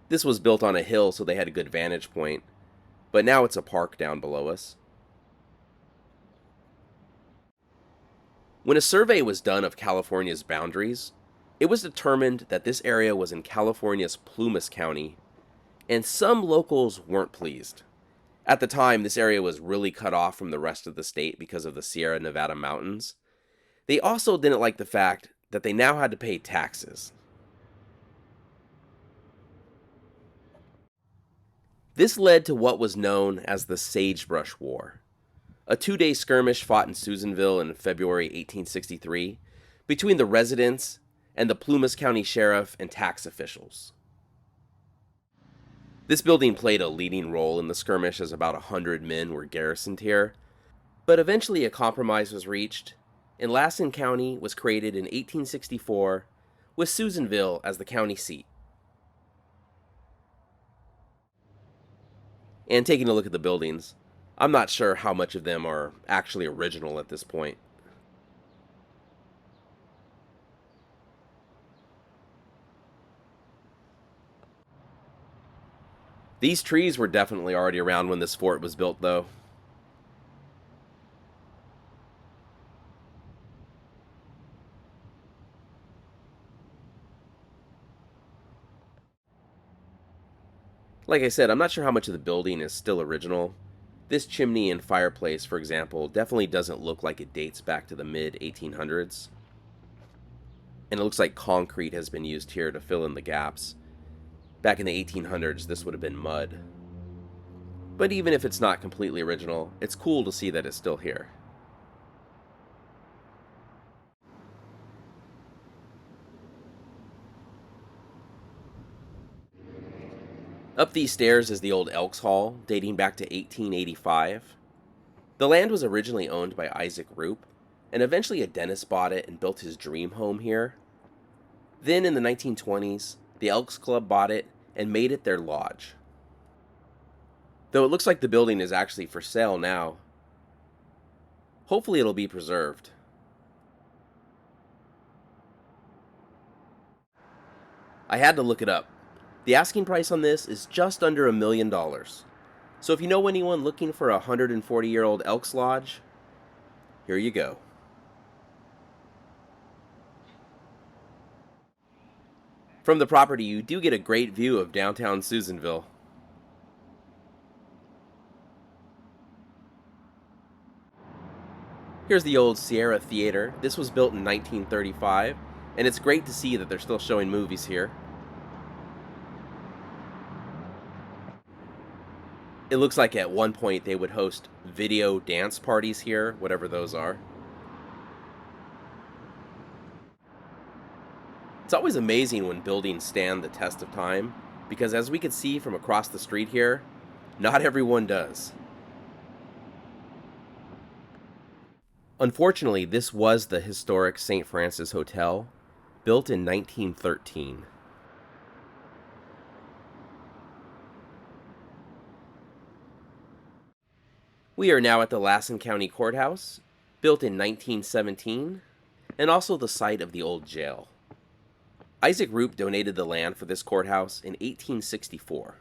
A: This was built on a hill, so they had a good vantage point, but now it's a park down below us. When a survey was done of California's boundaries, it was determined that this area was in California's Plumas County, and some locals weren't pleased. At the time, this area was really cut off from the rest of the state because of the Sierra Nevada mountains. They also didn't like the fact that they now had to pay taxes. This led to what was known as the Sagebrush War, a 2-day skirmish fought in Susanville in February 1863 between the residents and the Plumas County Sheriff and tax officials. This building played a leading role in the skirmish as about 100 men were garrisoned here, but eventually a compromise was reached, and Lassen County was created in 1864 with Susanville as the county seat. And taking a look at the buildings, I'm not sure how much of them are actually original at this point. These trees were definitely already around when this fort was built, though. Like I said, I'm not sure how much of the building is still original. This chimney and fireplace, for example, definitely doesn't look like it dates back to the mid-1800s. And it looks like concrete has been used here to fill in the gaps. Back in the 1800s, this would have been mud. But even if it's not completely original, it's cool to see that it's still here. Up these stairs is the old Elks Hall, dating back to 1885. The land was originally owned by Isaac Roop, and eventually a dentist bought it and built his dream home here. Then in the 1920s, the Elks Club bought it and made it their lodge. Though it looks like the building is actually for sale now. Hopefully it'll be preserved. I had to look it up. The asking price on this is just under $1 million. So if you know anyone looking for a 140-year-old Elks Lodge, here you go. From the property, you do get a great view of downtown Susanville. Here's the old Sierra Theater. This was built in 1935, and it's great to see that they're still showing movies here. It looks like at one point they would host video dance parties here, whatever those are. It's always amazing when buildings stand the test of time, because as we can see from across the street here, not everyone does. Unfortunately, this was the historic St. Francis Hotel, built in 1913. We are now at the Lassen County Courthouse, built in 1917, and also the site of the old jail. Isaac Roop donated the land for this courthouse in 1864.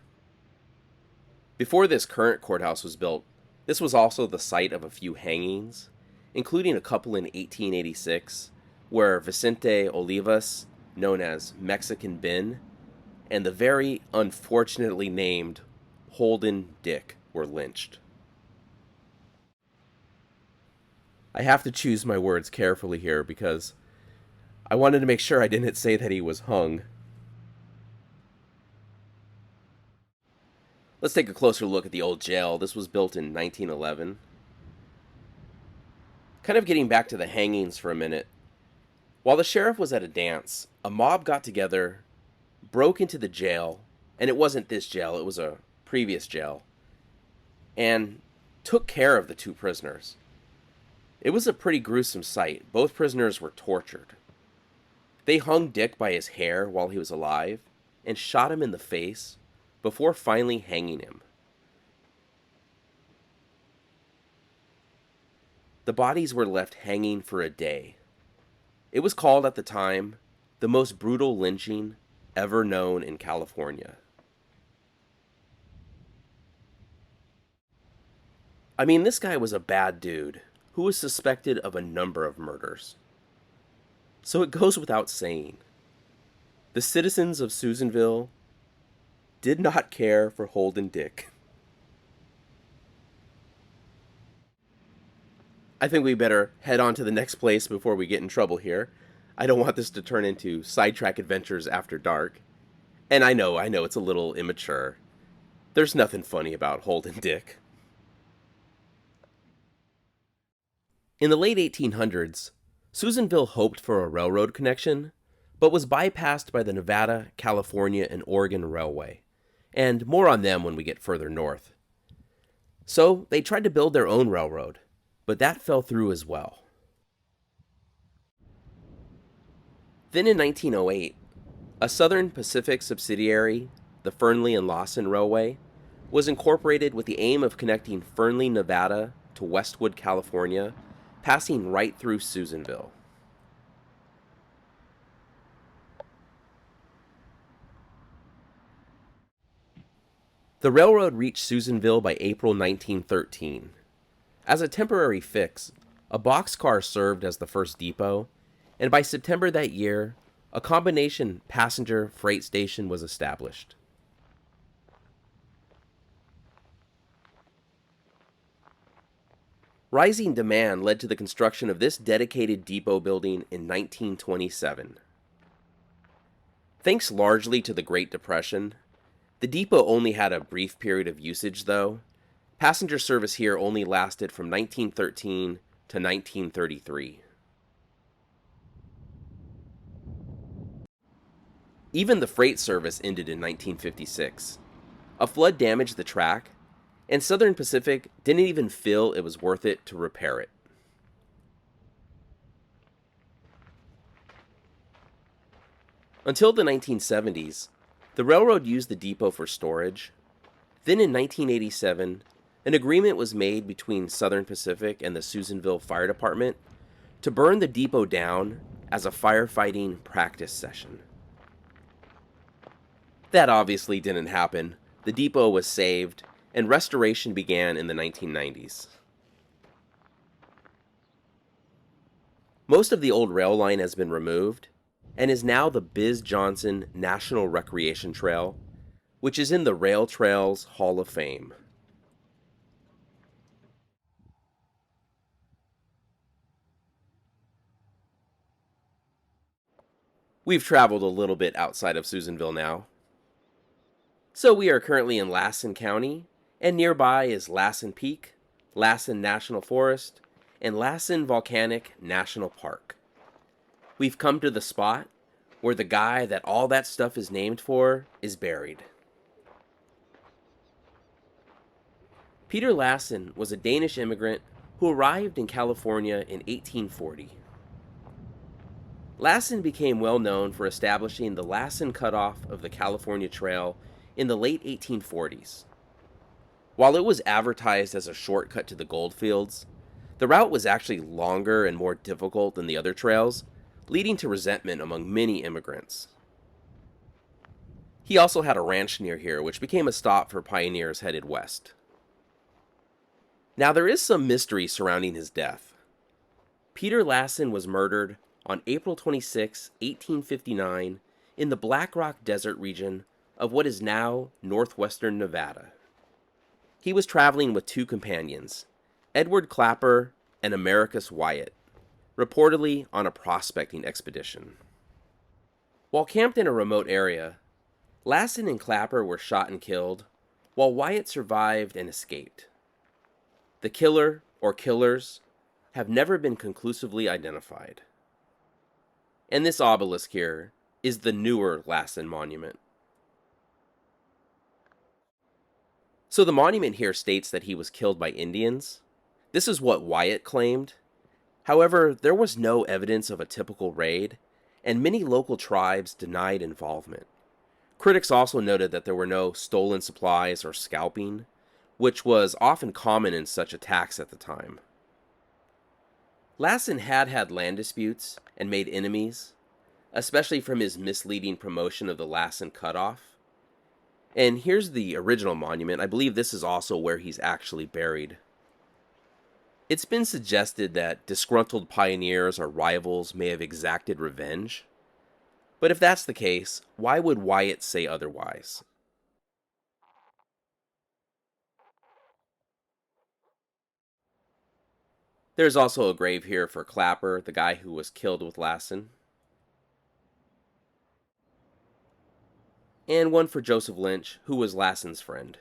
A: Before this current courthouse was built, this was also the site of a few hangings, including a couple in 1886, where Vicente Olivas, known as Mexican Ben, and the very unfortunately named Holden Dick were lynched. I have to choose my words carefully here because I wanted to make sure I didn't say that he was hung. Let's take a closer look at the old jail. This was built in 1911. Kind of getting back to the hangings for a minute. While the sheriff was at a dance, a mob got together, broke into the jail, and it wasn't this jail, it was a previous jail, and took care of the two prisoners. It was a pretty gruesome sight. Both prisoners were tortured. They hung Dick by his hair while he was alive and shot him in the face before finally hanging him. The bodies were left hanging for a day. It was called at the time the most brutal lynching ever known in California. I mean, this guy was a bad dude who was suspected of a number of murders. So it goes without saying, the citizens of Susanville did not care for Holden Dick. I think we better head on to the next place before we get in trouble here. I don't want this to turn into sidetrack adventures after dark. And I know it's a little immature. There's nothing funny about Holden Dick. In the late 1800s, Susanville hoped for a railroad connection, but was bypassed by the Nevada, California, and Oregon Railway, and more on them when we get further north. So they tried to build their own railroad, but that fell through as well. Then in 1908, a Southern Pacific subsidiary, the Fernley and Lawson Railway, was incorporated with the aim of connecting Fernley, Nevada to Westwood, California, passing right through Susanville. The railroad reached Susanville by April 1913. As a temporary fix, a boxcar served as the first depot, and by September that year, a combination passenger freight station was established. Rising demand led to the construction of this dedicated depot building in 1927. Thanks largely to the Great Depression, the depot only had a brief period of usage though. Passenger service here only lasted from 1913 to 1933. Even the freight service ended in 1956. A flood damaged the track, and Southern Pacific didn't even feel it was worth it to repair it. Until the 1970s, the railroad used the depot for storage. Then in 1987, an agreement was made between Southern Pacific and the Susanville Fire Department to burn the depot down as a firefighting practice session. That obviously didn't happen. The depot was saved, and restoration began in the 1990s. Most of the old rail line has been removed, and is now the Biz Johnson National Recreation Trail, which is in the Rail Trails Hall of Fame. We've traveled a little bit outside of Susanville now. So we are currently in Lassen County, And nearby is Lassen Peak, Lassen National Forest, and Lassen Volcanic National Park. We've come to the spot where the guy that all that stuff is named for is buried. Peter Lassen was a Danish immigrant who arrived in California in 1840. Lassen became well known for establishing the Lassen Cutoff of the California Trail in the late 1840s. While it was advertised as a shortcut to the goldfields, the route was actually longer and more difficult than the other trails, leading to resentment among many immigrants. He also had a ranch near here, which became a stop for pioneers headed west. Now, there is some mystery surrounding his death. Peter Lassen was murdered on April 26, 1859, in the Black Rock Desert region of what is now northwestern Nevada. He was traveling with two companions, Edward Clapper and Americus Wyatt, reportedly on a prospecting expedition. While camped in a remote area, Lassen and Clapper were shot and killed, while Wyatt survived and escaped. The killer, or killers, have never been conclusively identified. And this obelisk here is the newer Lassen monument. So the monument here states that he was killed by Indians. This is what Wyatt claimed. However, there was no evidence of a typical raid, and many local tribes denied involvement. Critics also noted that there were no stolen supplies or scalping, which was often common in such attacks at the time. Lassen had land disputes and made enemies, especially from his misleading promotion of the Lassen Cutoff. And here's the original monument. I believe this is also where he's actually buried. It's been suggested that disgruntled pioneers or rivals may have exacted revenge. But if that's the case, why would Wyatt say otherwise? There's also a grave here for Clapper, the guy who was killed with Lassen. And one for Joseph Lynch, who was Lassen's friend.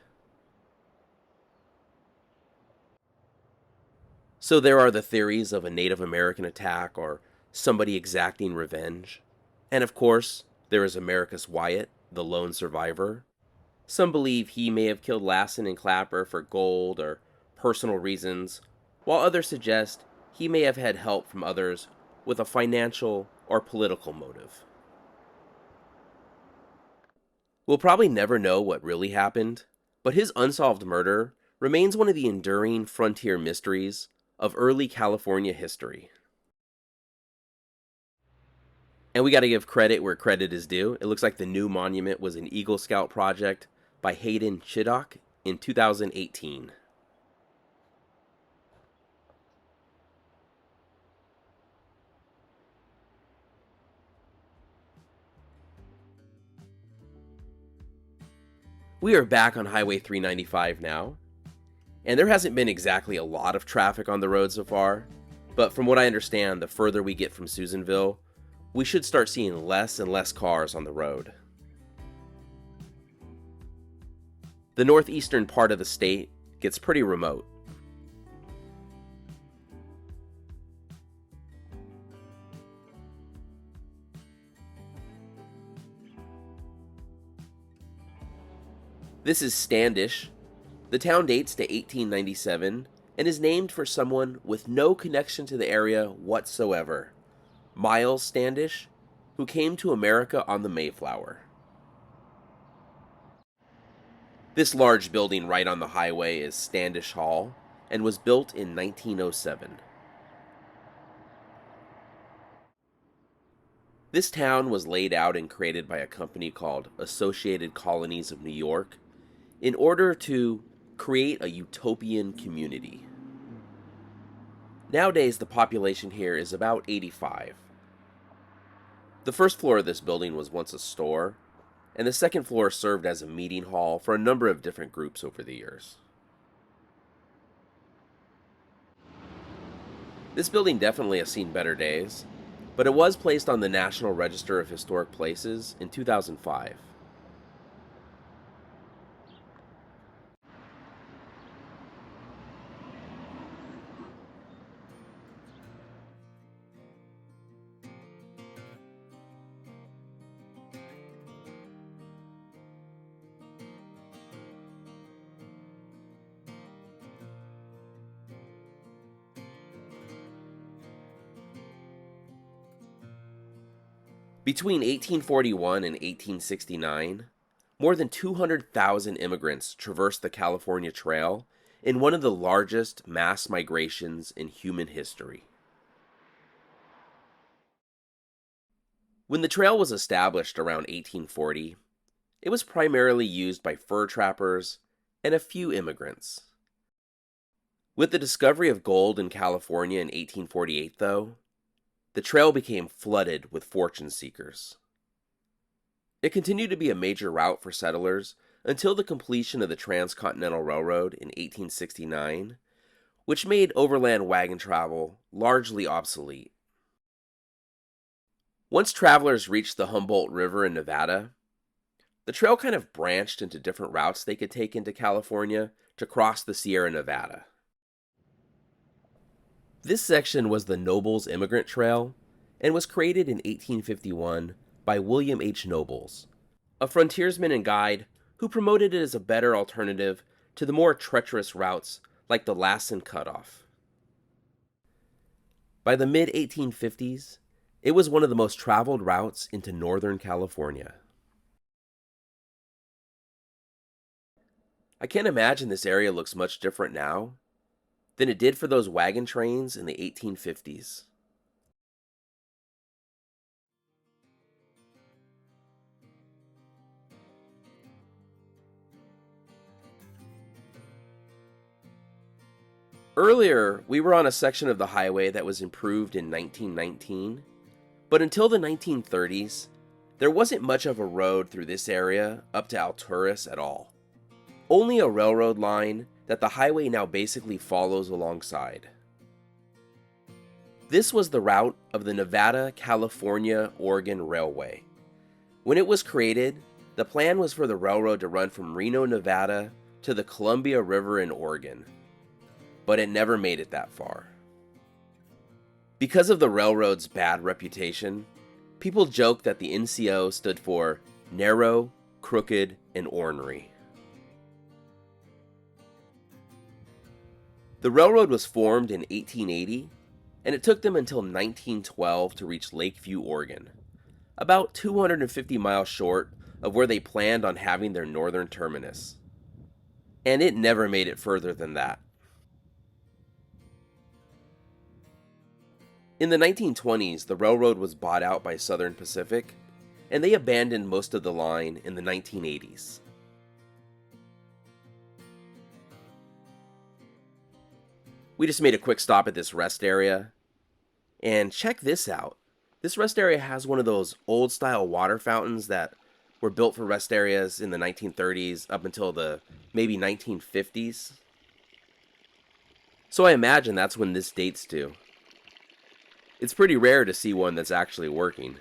A: So there are the theories of a Native American attack or somebody exacting revenge. And of course, there is Americus Wyatt, the lone survivor. Some believe he may have killed Lassen and Clapper for gold or personal reasons, while others suggest he may have had help from others with a financial or political motive. We'll probably never know what really happened, but his unsolved murder remains one of the enduring frontier mysteries of early California history. And we got to give credit where credit is due. It looks like the new monument was an Eagle Scout project by Hayden Chiddock in 2018. We are back on Highway 395 now, and there hasn't been exactly a lot of traffic on the road so far, but from what I understand, the further we get from Susanville, we should start seeing less and less cars on the road. The northeastern part of the state gets pretty remote. This is Standish. The town dates to 1897 and is named for someone with no connection to the area whatsoever, Miles Standish, who came to America on the Mayflower. This large building right on the highway is Standish Hall and was built in 1907. This town was laid out and created by a company called Associated Colonies of New York in order to create a utopian community. Nowadays, the population here is about 85. The first floor of this building was once a store, and the second floor served as a meeting hall for a number of different groups over the years. This building definitely has seen better days, but it was placed on the National Register of Historic Places in 2005. Between 1841 and 1869, more than 200,000 immigrants traversed the California Trail in one of the largest mass migrations in human history. When the trail was established around 1840, it was primarily used by fur trappers and a few immigrants. With the discovery of gold in California in 1848, though, the trail became flooded with fortune seekers. It continued to be a major route for settlers until the completion of the Transcontinental Railroad in 1869, which made overland wagon travel largely obsolete. Once travelers reached the Humboldt River in Nevada, the trail kind of branched into different routes they could take into California to cross the Sierra Nevada. This section was the Nobles Immigrant Trail and was created in 1851 by William H. Nobles, a frontiersman and guide who promoted it as a better alternative to the more treacherous routes like the Lassen Cutoff. By the mid-1850s, it was one of the most traveled routes into Northern California. I can't imagine this area looks much different now than it did for those wagon trains in the 1850s. Earlier, we were on a section of the highway that was improved in 1919, but until the 1930s, there wasn't much of a road through this area up to Alturas at all. Only a railroad line that the highway now basically follows alongside. This was the route of the Nevada, California, Oregon Railway. When it was created, the plan was for the railroad to run from Reno, Nevada to the Columbia River in Oregon, but it never made it that far. Because of the railroad's bad reputation, people joke that the NCO stood for narrow, crooked, and ornery. The railroad was formed in 1880, and it took them until 1912 to reach Lakeview, Oregon, about 250 miles short of where they planned on having their northern terminus. And it never made it further than that. In the 1920s, the railroad was bought out by Southern Pacific, and they abandoned most of the line in the 1980s. We just made a quick stop at this rest area, and check this out. This rest area has one of those old-style water fountains that were built for rest areas in the 1930s up until the maybe 1950s. So I imagine that's when this dates to. It's pretty rare to see one that's actually working.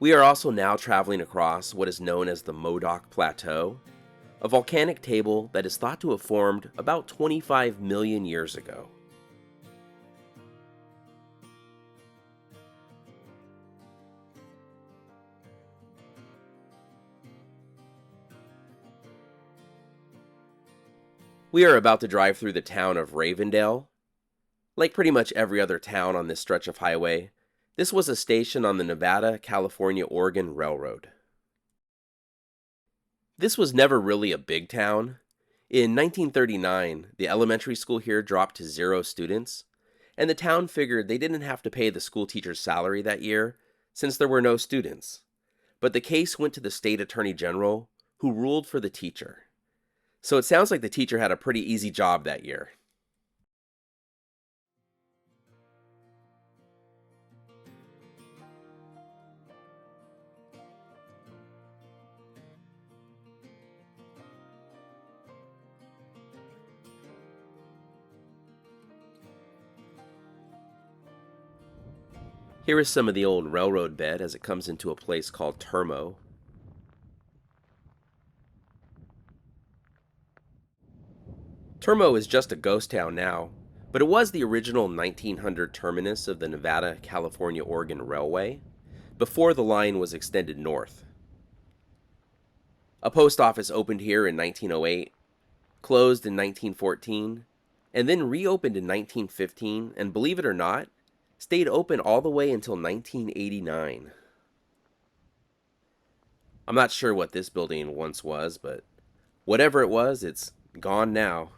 A: We are also now traveling across what is known as the Modoc Plateau, a volcanic table that is thought to have formed about 25 million years ago. We are about to drive through the town of Ravendale. Like pretty much every other town on this stretch of highway, this was a station on the Nevada, California, Oregon Railroad. This was never really a big town. In 1939, the elementary school here dropped to 0 students, and the town figured they didn't have to pay the school teacher's salary that year since there were no students. But the case went to the state attorney general, who ruled for the teacher. So it sounds like the teacher had a pretty easy job that year. Here is some of the old railroad bed as it comes into a place called Termo. Termo is just a ghost town now, but it was the original 1900 terminus of the Nevada, California, Oregon Railway, before the line was extended north. A post office opened here in 1908, closed in 1914, and then reopened in 1915, and believe it or not, stayed open all the way until 1989. I'm not sure what this building once was, but whatever it was, it's gone now.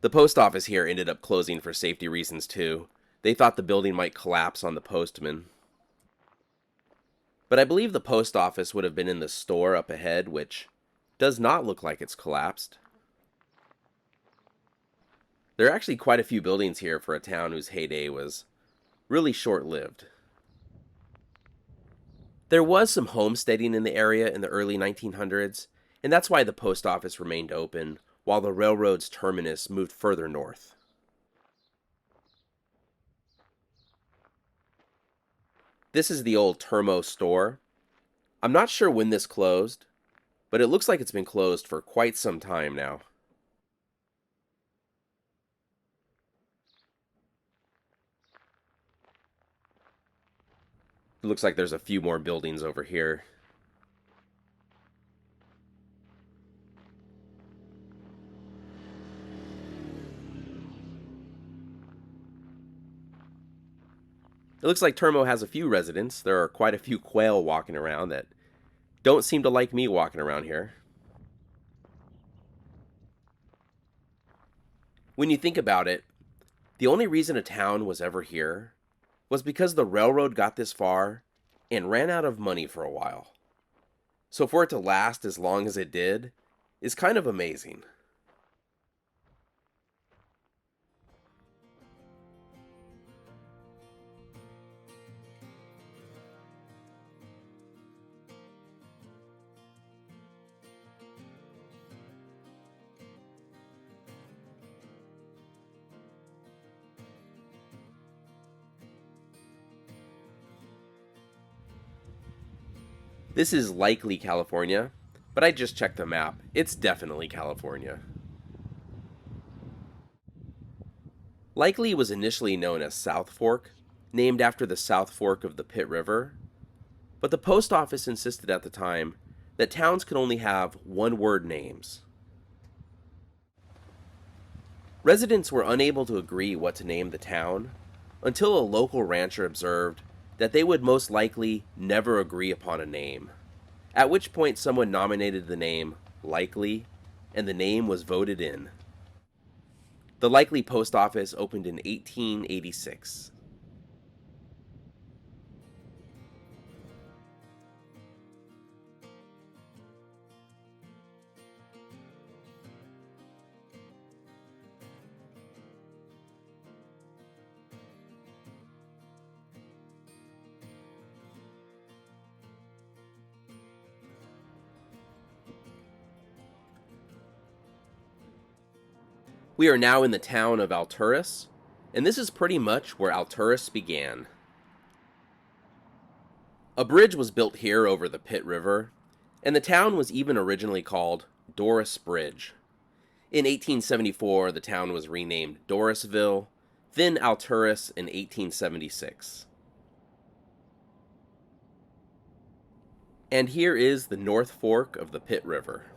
A: The post office here ended up closing for safety reasons too. They thought the building might collapse on the postman. But I believe the post office would have been in the store up ahead, which does not look like it's collapsed. There are actually quite a few buildings here for a town whose heyday was really short-lived. There was some homesteading in the area in the early 1900s, and that's why the post office remained open while the railroad's terminus moved further north. This is the old Termo store. I'm not sure when this closed, but it looks like it's been closed for quite some time now. It looks like there's a few more buildings over here. It looks like Termo has a few residents. There are quite a few quail walking around that don't seem to like me walking around here. When you think about it, the only reason a town was ever here was because the railroad got this far and ran out of money for a while. So for it to last as long as it did is kind of amazing. This is likely California, but I just checked the map. It's definitely California. Likely was initially known as South Fork, named after the South Fork of the Pitt River, but the post office insisted at the time that towns could only have one-word names. Residents were unable to agree what to name the town until a local rancher observed that they would most likely never agree upon a name, at which point someone nominated the name Likely, and the name was voted in. The Likely post office opened in 1886. We are now in the town of Alturas, and this is pretty much where Alturas began. A bridge was built here over the Pitt River, and the town was even originally called Doris Bridge. In 1874, the town was renamed Dorisville, then Alturas in 1876. And here is the North Fork of the Pitt River.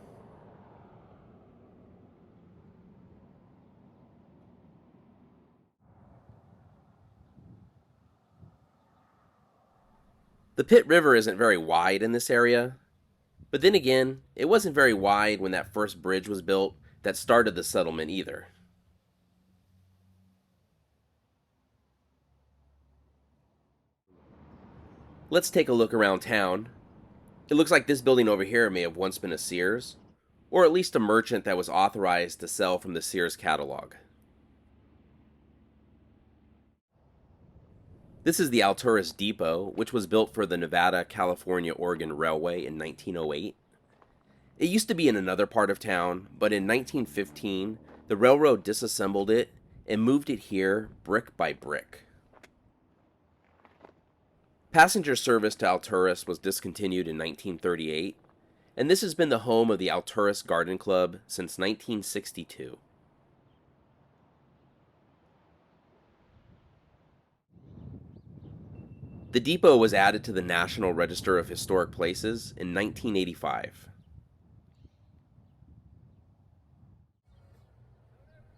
A: The Pitt River isn't very wide in this area, but then again, it wasn't very wide when that first bridge was built that started the settlement either. Let's take a look around town. It looks like this building over here may have once been a Sears, or at least a merchant that was authorized to sell from the Sears catalog. This is the Alturas Depot, which was built for the Nevada-California-Oregon Railway in 1908. It used to be in another part of town, but in 1915, the railroad disassembled it and moved it here brick by brick. Passenger service to Alturas was discontinued in 1938, and this has been the home of the Alturas Garden Club since 1962. The depot was added to the National Register of Historic Places in 1985.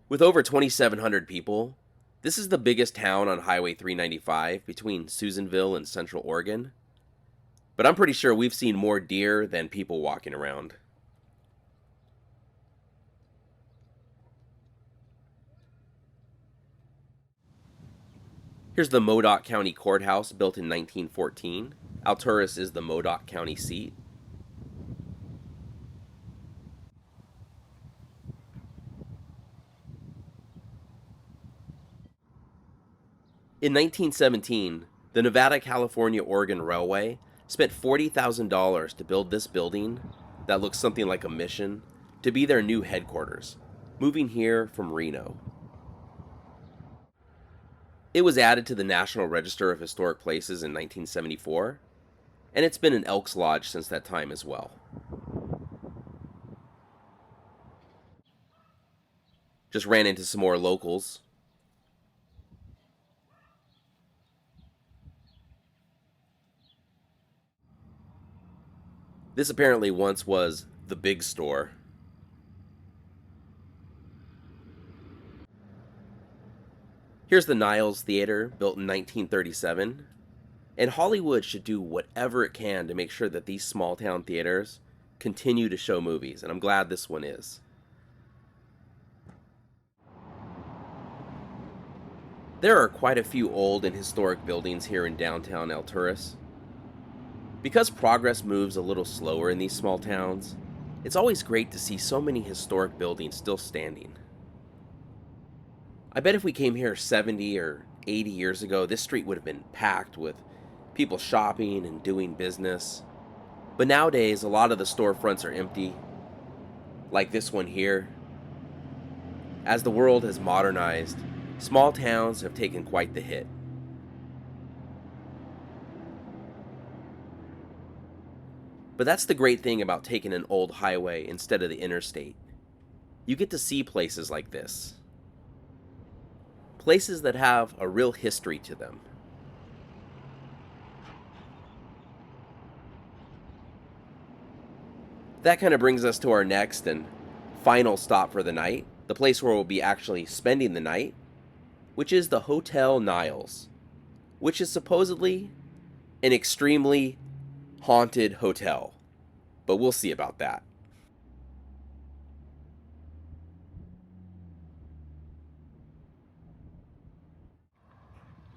A: With over 2,700 people, this is the biggest town on Highway 395 between Susanville and Central Oregon. But I'm pretty sure we've seen more deer than people walking around. Here's the Modoc County Courthouse, built in 1914. Alturas is the Modoc County seat. In 1917, the Nevada-California-Oregon Railway spent $40,000 to build this building that looks something like a mission to be their new headquarters, moving here from Reno. It was added to the National Register of Historic Places in 1974, and it's been an Elks Lodge since that time as well. Just ran into some more locals. This apparently once was the big store. Here's the Niles Theater, built in 1937. And Hollywood should do whatever it can to make sure that these small town theaters continue to show movies, and I'm glad this one is. There are quite a few old and historic buildings here in downtown Alturas. Because progress moves a little slower in these small towns, it's always great to see so many historic buildings still standing. I bet if we came here 70 or 80 years ago, this street would have been packed with people shopping and doing business. But nowadays, a lot of the storefronts are empty, like this one here. As the world has modernized, small towns have taken quite the hit. But that's the great thing about taking an old highway instead of the interstate. You get to see places like this. Places that have a real history to them. That kind of brings us to our next and final stop for the night, the place where we'll be actually spending the night, which is the Hotel Niles, which is supposedly an extremely haunted hotel, but we'll see about that.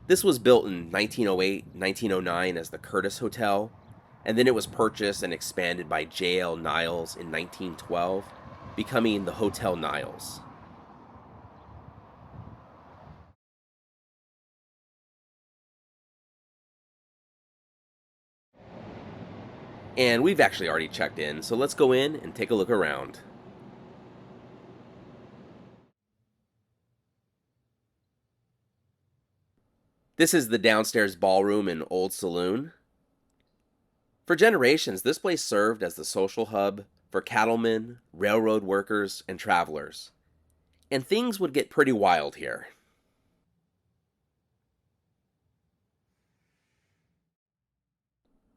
A: This was built in 1908, 1909 as the Curtis Hotel, and then it was purchased and expanded by J.L. Niles in 1912, becoming the Hotel Niles. And we've actually already checked in, so let's go in and take a look around. This is the downstairs ballroom and old saloon. For generations, this place served as the social hub for cattlemen, railroad workers, and travelers. And things would get pretty wild here.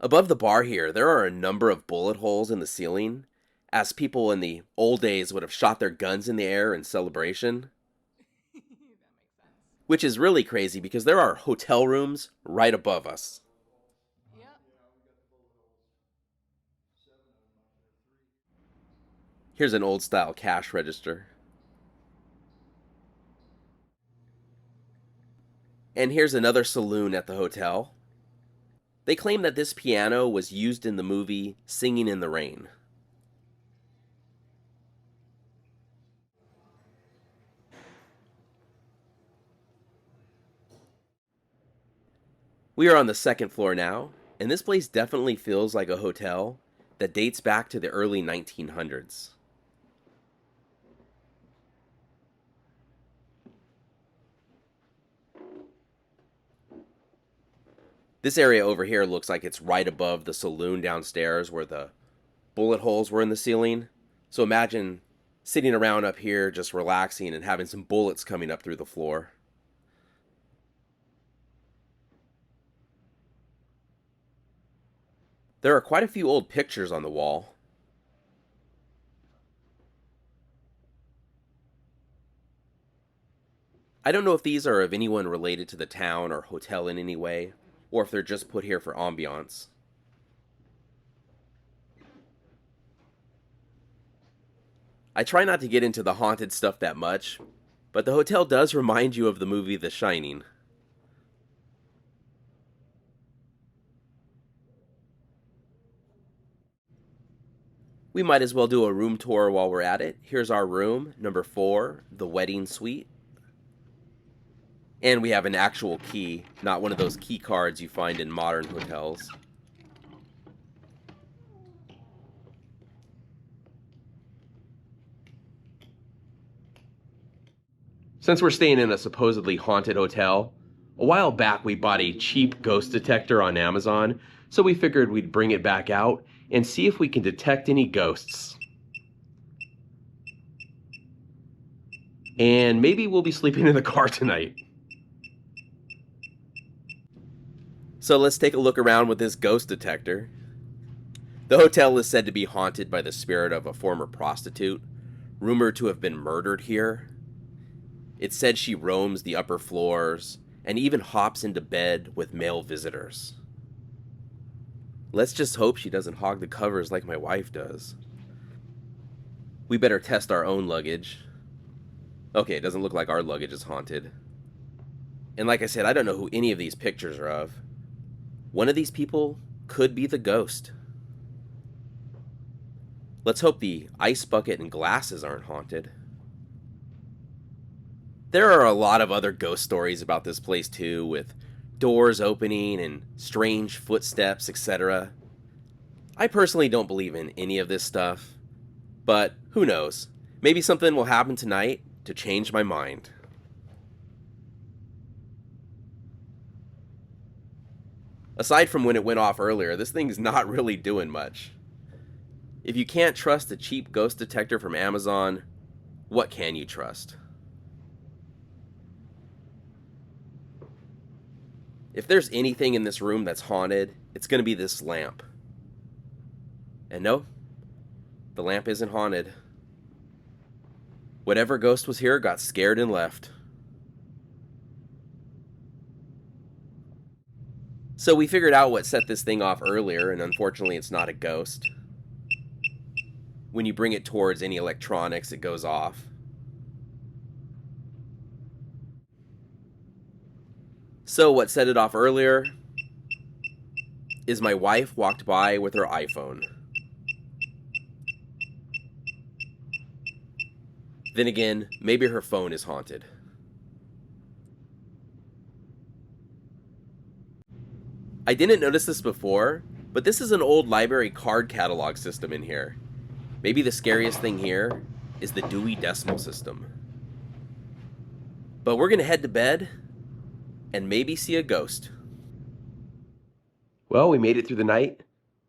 A: Above the bar here, there are a number of bullet holes in the ceiling, as people in the old days would have shot their guns in the air in celebration. Which is really crazy because there are hotel rooms right above us. Here's an old-style cash register. And here's another saloon at the hotel. They claim that this piano was used in the movie Singing in the Rain. We are on the second floor now, and this place definitely feels like a hotel that dates back to the early 1900s. This area over here looks like it's right above the saloon downstairs where the bullet holes were in the ceiling. So imagine sitting around up here just relaxing and having some bullets coming up through the floor. There are quite a few old pictures on the wall. I don't know if these are of anyone related to the town or hotel in any way, or if they're just put here for ambiance. I try not to get into the haunted stuff that much, but the hotel does remind you of the movie The Shining. We might as well do a room tour while we're at it. Here's our room, number 4, the wedding suite. And we have an actual key, not one of those key cards you find in modern hotels. Since we're staying in a supposedly haunted hotel, a while back we bought a cheap ghost detector on Amazon, so we figured we'd bring it back out and see if we can detect any ghosts. And maybe we'll be sleeping in the car tonight. So let's take a look around with this ghost detector. The hotel is said to be haunted by the spirit of a former prostitute, rumored to have been murdered here. It's said she roams the upper floors and even hops into bed with male visitors. Let's just hope she doesn't hog the covers like my wife does. We better test our own luggage. Okay, it doesn't look like our luggage is haunted. And like I said, I don't know who any of these pictures are of. One of these people could be the ghost. Let's hope the ice bucket and glasses aren't haunted. There are a lot of other ghost stories about this place too, with doors opening and strange footsteps, etc. I personally don't believe in any of this stuff, but who knows? Maybe something will happen tonight to change my mind. Aside from when it went off earlier, this thing's not really doing much. If you can't trust a cheap ghost detector from Amazon, what can you trust? If there's anything in this room that's haunted, it's going to be this lamp. And no, the lamp isn't haunted. Whatever ghost was here got scared and left. So we figured out what set this thing off earlier, and unfortunately it's not a ghost. When you bring it towards any electronics, it goes off. So what set it off earlier is my wife walked by with her iPhone. Then again, maybe her phone is haunted. I didn't notice this before, but this is an old library card catalog system in here. Maybe the scariest thing here is the Dewey Decimal System. But we're going to head to bed and maybe see a ghost. Well, we made it through the night,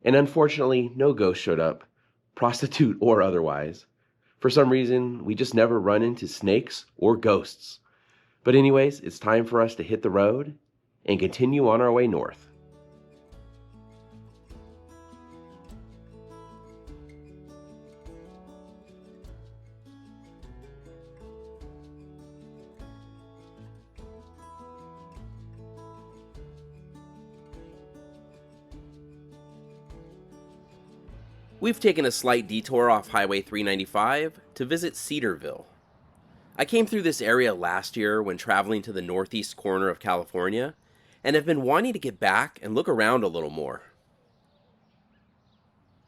A: and unfortunately, no ghost showed up, prostitute or otherwise. For some reason, we just never run into snakes or ghosts. But anyways, it's time for us to hit the road and continue on our way north. We've taken a slight detour off Highway 395 to visit Cedarville. I came through this area last year when traveling to the northeast corner of California, and have been wanting to get back and look around a little more.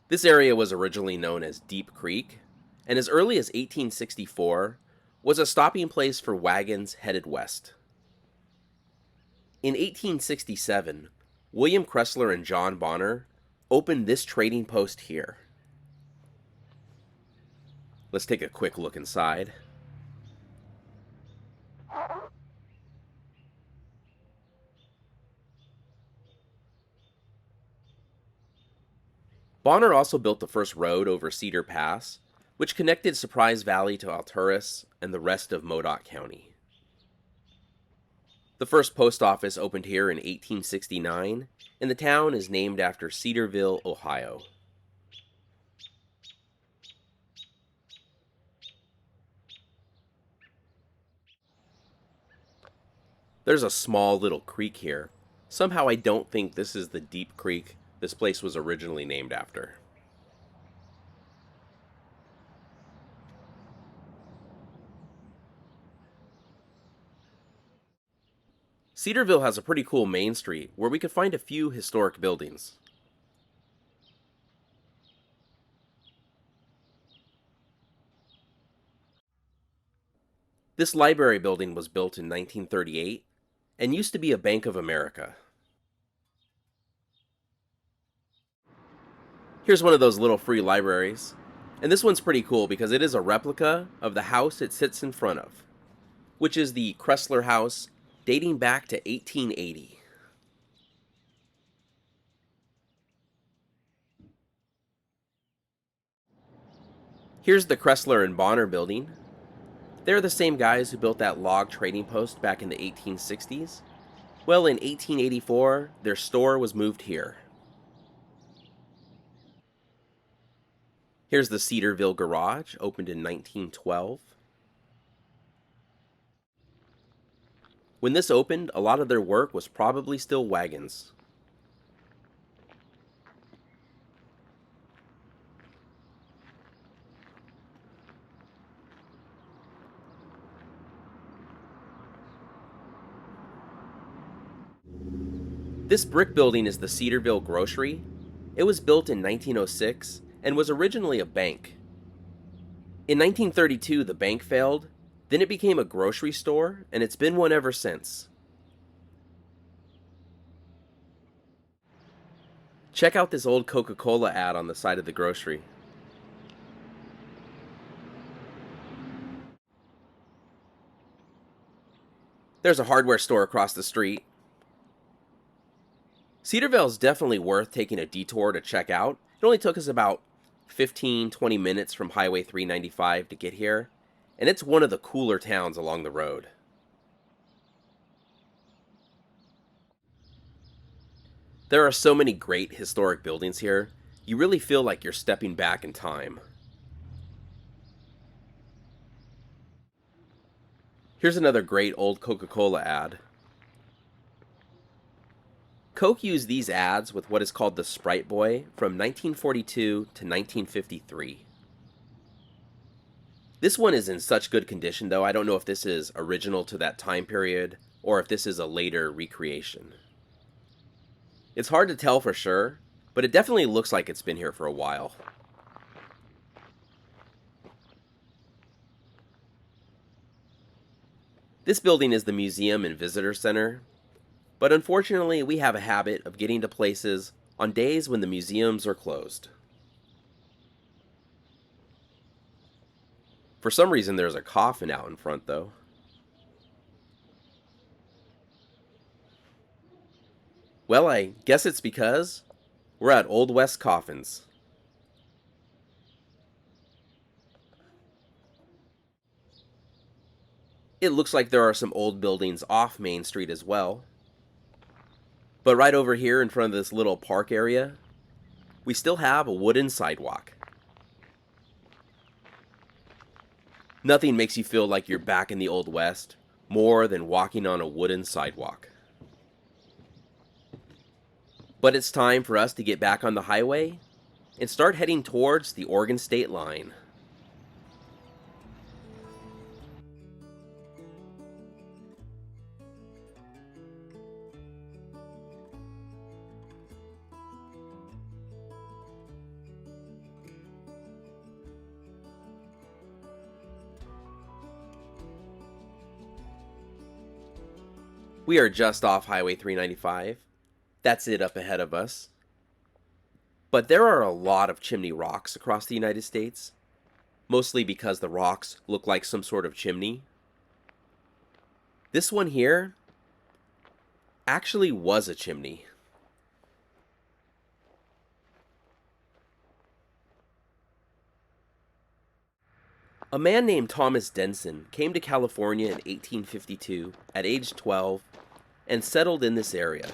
A: This area was originally known as Beech Creek, and as early as 1864 was a stopping place for wagons headed west. In 1867, William Kressler and John Bonner opened this trading post here. Let's take a quick look inside. Bonner also built the first road over Cedar Pass, which connected Surprise Valley to Alturas and the rest of Modoc County. The first post office opened here in 1869, and the town is named after Cedarville, Ohio. There's a small little creek here. Somehow I don't think this is the deep creek this place was originally named after. Cedarville has a pretty cool main street where we could find a few historic buildings. This library building was built in 1938 and used to be a Bank of America. Here's one of those little free libraries. And this one's pretty cool because it is a replica of the house it sits in front of, which is the Kressler House, dating back to 1880. Here's the Kressler and Bonner building. They're the same guys who built that log trading post back in the 1860s. Well, in 1884, their store was moved here. Here's the Cedarville Garage, opened in 1912. When this opened, a lot of their work was probably still wagons. This brick building is the Cedarville Grocery. It was built in 1906 and was originally a bank. In 1932, the bank failed, then it became a grocery store, and it's been one ever since. Check out this old Coca-Cola ad on the side of the grocery. There's a hardware store across the street. Cedarville is definitely worth taking a detour to check out. It only took us about 15-20 minutes from Highway 395 to get here, and it's one of the cooler towns along the road. There are so many great historic buildings here, you really feel like you're stepping back in time. Here's another great old Coca-Cola ad. Coke used these ads with what is called the Sprite Boy from 1942 to 1953. This one is in such good condition though, I don't know if this is original to that time period or if this is a later recreation. It's hard to tell for sure, but it definitely looks like it's been here for a while. This building is the Museum and Visitor Center, but unfortunately we have a habit of getting to places on days when the museums are closed. For some reason there's a coffin out in front though. Well, I guess it's because we're at Old West Coffins. It looks like there are some old buildings off Main Street as well. But right over here in front of this little park area, we still have a wooden sidewalk. Nothing makes you feel like you're back in the Old West more than walking on a wooden sidewalk. But it's time for us to get back on the highway and start heading towards the Oregon state line. We are just off Highway 395. That's it up ahead of us. But there are a lot of chimney rocks across the United States, mostly because the rocks look like some sort of chimney. This one here actually was a chimney. A man named Thomas Denson came to California in 1852 at age 12 and settled in this area.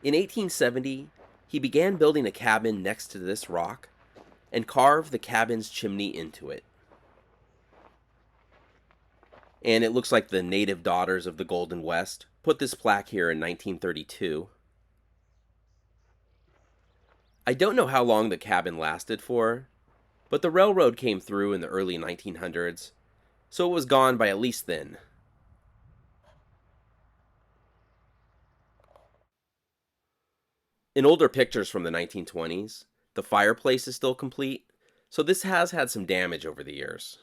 A: In 1870, he began building a cabin next to this rock and carved the cabin's chimney into it. And it looks like the native daughters of the Golden West put this plaque here in 1932. I don't know how long the cabin lasted for, but the railroad came through in the early 1900s, so it was gone by at least then. In older pictures from the 1920s, the fireplace is still complete, so this has had some damage over the years.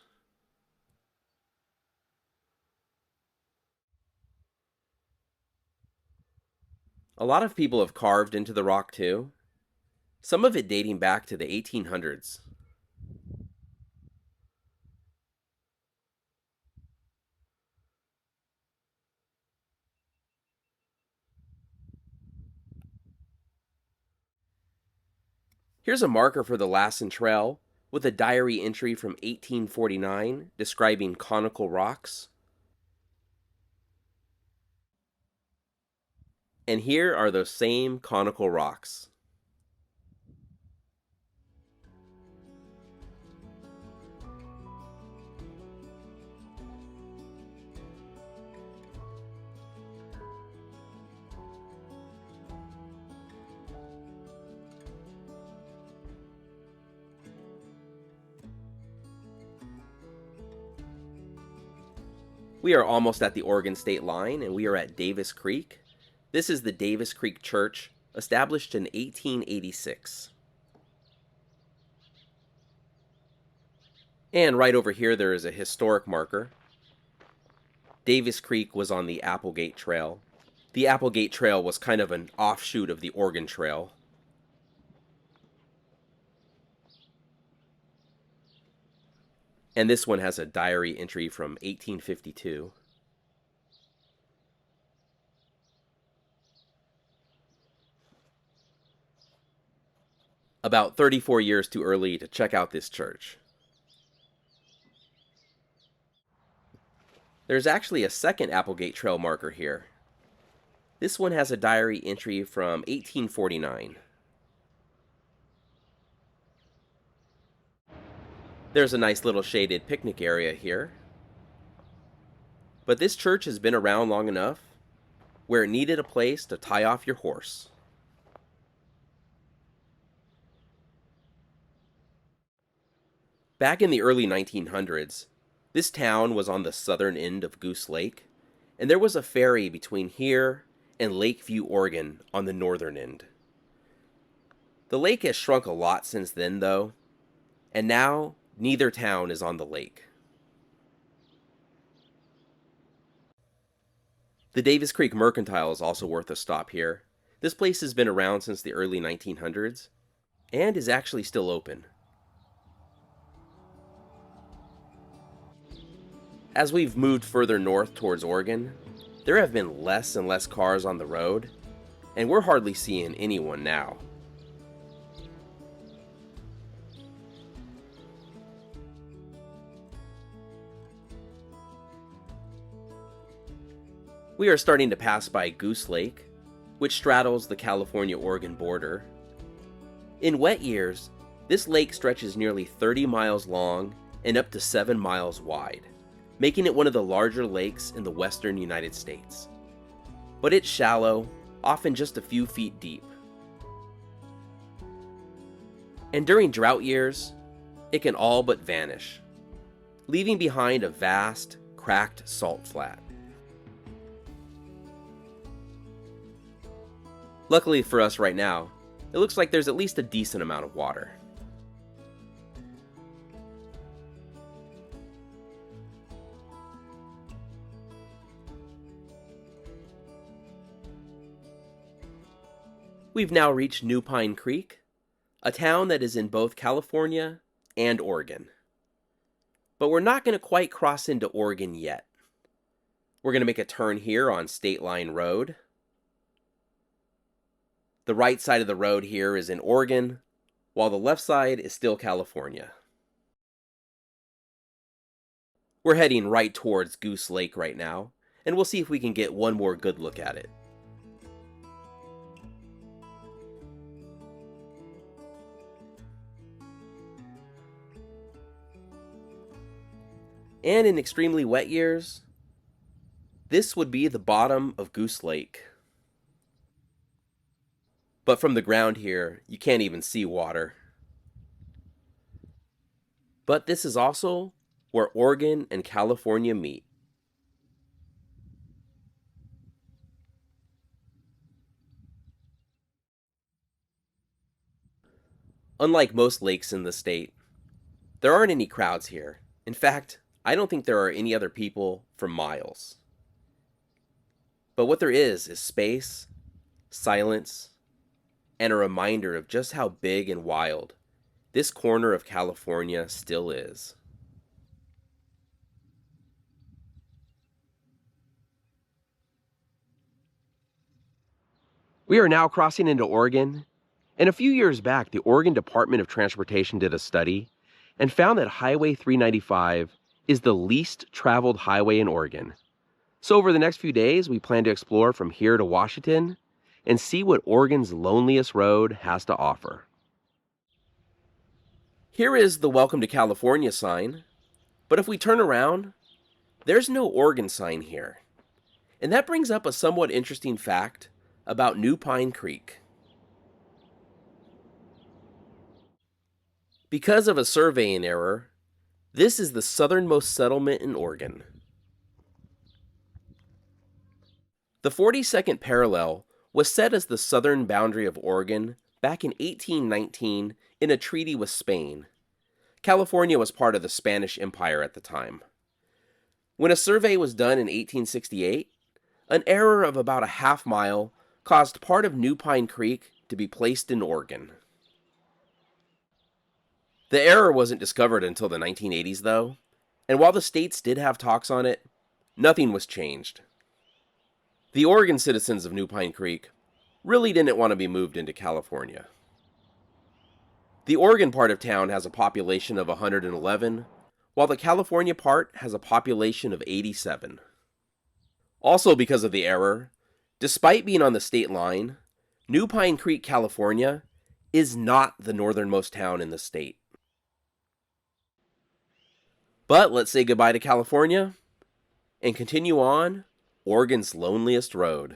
A: A lot of people have carved into the rock too, some of it dating back to the 1800s. Here's a marker for the Lassen Trail with a diary entry from 1849 describing conical rocks. And here are those same conical rocks. We are almost at the Oregon state line, and we are at Davis Creek. This is the Davis Creek Church, established in 1886. And right over here there is a historic marker. Davis Creek was on the Applegate Trail. The Applegate Trail was kind of an offshoot of the Oregon Trail. And this one has a diary entry from 1852. About 34 years too early to check out this church. There's actually a second Applegate Trail marker here. This one has a diary entry from 1849. There's a nice little shaded picnic area here. But this church has been around long enough where it needed a place to tie off your horse. Back in the early 1900s, this town was on the southern end of Goose Lake, and there was a ferry between here and Lakeview, Oregon on the northern end. The lake has shrunk a lot since then, though, and now neither town is on the lake. The Davis Creek Mercantile is also worth a stop here. This place has been around since the early 1900s, and is actually still open. As we've moved further north towards Oregon, there have been less and less cars on the road, and we're hardly seeing anyone now. We are starting to pass by Goose Lake, which straddles the California-Oregon border. In wet years, this lake stretches nearly 30 miles long and up to 7 miles wide, making it one of the larger lakes in the western United States. But it's shallow, often just a few feet deep. And during drought years, it can all but vanish, leaving behind a vast, cracked salt flat. Luckily for us right now, it looks like there's at least a decent amount of water. We've now reached New Pine Creek, a town that is in both California and Oregon. But we're not going to quite cross into Oregon yet. We're going to make a turn here on State Line Road. The right side of the road here is in Oregon, while the left side is still California. We're heading right towards Goose Lake right now, and we'll see if we can get one more good look at it. And in extremely wet years, this would be the bottom of Goose Lake. But from the ground here, you can't even see water. But this is also where Oregon and California meet. Unlike most lakes in the state, there aren't any crowds here. In fact, I don't think there are any other people for miles. But what there is space, silence, and a reminder of just how big and wild this corner of California still is. We are now crossing into Oregon, and a few years back, the Oregon Department of Transportation did a study and found that Highway 395 is the least traveled highway in Oregon. So over the next few days, we plan to explore from here to Washington and see what Oregon's loneliest road has to offer. Here is the Welcome to California sign, but if we turn around, there's no Oregon sign here. And that brings up a somewhat interesting fact about New Pine Creek. Because of a surveying error, this is the southernmost settlement in Oregon. The 42nd parallel was set as the southern boundary of Oregon back in 1819 in a treaty with Spain. California was part of the Spanish Empire at the time. When a survey was done in 1868, an error of about a half mile caused part of New Pine Creek to be placed in Oregon. The error wasn't discovered until the 1980s, though, and while the states did have talks on it, nothing was changed. The Oregon citizens of New Pine Creek really didn't want to be moved into California. The Oregon part of town has a population of 111, while the California part has a population of 87. Also because of the error, despite being on the state line, New Pine Creek, California is not the northernmost town in the state. But let's say goodbye to California and continue on Oregon's loneliest road.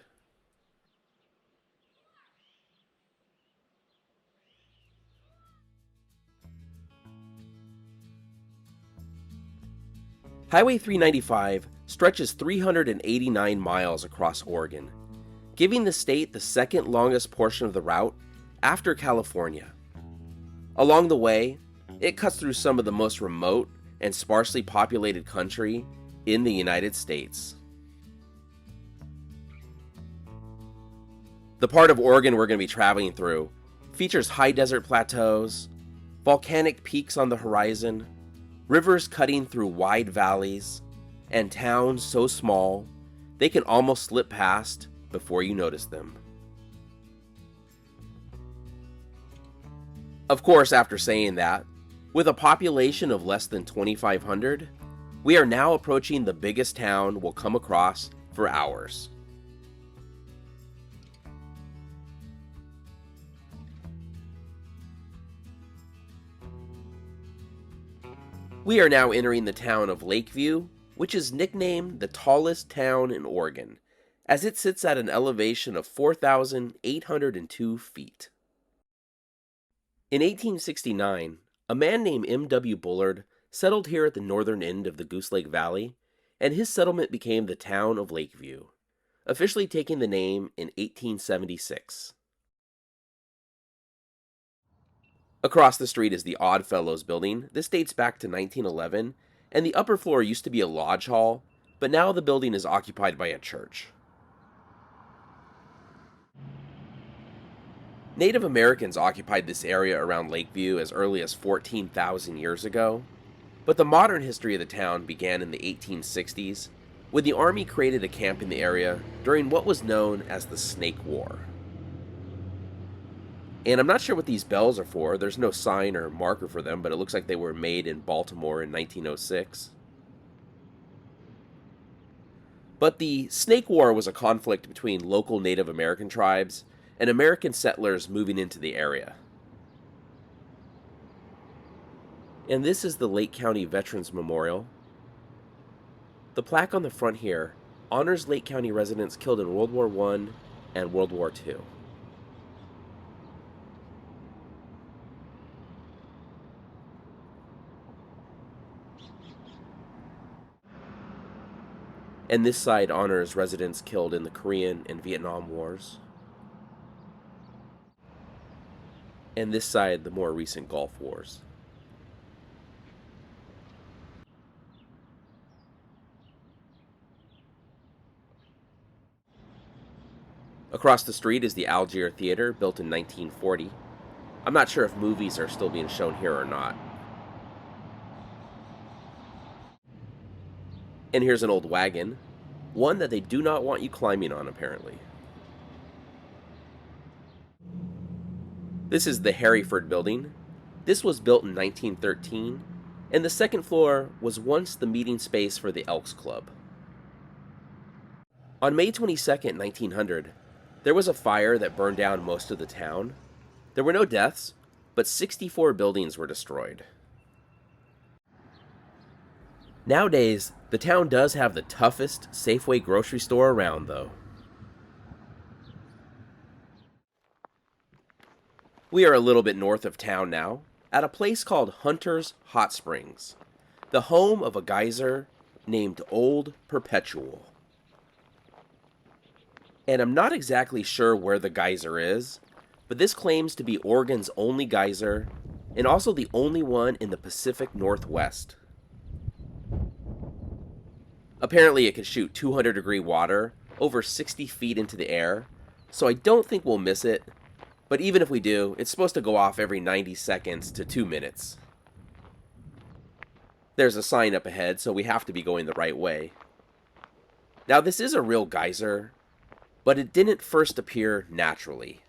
A: Highway 395 stretches 389 miles across Oregon, giving the state the second longest portion of the route after California. Along the way, it cuts through some of the most remote and sparsely populated country in the United States. The part of Oregon we're going to be traveling through features high desert plateaus, volcanic peaks on the horizon, rivers cutting through wide valleys, and towns so small they can almost slip past before you notice them. Of course, after saying that, with a population of less than 2,500, we are now approaching the biggest town we'll come across for hours. We are now entering the town of Lakeview, which is nicknamed the tallest town in Oregon, as it sits at an elevation of 4,802 feet. In 1869, a man named M.W. Bullard settled here at the northern end of the Goose Lake Valley, and his settlement became the town of Lakeview, officially taking the name in 1876. Across the street is the Odd Fellows building. This dates back to 1911, and the upper floor used to be a lodge hall, but now the building is occupied by a church. Native Americans occupied this area around Lakeview as early as 14,000 years ago, but the modern history of the town began in the 1860s, when the Army created a camp in the area during what was known as the Snake War. And I'm not sure what these bells are for. There's no sign or marker for them, but it looks like they were made in Baltimore in 1906. But the Snake War was a conflict between local Native American tribes and American settlers moving into the area. And this is the Lake County Veterans Memorial. The plaque on the front here honors Lake County residents killed in World War I and World War II. And this side honors residents killed in the Korean and Vietnam Wars. And this side, the more recent Gulf Wars. Across the street is the Algier Theater, built in 1940. I'm not sure if movies are still being shown here or not. And here's an old wagon, one that they do not want you climbing on, apparently. This is the Harryford Building. This was built in 1913, and the second floor was once the meeting space for the Elks Club. On May 22, 1900, there was a fire that burned down most of the town. There were no deaths, but 64 buildings were destroyed. Nowadays, the town does have the toughest Safeway grocery store around, though. We are a little bit north of town now, at a place called Hunter's Hot Springs, the home of a geyser named Old Perpetual. And I'm not exactly sure where the geyser is, but this claims to be Oregon's only geyser, and also the only one in the Pacific Northwest. Apparently it can shoot 200-degree water over 60 feet into the air, so I don't think we'll miss it, but even if we do, it's supposed to go off every 90 seconds to 2 minutes. There's a sign up ahead, so we have to be going the right way. Now this is a real geyser, but it didn't first appear naturally.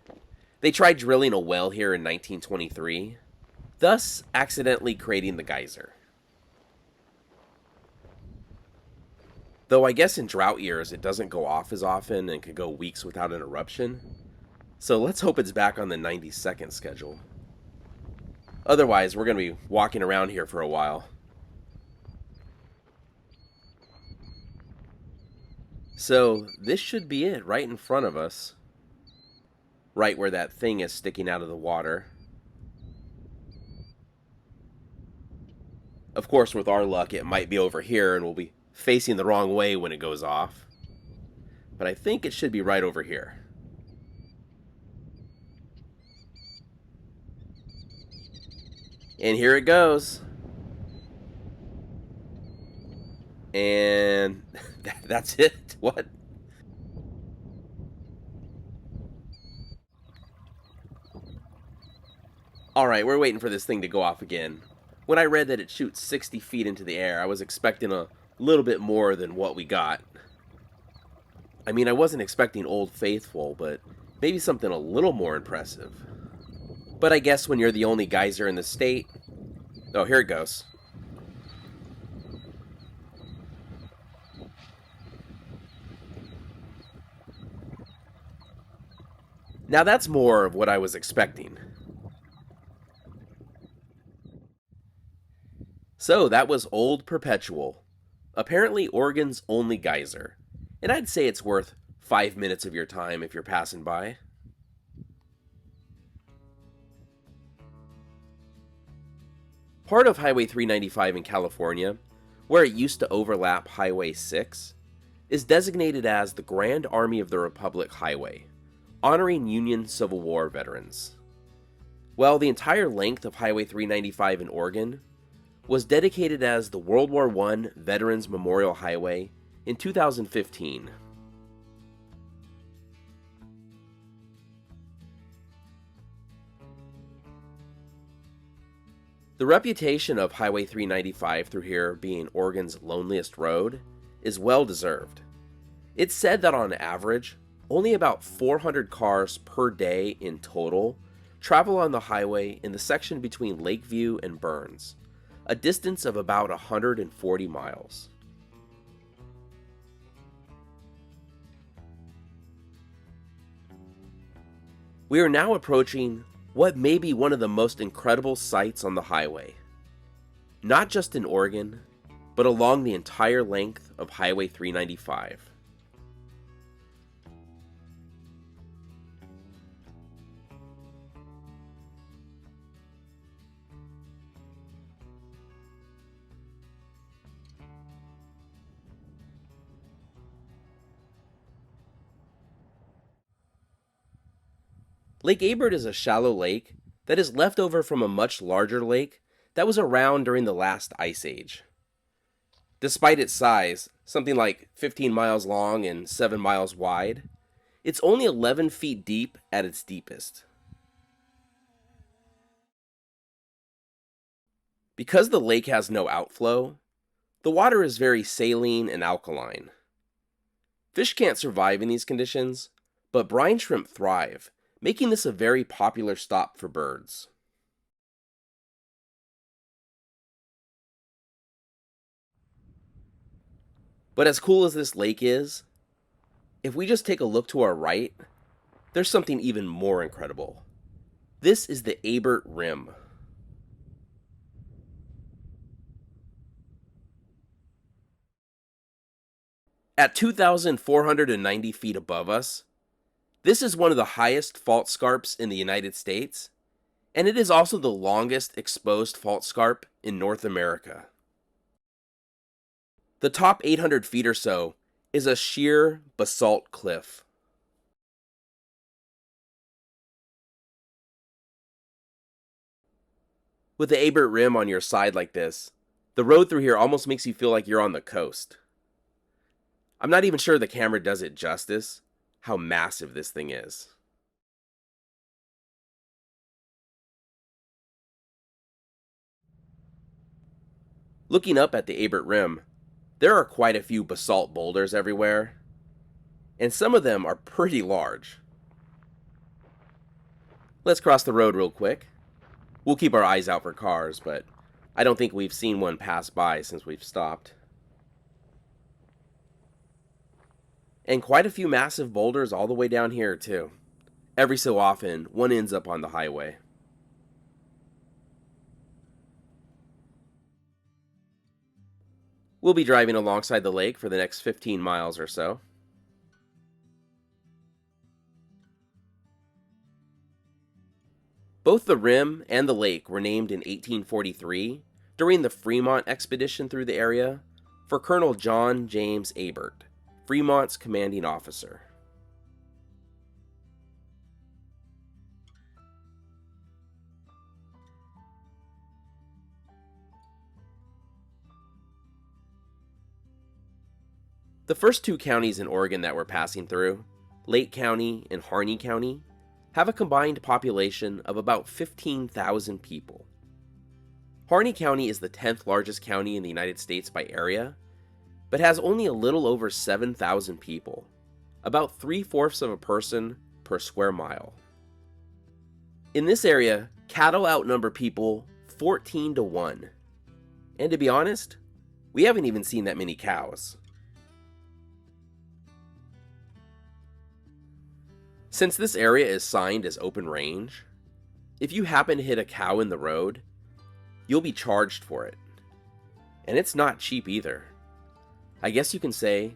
A: They tried drilling a well here in 1923, thus accidentally creating the geyser. Though I guess in drought years it doesn't go off as often and could go weeks without an eruption. So let's hope it's back on the 90-second schedule. Otherwise, we're going to be walking around here for a while. So this should be it right in front of us. Right where that thing is sticking out of the water. Of course, with our luck, it might be over here and we'll be facing the wrong way when it goes off. But I think it should be right over here. And here it goes. And that's it. What? Alright, we're waiting for this thing to go off again. When I read that it shoots 60 feet into the air, I was expecting a little bit more than what we got. I mean, I wasn't expecting Old Faithful, but maybe something a little more impressive. But I guess when you're the only geyser in the state... Oh, here it goes. Now that's more of what I was expecting. So that was Old Perpetual, apparently Oregon's only geyser, and I'd say it's worth 5 minutes of your time if you're passing by. Part of Highway 395 in California, where it used to overlap Highway 6, is designated as the Grand Army of the Republic Highway, honoring Union Civil War veterans. Well, the entire length of Highway 395 in Oregon was dedicated as the World War I Veterans Memorial Highway in 2015. The reputation of Highway 395 through here being Oregon's loneliest road is well deserved. It's said that on average, only about 400 cars per day in total travel on the highway in the section between Lakeview and Burns, a distance of about 140 miles. We are now approaching what may be one of the most incredible sights on the highway. Not just in Oregon, but along the entire length of Highway 395. Lake Abert is a shallow lake that is left over from a much larger lake that was around during the last ice age. Despite its size, something like 15 miles long and 7 miles wide, it's only 11 feet deep at its deepest. Because the lake has no outflow, the water is very saline and alkaline. Fish can't survive in these conditions, but brine shrimp thrive, making this a very popular stop for birds. But as cool as this lake is, if we just take a look to our right, there's something even more incredible. This is the Abert Rim. At 2,490 feet above us, this is one of the highest fault scarps in the United States, and it is also the longest exposed fault scarp in North America. The top 800 feet or so is a sheer basalt cliff. With the Abert Rim on your side like this, the road through here almost makes you feel like you're on the coast. I'm not even sure the camera does it justice, how massive this thing is. Looking up at the Abert Rim, there are quite a few basalt boulders everywhere, and some of them are pretty large. Let's cross the road real quick. We'll keep our eyes out for cars, but I don't think we've seen one pass by since we've stopped. And quite a few massive boulders all the way down here, too. Every so often, one ends up on the highway. We'll be driving alongside the lake for the next 15 miles or so. Both the rim and the lake were named in 1843 during the Fremont expedition through the area for Colonel John James Abert, Fremont's commanding officer. The first two counties in Oregon that we're passing through, Lake County and Harney County, have a combined population of about 15,000 people. Harney County is the 10th largest county in the United States by area, but has only a little over 7,000 people, about 3/4 of a person per square mile. In this area, cattle outnumber people 14 to 1. And to be honest, we haven't even seen that many cows. Since this area is signed as open range, if you happen to hit a cow in the road, you'll be charged for it. And it's not cheap either. I guess you can say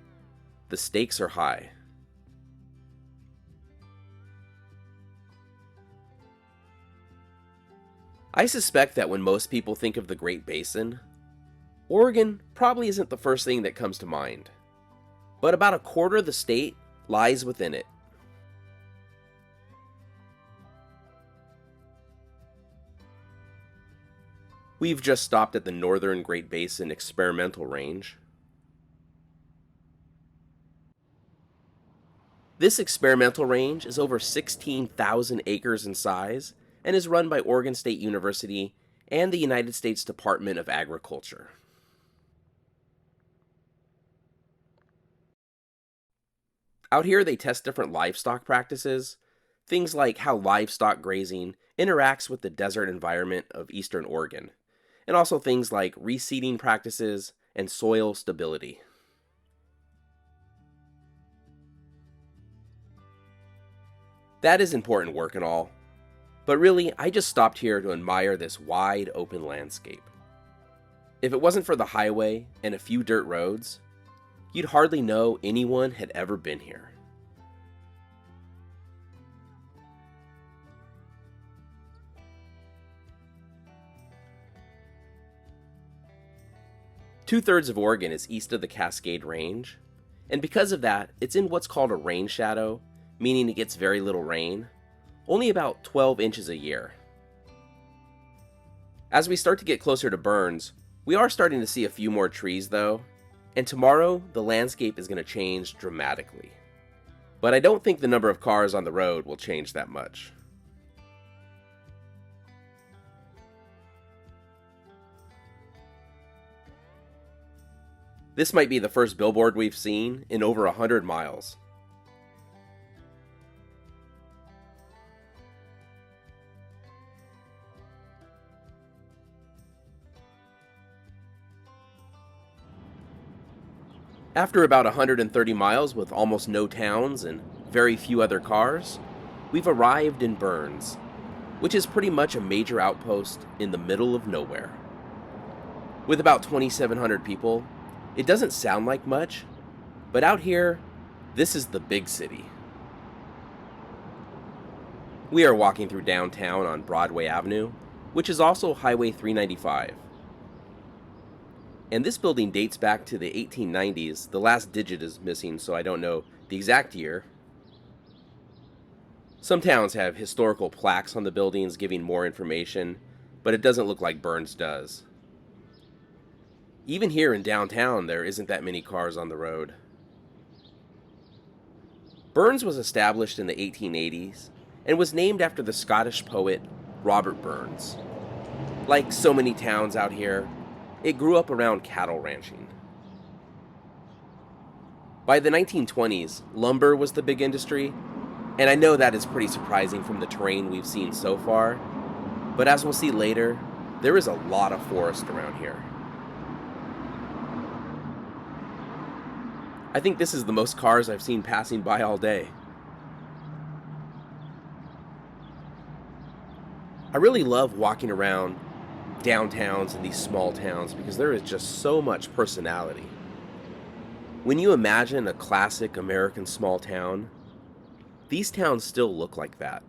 A: the stakes are high. I suspect that when most people think of the Great Basin, Oregon probably isn't the first thing that comes to mind. But about a quarter of the state lies within it. We've just stopped at the Northern Great Basin Experimental Range. This experimental range is over 16,000 acres in size and is run by Oregon State University and the United States Department of Agriculture. Out here they test different livestock practices, things like how livestock grazing interacts with the desert environment of eastern Oregon, and also things like reseeding practices and soil stability. That is important work and all, but really, I just stopped here to admire this wide open landscape. If it wasn't for the highway and a few dirt roads, you'd hardly know anyone had ever been here. Two-thirds of Oregon is east of the Cascade Range, and because of that, it's in what's called a rain shadow, meaning it gets very little rain, only about 12 inches a year. As we start to get closer to Burns, we are starting to see a few more trees though, and tomorrow the landscape is going to change dramatically. But I don't think the number of cars on the road will change that much. This might be the first billboard we've seen in over 100 miles. After about 130 miles with almost no towns and very few other cars, we've arrived in Burns, which is pretty much a major outpost in the middle of nowhere. With about 2,700 people, it doesn't sound like much, but out here, this is the big city. We are walking through downtown on Broadway Avenue, which is also Highway 395. And this building dates back to the 1890s. The last digit is missing, so I don't know the exact year. Some towns have historical plaques on the buildings giving more information, but it doesn't look like Burns does. Even here in downtown, there isn't that many cars on the road. Burns was established in the 1880s and was named after the Scottish poet Robert Burns. Like so many towns out here, it grew up around cattle ranching. By the 1920s, lumber was the big industry, and I know that is pretty surprising from the terrain we've seen so far, but as we'll see later, there is a lot of forest around here. I think this is the most cars I've seen passing by all day. I really love walking around downtowns and these small towns because there is just so much personality. When you imagine a classic American small town, these towns still look like that.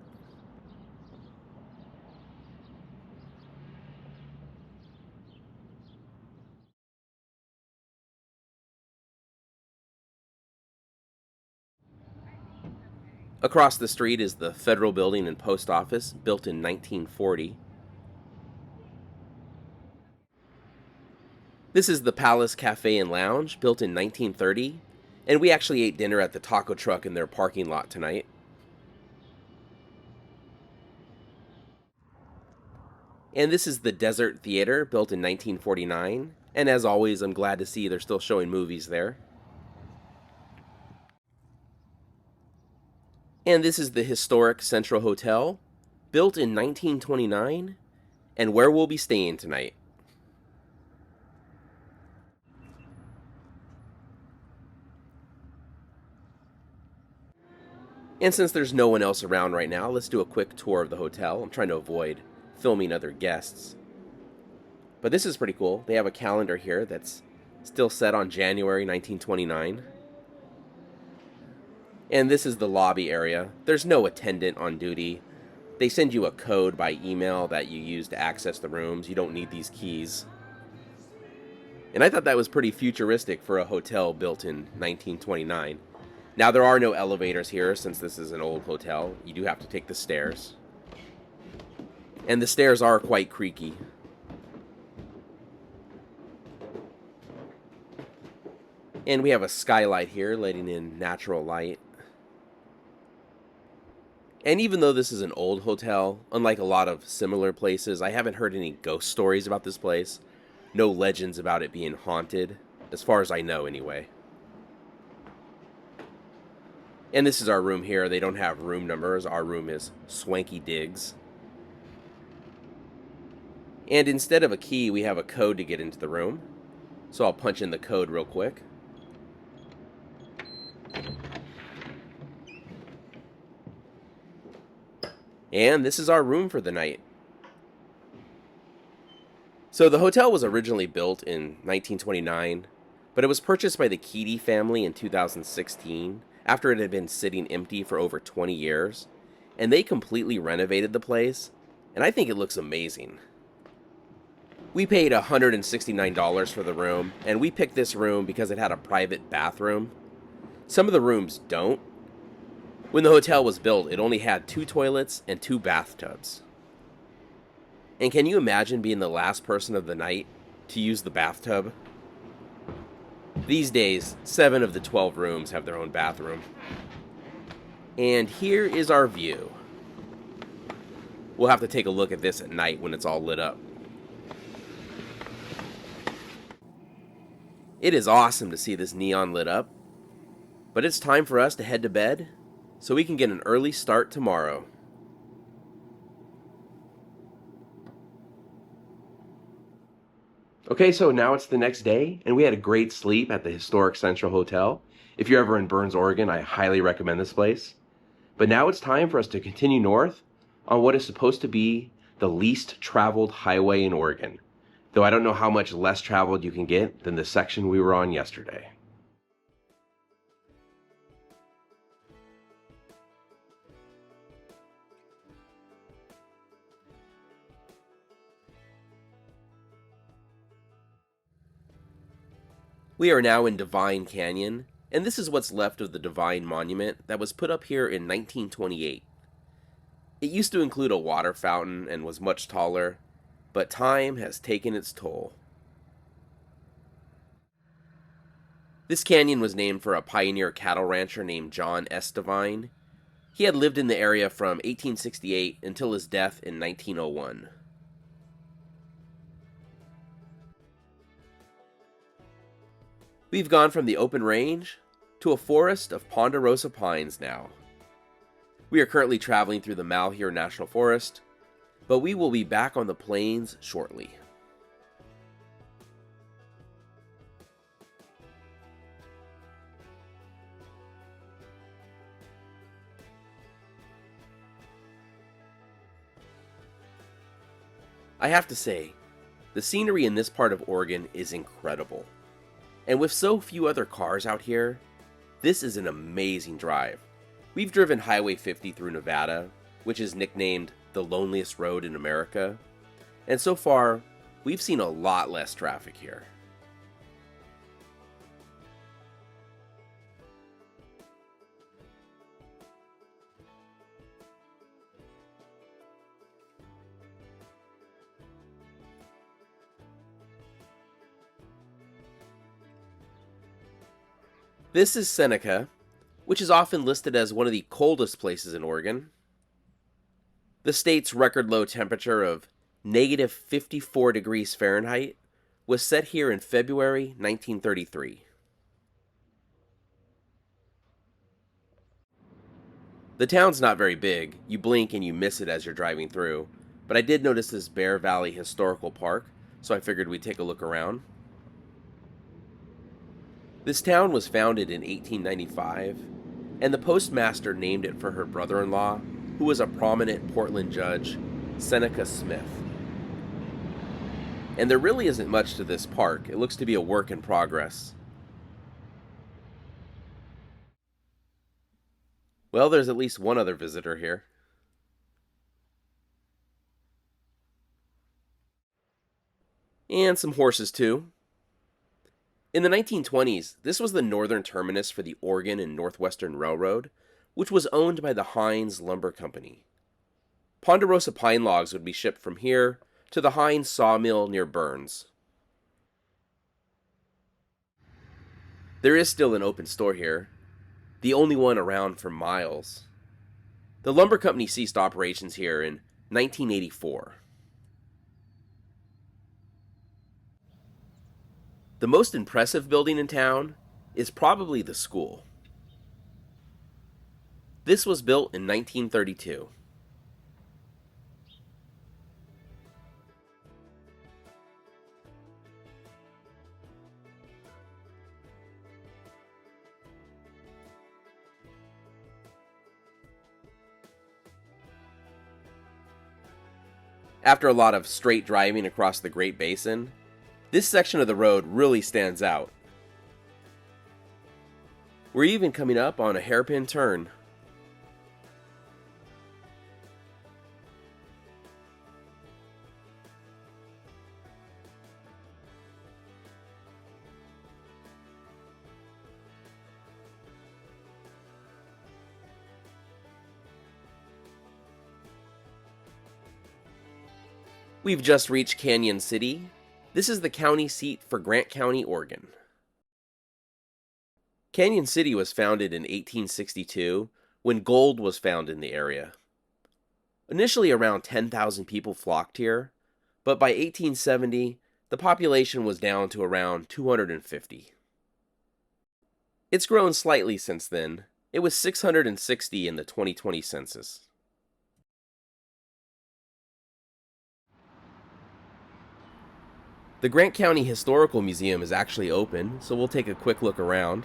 A: Across the street is the Federal Building and Post Office, built in 1940. This is the Palace Cafe and Lounge, built in 1930, and we actually ate dinner at the taco truck in their parking lot tonight. And this is the Desert Theater, built in 1949, and as always, I'm glad to see they're still showing movies there. And this is the historic Central Hotel, built in 1929, and where we'll be staying tonight. And since there's no one else around right now, let's do a quick tour of the hotel. I'm trying to avoid filming other guests. But this is pretty cool. They have a calendar here that's still set on January 1929. And this is the lobby area. There's no attendant on duty. They send you a code by email that you use to access the rooms. You don't need these keys. And I thought that was pretty futuristic for a hotel built in 1929. Now, there are no elevators here since this is an old hotel. You do have to take the stairs. And the stairs are quite creaky. And we have a skylight here letting in natural light. And even though this is an old hotel, unlike a lot of similar places, I haven't heard any ghost stories about this place. No legends about it being haunted, as far as I know anyway. And this is our room here. They don't have room numbers. Our room is Swanky Diggs. And instead of a key, we have a code to get into the room. So I'll punch in the code real quick. And this is our room for the night. So the hotel was originally built in 1929, but it was purchased by the Keough family in 2016 after it had been sitting empty for over 20 years, and they completely renovated the place, and I think it looks amazing. We paid $169 for the room, and we picked this room because it had a private bathroom. Some of the rooms don't. When the hotel was built, it only had 2 toilets and 2 bathtubs. And can you imagine being the last person of the night to use the bathtub? These days, 7 of the 12 rooms have their own bathroom. And here is our view. We'll have to take a look at this at night when it's all lit up. It is awesome to see this neon lit up, but it's time for us to head to bed so we can get an early start tomorrow. Okay, so now it's the next day, and we had a great sleep at the historic Central Hotel. If you're ever in Burns, Oregon, I highly recommend this place. But now it's time for us to continue north on what is supposed to be the least traveled highway in Oregon, though I don't know how much less traveled you can get than the section we were on yesterday. We are now in Divine Canyon, and this is what's left of the Divine Monument that was put up here in 1928. It used to include a water fountain and was much taller, but time has taken its toll. This canyon was named for a pioneer cattle rancher named John S. Divine. He had lived in the area from 1868 until his death in 1901. We've gone from the open range to a forest of ponderosa pines now. We are currently traveling through the Malheur National Forest, but we will be back on the plains shortly. I have to say, the scenery in this part of Oregon is incredible. And with so few other cars out here, this is an amazing drive. We've driven Highway 50 through Nevada, which is nicknamed the loneliest road in America, and so far, we've seen a lot less traffic here. This is Seneca, which is often listed as one of the coldest places in Oregon. The state's record low temperature of negative 54 degrees Fahrenheit was set here in February 1933. The town's not very big. You blink and you miss it as you're driving through, but I did notice this Bear Valley Historical Park, so I figured we'd take a look around. This town was founded in 1895, and the postmaster named it for her brother-in-law, who was a prominent Portland judge, Seneca Smith. And there really isn't much to this park. It looks to be a work in progress. Well, there's at least one other visitor here. And some horses too. In the 1920s, this was the northern terminus for the Oregon and Northwestern Railroad, which was owned by the Hines Lumber Company. Ponderosa pine logs would be shipped from here to the Hines sawmill near Burns. There is still an open store here, the only one around for miles. The lumber company ceased operations here in 1984. The most impressive building in town is probably the school. This was built in 1932. After a lot of straight driving across the Great Basin, this section of the road really stands out. We're even coming up on a hairpin turn. We've just reached Canyon City. This is the county seat for Grant County, Oregon. Canyon City was founded in 1862 when gold was found in the area. Initially around 10,000 people flocked here, but by 1870, the population was down to around 250. It's grown slightly since then. It was 660 in the 2020 census. The Grant County Historical Museum is actually open, so we'll take a quick look around.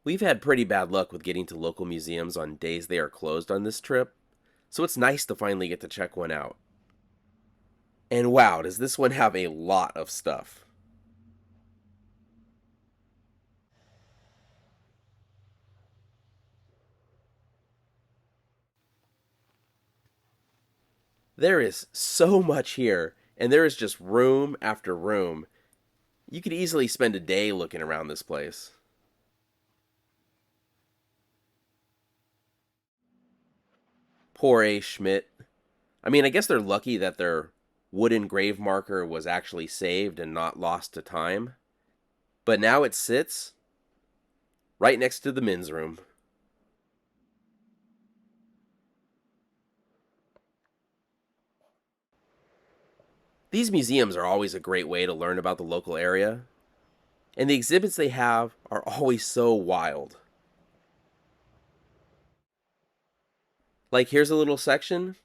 A: We've had pretty bad luck with getting to local museums on days they are closed on this trip, so it's nice to finally get to check one out. And wow, does this one have a lot of stuff. There is so much here, and there is just room after room. You could easily spend a day looking around this place. Poor A. Schmidt. I mean, I guess they're lucky that their wooden grave marker was actually saved and not lost to time. But now it sits right next to the men's room. These museums are always a great way to learn about the local area, and the exhibits they have are always so wild. Like here's a little section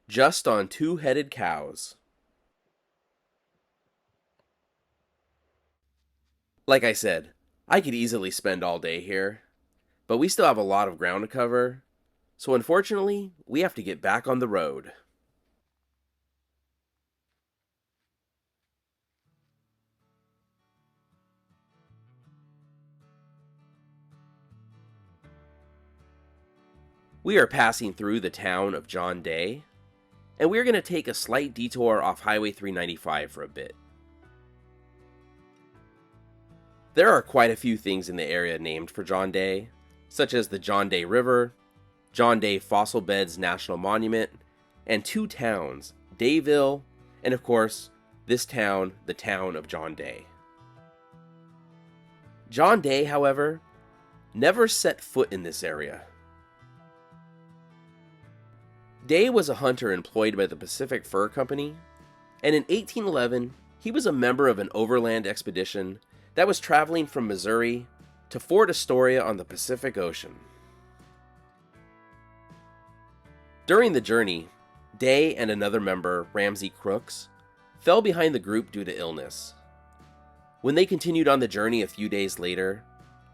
A: just on two-headed cows. Like I said, I could easily spend all day here, but we still have a lot of ground to cover, so unfortunately, we have to get back on the road. We are passing through the town of John Day, and we're going to take a slight detour off Highway 395 for a bit. There are quite a few things in the area named for John Day, such as the John Day River, John Day Fossil Beds National Monument, and two towns, Dayville, and of course, this town, the town of John Day. John Day, however, never set foot in this area. Day was a hunter employed by the Pacific Fur Company, and in 1811, he was a member of an overland expedition that was traveling from Missouri to Fort Astoria on the Pacific Ocean. During the journey, Day and another member, Ramsey Crooks, fell behind the group due to illness. When they continued on the journey a few days later,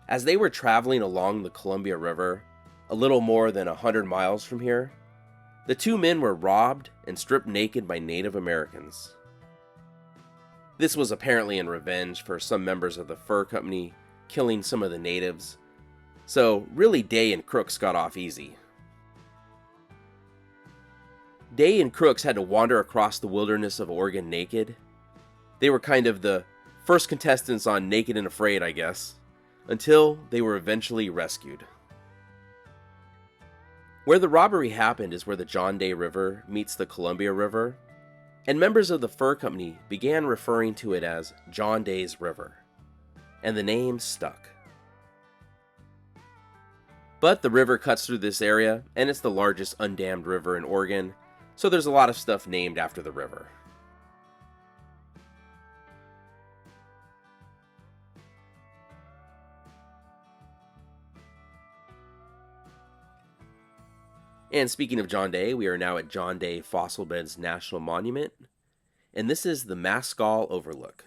A: as they were traveling along the Columbia River, a little more than 100 miles from here, the two men were robbed and stripped naked by Native Americans. This was apparently in revenge for some members of the fur company killing some of the natives, so really Day and Crooks got off easy. Day and Crooks had to wander across the wilderness of Oregon naked. They were kind of the first contestants on Naked and Afraid, I guess, until they were eventually rescued. Where the robbery happened is where the John Day River meets the Columbia River, and members of the fur company began referring to it as John Day's River, and the name stuck. But the river cuts through this area, and it's the largest undammed river in Oregon, so there's a lot of stuff named after the river. And speaking of John Day, we are now at John Day Fossil Beds National Monument, and this is the Mascall Overlook.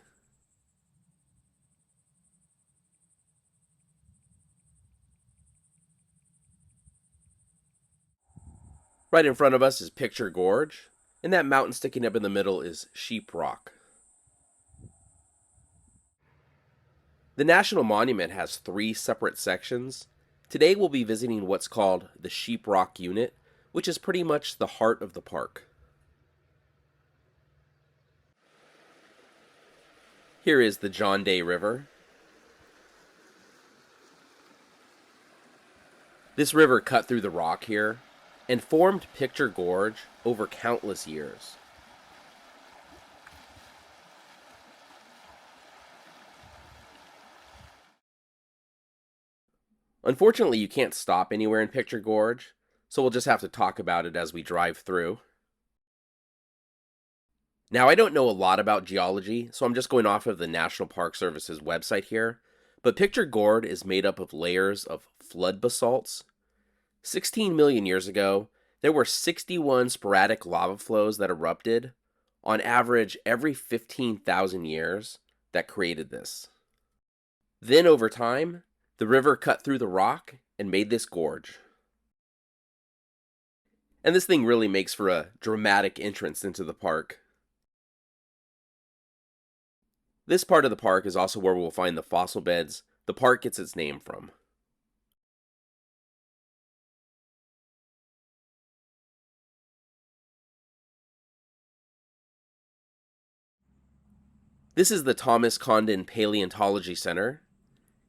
A: Right in front of us is Picture Gorge, and that mountain sticking up in the middle is Sheep Rock. The National Monument has 3 separate sections. Today we'll be visiting what's called the Sheep Rock Unit, which is pretty much the heart of the park. Here is the John Day River. This river cut through the rock here and formed Picture Gorge over countless years. Unfortunately, you can't stop anywhere in Picture Gorge, so we'll just have to talk about it as we drive through. Now, I don't know a lot about geology, so I'm just going off of the National Park Service's website here, but Picture Gorge is made up of layers of flood basalts. 16 million years ago, there were 61 sporadic lava flows that erupted, on average every 15,000 years, that created this. Then, over time, the river cut through the rock and made this gorge. And this thing really makes for a dramatic entrance into the park. This part of the park is also where we'll find the fossil beds the park gets its name from. This is the Thomas Condon Paleontology Center.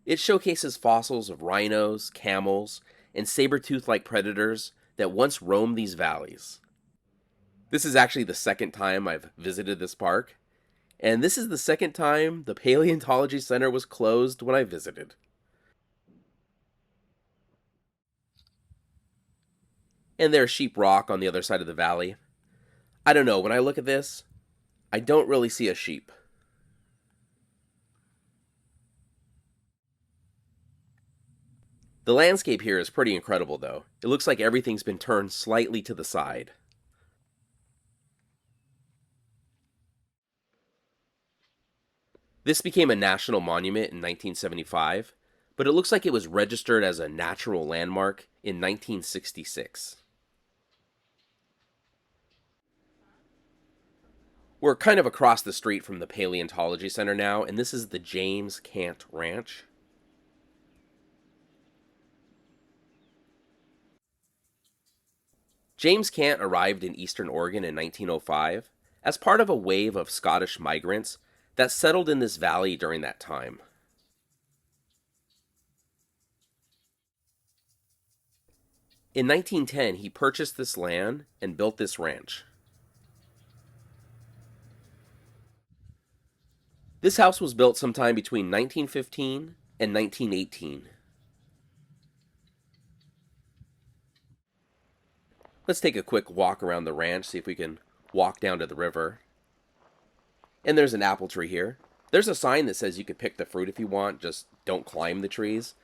A: It showcases fossils of rhinos, camels, and saber-tooth-like predators that once roamed these valleys. This is actually the second time I've visited this park, and this is the second time the Paleontology Center was closed when I visited. And there's Sheep Rock on the other side of the valley. I don't know, when I look at this, I don't really see a sheep. The landscape here is pretty incredible, though. It looks like everything's been turned slightly to the side. This became a national monument in 1975, but it looks like it was registered as a natural landmark in 1966. We're kind of across the street from the Paleontology Center now, and this is the James Cant Ranch. James Cant arrived in eastern Oregon in 1905 as part of a wave of Scottish migrants that settled in this valley during that time. In 1910, he purchased this land and built this ranch. This house was built sometime between 1915 and 1918. Let's take a quick walk around the ranch, see if we can walk down to the river. And there's an apple tree here. There's a sign that says you can pick the fruit if you want, just don't climb the trees.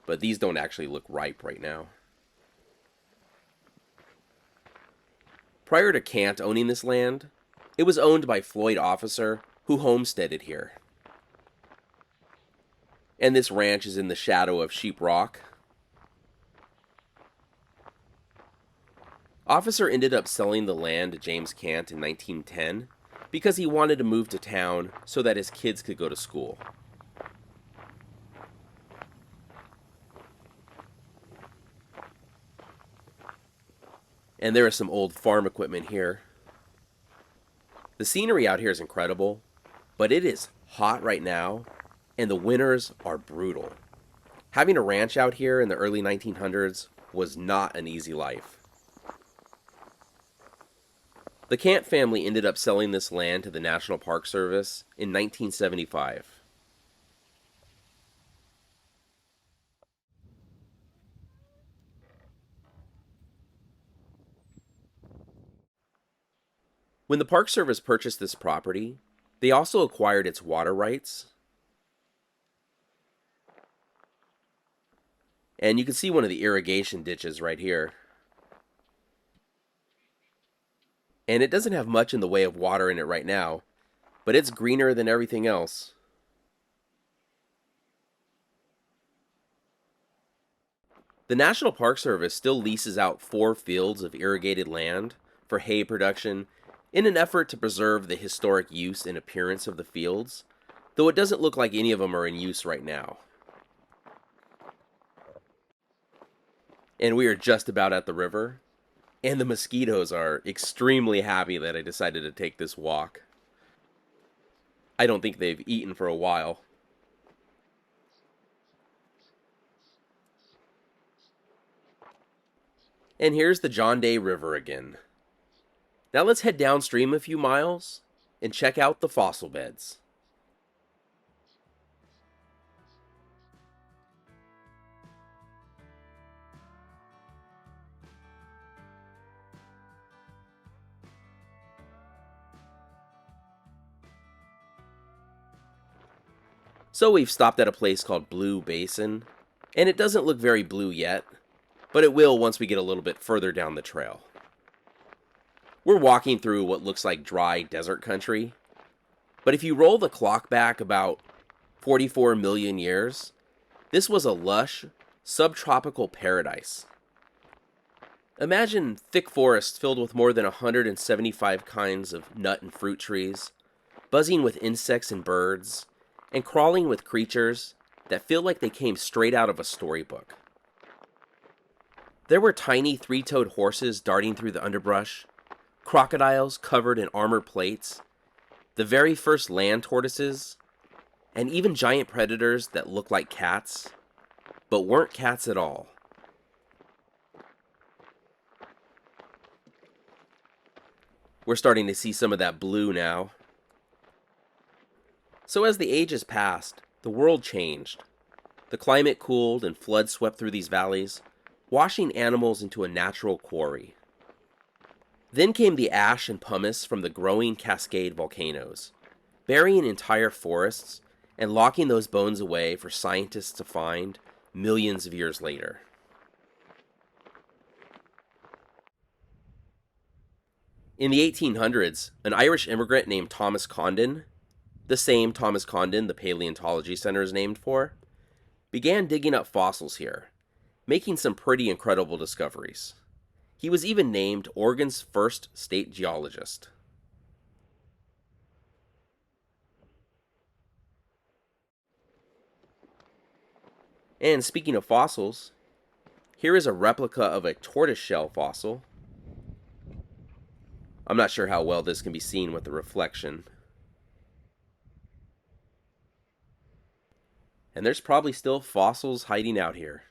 A: But these don't actually look ripe right now. Prior to Cant owning this land, it was owned by Floyd Officer, who homesteaded here. And this ranch is in the shadow of Sheep Rock. Officer ended up selling the land to James Cant in 1910 because he wanted to move to town so that his kids could go to school. And there is some old farm equipment here. The scenery out here is incredible, but it is hot right now, and the winters are brutal. Having a ranch out here in the early 1900s was not an easy life. The Cant family ended up selling this land to the National Park Service in 1975. When the Park Service purchased this property, they also acquired its water rights. And you can see one of the irrigation ditches right here. And it doesn't have much in the way of water in it right now, but it's greener than everything else. The National Park Service still leases out 4 fields of irrigated land for hay production in an effort to preserve the historic use and appearance of the fields, though it doesn't look like any of them are in use right now. And we are just about at the river, and the mosquitoes are extremely happy that I decided to take this walk. I don't think they've eaten for a while. And here's the John Day River again. Now let's head downstream a few miles and check out the fossil beds. So we've stopped at a place called Blue Basin, and it doesn't look very blue yet, but it will once we get a little bit further down the trail. We're walking through what looks like dry desert country, but if you roll the clock back about 44 million years, this was a lush, subtropical paradise. Imagine thick forests filled with more than 175 kinds of nut and fruit trees, buzzing with insects and birds, and crawling with creatures that feel like they came straight out of a storybook. There were tiny three-toed horses darting through the underbrush, crocodiles covered in armor plates, the very first land tortoises, and even giant predators that looked like cats, but weren't cats at all. We're starting to see some of that blue now. So as the ages passed, the world changed. The climate cooled and floods swept through these valleys, washing animals into a natural quarry. Then came the ash and pumice from the growing Cascade volcanoes, burying entire forests and locking those bones away for scientists to find millions of years later. In the 1800s, an Irish immigrant named Thomas Condon, the same Thomas Condon the Paleontology Center is named for, began digging up fossils here, making some pretty incredible discoveries. He was even named Oregon's first state geologist. And speaking of fossils, here is a replica of a tortoiseshell fossil. I'm not sure how well this can be seen with the reflection. And there's probably still fossils hiding out here.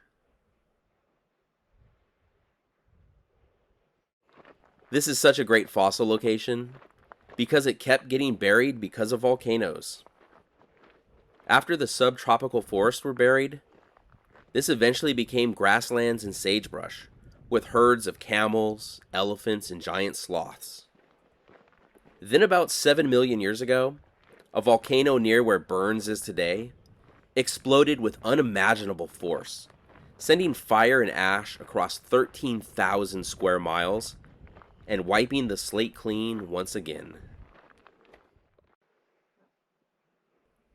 A: This is such a great fossil location because it kept getting buried because of volcanoes. After the subtropical forests were buried, this eventually became grasslands and sagebrush, with herds of camels, elephants, and giant sloths. Then about 7 million years ago, a volcano near where Burns is today exploded with unimaginable force, sending fire and ash across 13,000 square miles and wiping the slate clean once again.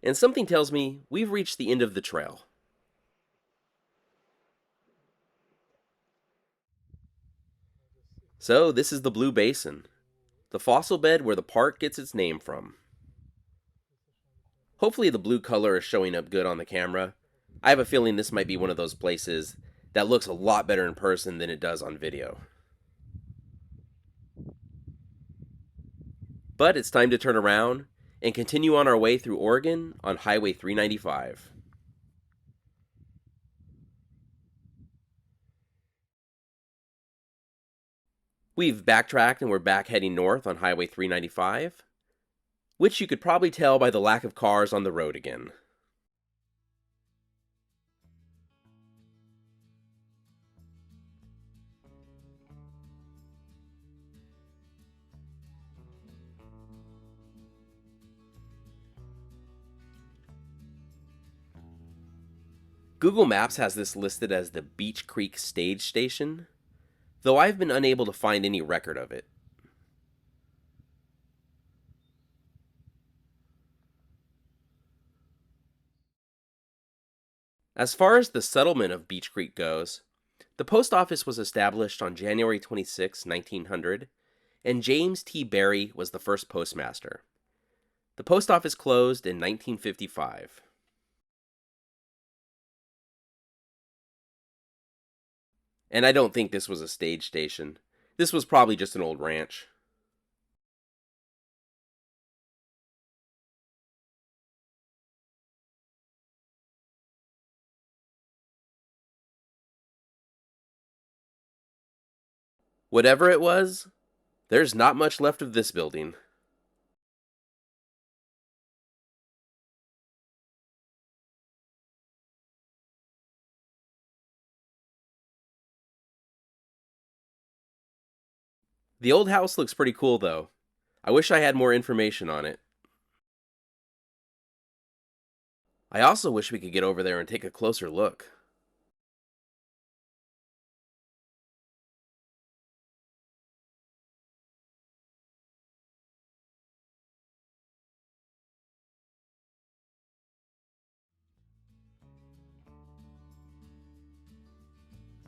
A: And something tells me we've reached the end of the trail. So this is the Blue Basin, the fossil bed where the park gets its name from. Hopefully the blue color is showing up good on the camera. I have a feeling this might be one of those places that looks a lot better in person than it does on video. But it's time to turn around and continue on our way through Oregon on Highway 395. We've backtracked and we're back heading north on Highway 395, which you could probably tell by the lack of cars on the road again. Google Maps has this listed as the Beech Creek Stage Station, though I've been unable to find any record of it. As far as the settlement of Beech Creek goes, The post office was established on January 26, 1900, and James T. Berry was the first postmaster. The post office closed in 1955. And I don't think this was a stage station. This was probably just an old ranch. Whatever it was, there's not much left of this building. The old house looks pretty cool, though. I wish I had more information on it. I also wish we could get over there and take a closer look.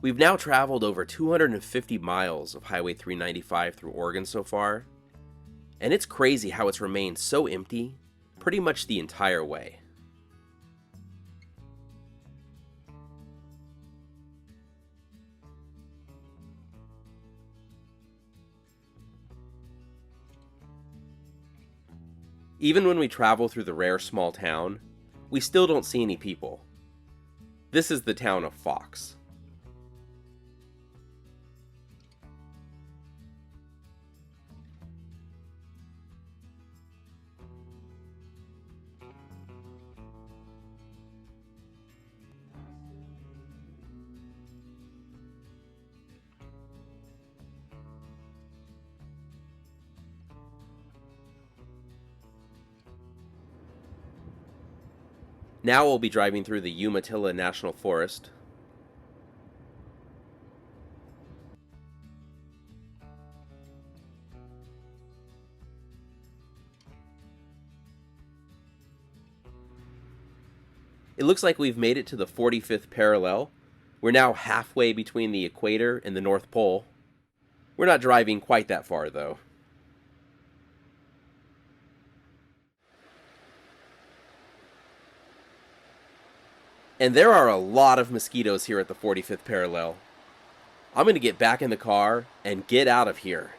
A: We've now traveled over 250 miles of Highway 395 through Oregon so far, and it's crazy how it's remained so empty pretty much the entire way. Even when we travel through the rare small town, we still don't see any people. This is the town of Fox. Now we'll be driving through the Umatilla National Forest. It looks like we've made it to the 45th parallel. We're now halfway between the equator and the North Pole. We're not driving quite that far, though. And there are a lot of mosquitoes here at the 45th parallel. I'm going to get back in the car and get out of here.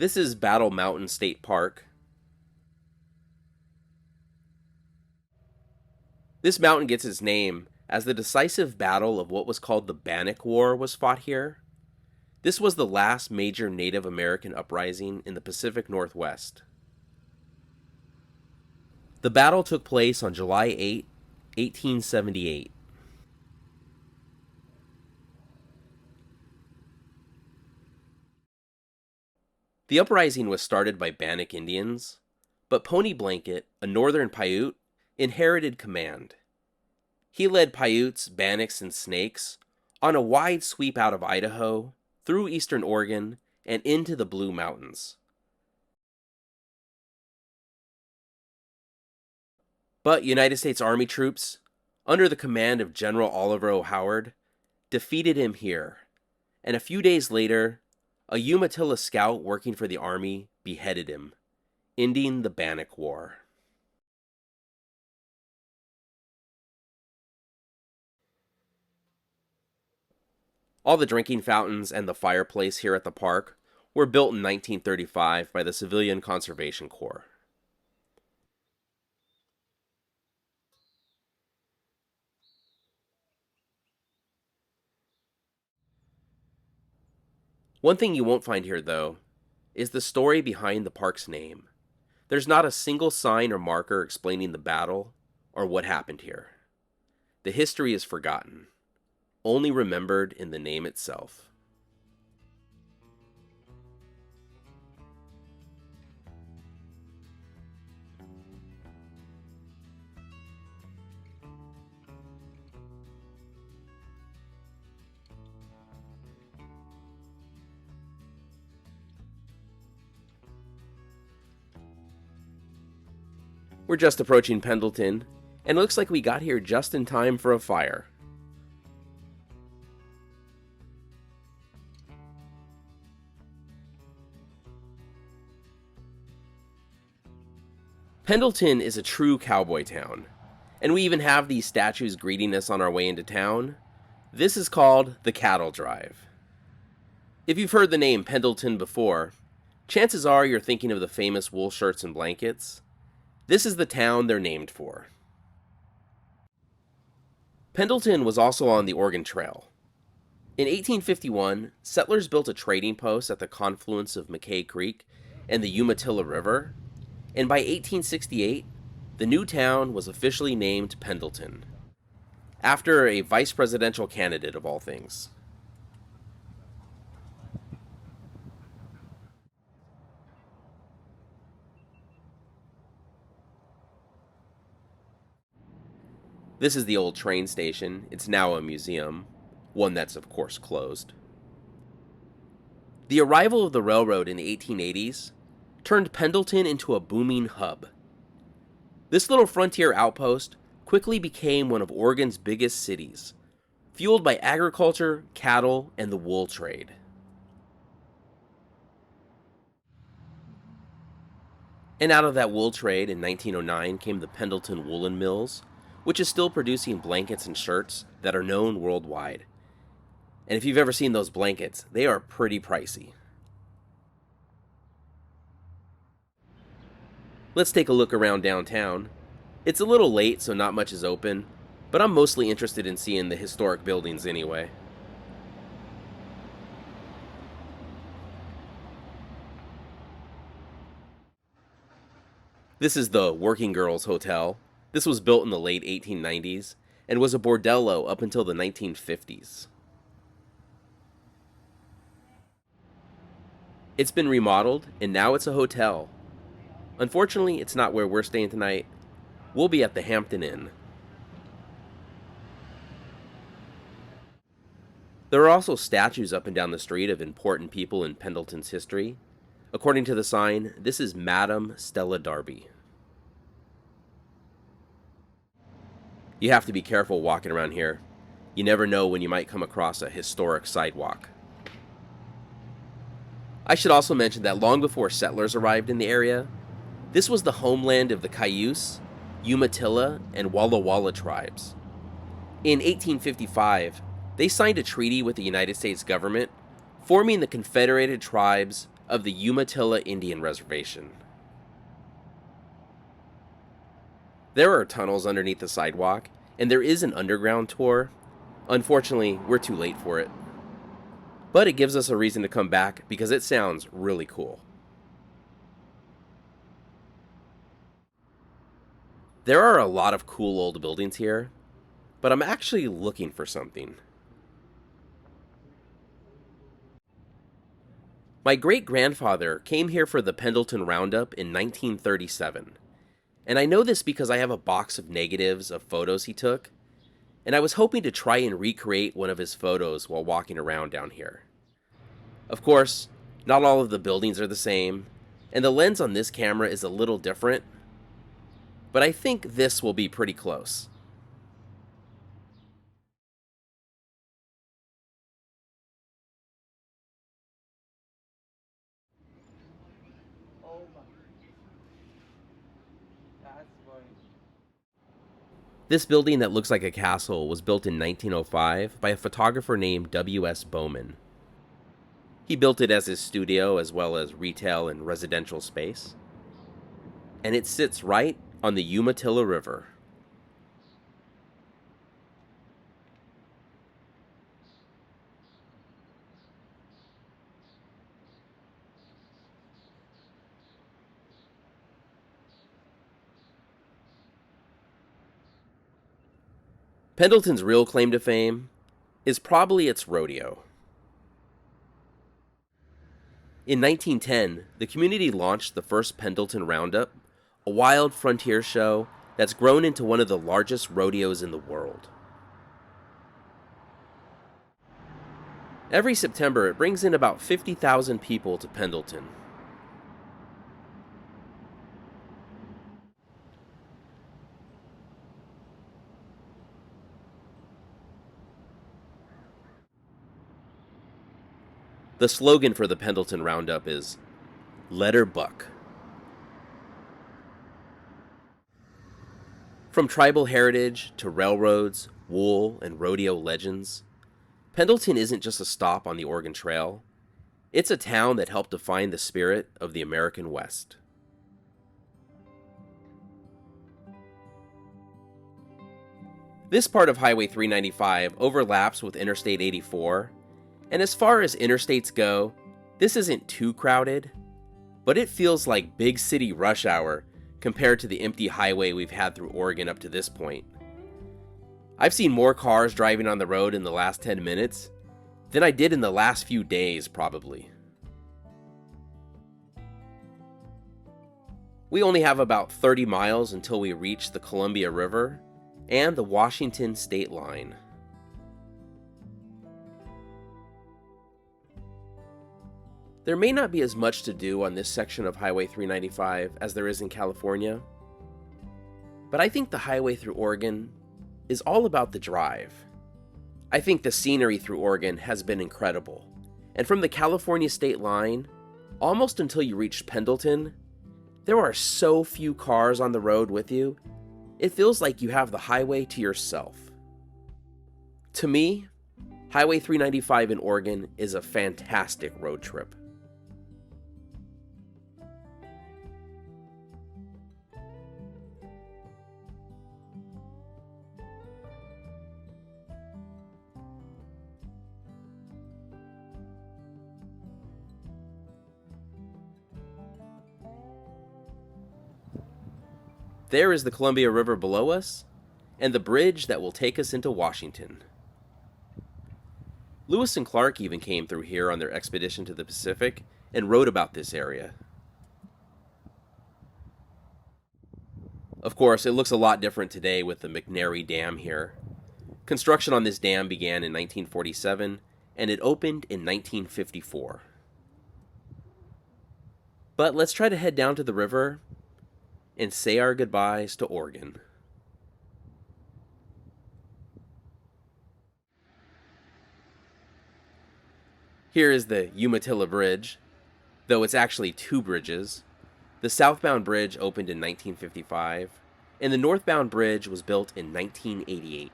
A: This is Battle Mountain State Park. This mountain gets its name as the decisive battle of what was called the Bannock War was fought here. This was the last major Native American uprising in the Pacific Northwest. The battle took place on July 8, 1878. The uprising was started by Bannock Indians, but Pony Blanket, a northern Paiute, inherited command. He led Paiutes, Bannocks, and Snakes on a wide sweep out of Idaho, through eastern Oregon, and into the Blue Mountains. But United States Army troops, under the command of General Oliver O. Howard, defeated him here, and a few days later, a Umatilla scout working for the Army beheaded him, ending the Bannock War. All the drinking fountains and the fireplace here at the park were built in 1935 by the Civilian Conservation Corps. One thing you won't find here, though, is the story behind the park's name. There's not a single sign or marker explaining the battle or what happened here. The history is forgotten, only remembered in the name itself. We're just approaching Pendleton, and it looks like we got here just in time for a fire. Pendleton is a true cowboy town, and we even have these statues greeting us on our way into town. This is called the Cattle Drive. If you've heard the name Pendleton before, chances are you're thinking of the famous wool shirts and blankets. This is the town they're named for. Pendleton was also on the Oregon Trail. In 1851, settlers built a trading post at the confluence of McKay Creek and the Umatilla River, and by 1868, the new town was officially named Pendleton, after a vice presidential candidate of all things. This is the old train station. It's now a museum, one that's of course closed. The arrival of the railroad in the 1880s turned Pendleton into a booming hub. This little frontier outpost quickly became one of Oregon's biggest cities, fueled by agriculture, cattle, and the wool trade. And out of that wool trade in 1909 came the Pendleton Woolen Mills, which is still producing blankets and shirts that are known worldwide. And if you've ever seen those blankets, they are pretty pricey. Let's take a look around downtown. It's a little late, so not much is open, but I'm mostly interested in seeing the historic buildings anyway. This is the Working Girls Hotel. This was built in the late 1890s and was a bordello up until the 1950s. It's been remodeled, and now it's a hotel. Unfortunately, it's not where we're staying tonight. We'll be at the Hampton Inn. There are also statues up and down the street of important people in Pendleton's history. According to the sign, this is Madam Stella Darby. You have to be careful walking around here. You never know when you might come across a historic sidewalk. I should also mention that long before settlers arrived in the area, this was the homeland of the Cayuse, Umatilla, and Walla Walla tribes. In 1855, they signed a treaty with the United States government, forming the Confederated Tribes of the Umatilla Indian Reservation. There are tunnels underneath the sidewalk, and there is an underground tour. Unfortunately, we're too late for it. But it gives us a reason to come back because it sounds really cool. There are a lot of cool old buildings here, but I'm actually looking for something. My great-grandfather came here for the Pendleton Roundup in 1937. And I know this because I have a box of negatives of photos he took, and I was hoping to try and recreate one of his photos while walking around down here. Of course, not all of the buildings are the same, and the lens on this camera is a little different, but I think this will be pretty close. This building that looks like a castle was built in 1905 by a photographer named W.S. Bowman. He built it as his studio as well as retail and residential space. And it sits right on the Umatilla River. Pendleton's real claim to fame is probably its rodeo. In 1910, the community launched the first Pendleton Roundup, a wild frontier show that's grown into one of the largest rodeos in the world. Every September, it brings in about 50,000 people to Pendleton. The slogan for the Pendleton Roundup is, "Let her buck." From tribal heritage to railroads, wool, and rodeo legends, Pendleton isn't just a stop on the Oregon Trail. It's a town that helped define the spirit of the American West. This part of Highway 395 overlaps with Interstate 84, and as far as interstates go, this isn't too crowded, but it feels like big city rush hour compared to the empty highway we've had through Oregon up to this point. I've seen more cars driving on the road in the last 10 minutes than I did in the last few days, probably. We only have about 30 miles until we reach the Columbia River and the Washington state line. There may not be as much to do on this section of Highway 395 as there is in California, but I think the highway through Oregon is all about the drive. I think the scenery through Oregon has been incredible, and from the California state line, almost until you reach Pendleton, there are so few cars on the road with you, it feels like you have the highway to yourself. To me, Highway 395 in Oregon is a fantastic road trip. There is the Columbia River below us, and the bridge that will take us into Washington. Lewis and Clark even came through here on their expedition to the Pacific and wrote about this area. Of course, it looks a lot different today with the McNary Dam here. Construction on this dam began in 1947, and it opened in 1954. But let's try to head down to the river and say our goodbyes to Oregon. Here is the Umatilla Bridge, though it's actually two bridges. The southbound bridge opened in 1955, and the northbound bridge was built in 1988.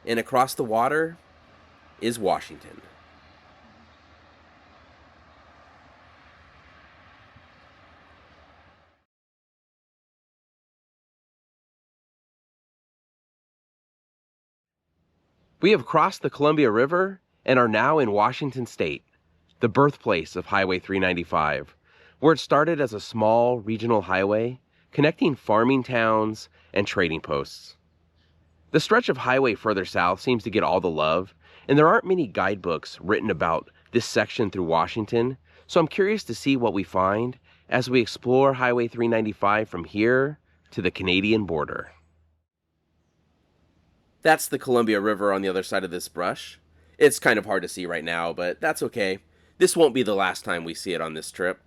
A: And across the water is Washington. We have crossed the Columbia River and are now in Washington State, the birthplace of Highway 395, where it started as a small regional highway connecting farming towns and trading posts. The stretch of highway further south seems to get all the love, and there aren't many guidebooks written about this section through Washington, so I'm curious to see what we find as we explore Highway 395 from here to the Canadian border. That's the Columbia River on the other side of this brush. It's kind of hard to see right now, but that's okay. This won't be the last time we see it on this trip.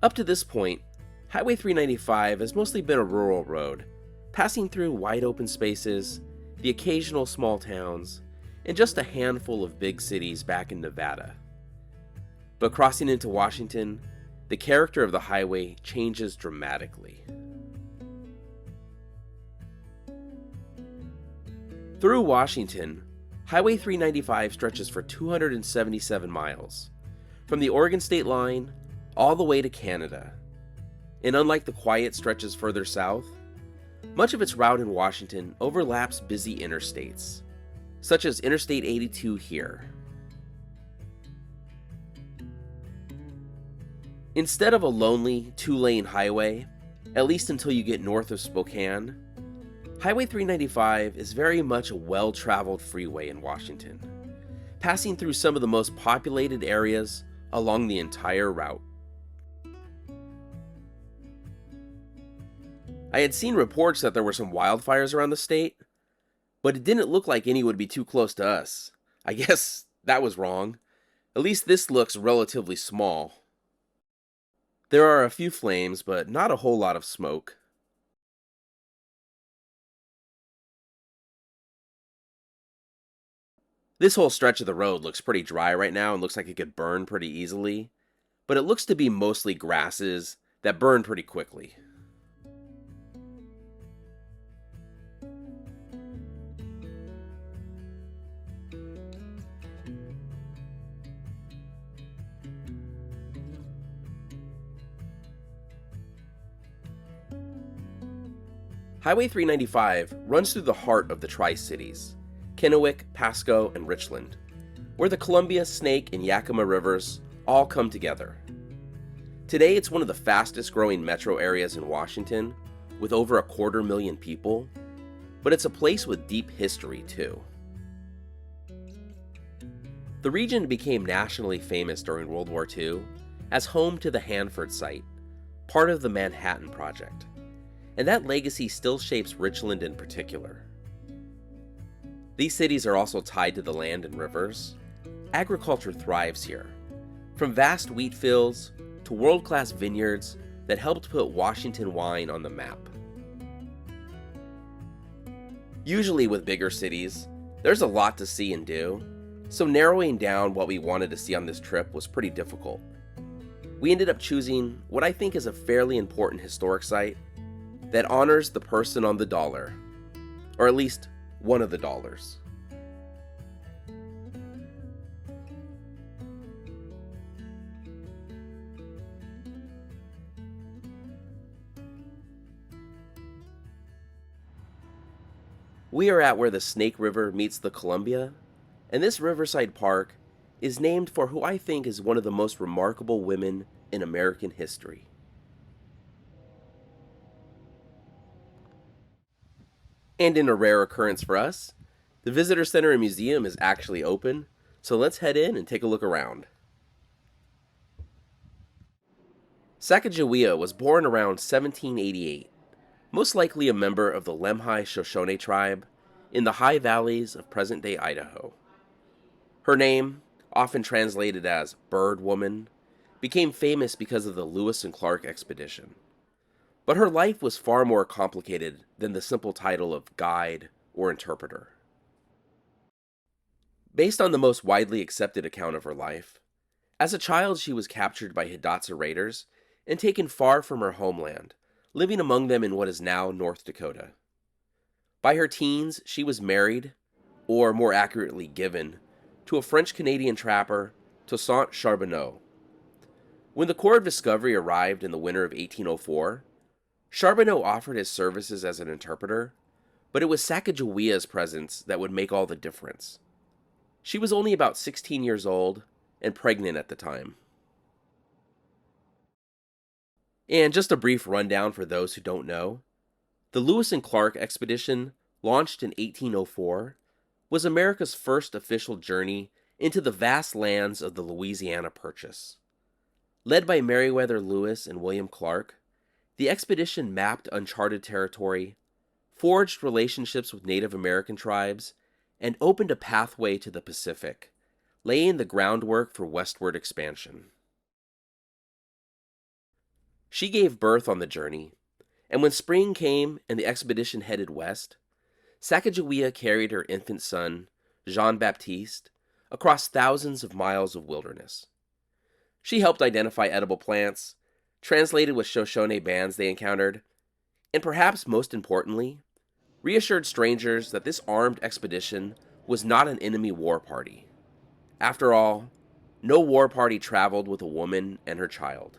A: Up to this point, Highway 395 has mostly been a rural road, passing through wide open spaces, the occasional small towns, and just a handful of big cities back in Nevada. But crossing into Washington, the character of the highway changes dramatically. Through Washington, Highway 395 stretches for 277 miles, from the Oregon state line all the way to Canada. And unlike the quiet stretches further south, much of its route in Washington overlaps busy interstates, such as Interstate 82 here. Instead of a lonely, two-lane highway, at least until you get north of Spokane, Highway 395 is very much a well-traveled freeway in Washington, passing through some of the most populated areas along the entire route. I had seen reports that there were some wildfires around the state, but it didn't look like any would be too close to us. I guess that was wrong. At least this looks relatively small. There are a few flames, but not a whole lot of smoke. This whole stretch of the road looks pretty dry right now and looks like it could burn pretty easily, but it looks to be mostly grasses that burn pretty quickly. Highway 395 runs through the heart of the Tri-Cities, Kennewick, Pasco, and Richland, where the Columbia, Snake, and Yakima rivers all come together. Today, it's one of the fastest growing metro areas in Washington, with over 250,000 people, but it's a place with deep history too. The region became nationally famous during World War II as home to the Hanford site, part of the Manhattan Project, and that legacy still shapes Richland in particular. These cities are also tied to the land and rivers. Agriculture thrives here, from vast wheat fields to world-class vineyards that helped put Washington wine on the map. Usually with bigger cities, there's a lot to see and do, so narrowing down what we wanted to see on this trip was pretty difficult. We ended up choosing what I think is a fairly important historic site that honors the person on the dollar, or at least one of the dollars. We are at where the Snake River meets the Columbia, and this riverside park is named for who I think is one of the most remarkable women in American history. And in a rare occurrence for us, the Visitor Center and Museum is actually open, so let's head in and take a look around. Sacagawea was born around 1788, most likely a member of the Lemhi Shoshone tribe in the high valleys of present-day Idaho. Her name, often translated as Bird Woman, became famous because of the Lewis and Clark expedition. But her life was far more complicated than the simple title of guide or interpreter. Based on the most widely accepted account of her life, as a child she was captured by Hidatsa raiders and taken far from her homeland, living among them in what is now North Dakota. By her teens, she was married, or more accurately given, to a French-Canadian trapper, Toussaint Charbonneau. When the Corps of Discovery arrived in the winter of 1804, Charbonneau offered his services as an interpreter, but it was Sacagawea's presence that would make all the difference. She was only about 16 years old and pregnant at the time. And just a brief rundown for those who don't know, the Lewis and Clark expedition, launched in 1804, was America's first official journey into the vast lands of the Louisiana Purchase. Led by Meriwether Lewis and William Clark, the expedition mapped uncharted territory, forged relationships with Native American tribes, and opened a pathway to the Pacific, laying the groundwork for westward expansion. She gave birth on the journey, and when spring came and the expedition headed west, Sacagawea carried her infant son, Jean-Baptiste, across thousands of miles of wilderness. She helped identify edible plants, translated with Shoshone bands they encountered, and perhaps most importantly, reassured strangers that this armed expedition was not an enemy war party. After all, no war party traveled with a woman and her child.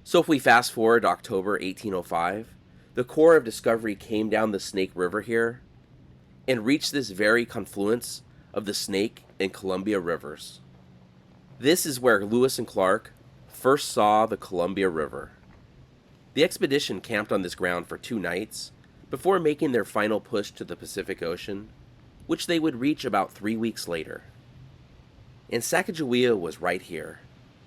A: So if we fast forward to October 1805, the Corps of Discovery came down the Snake River here and reached this very confluence of the Snake and Columbia rivers. This is where Lewis and Clark first saw the Columbia River. The expedition camped on this ground for 2 nights before making their final push to the Pacific Ocean, which they would reach about 3 weeks later. And Sacagawea was right here,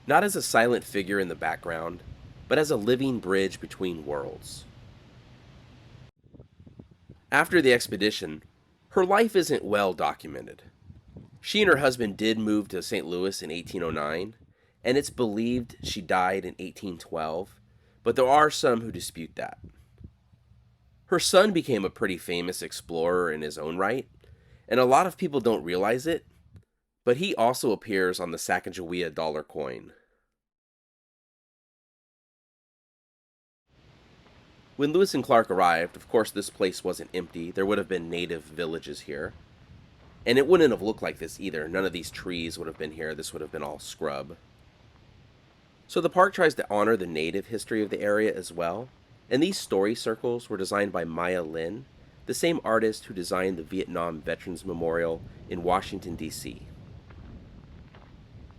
A: not as a silent figure in the background, but as a living bridge between worlds. After the expedition, Her life isn't well documented. She and her husband did move to St. Louis in 1809, and it's believed she died in 1812, but there are some who dispute that. Her son became a pretty famous explorer in his own right, and a lot of people don't realize it, but he also appears on the Sacagawea dollar coin. When Lewis and Clark arrived, of course this place wasn't empty. There would have been native villages here. And it wouldn't have looked like this either. None of these trees would have been here. This would have been all scrub. So the park tries to honor the native history of the area as well. And these story circles were designed by Maya Lin, the same artist who designed the Vietnam Veterans Memorial in Washington, D.C.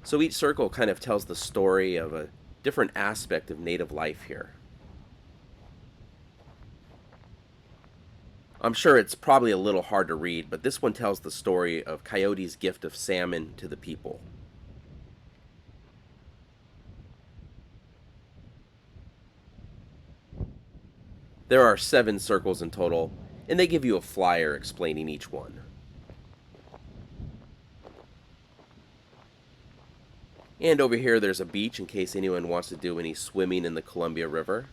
A: So each circle kind of tells the story of a different aspect of native life here. I'm sure it's probably a little hard to read, but this one tells the story of Coyote's gift of salmon to the people. There are 7 circles in total, and they give you a flyer explaining each one. And over here there's a beach in case anyone wants to do any swimming in the Columbia River.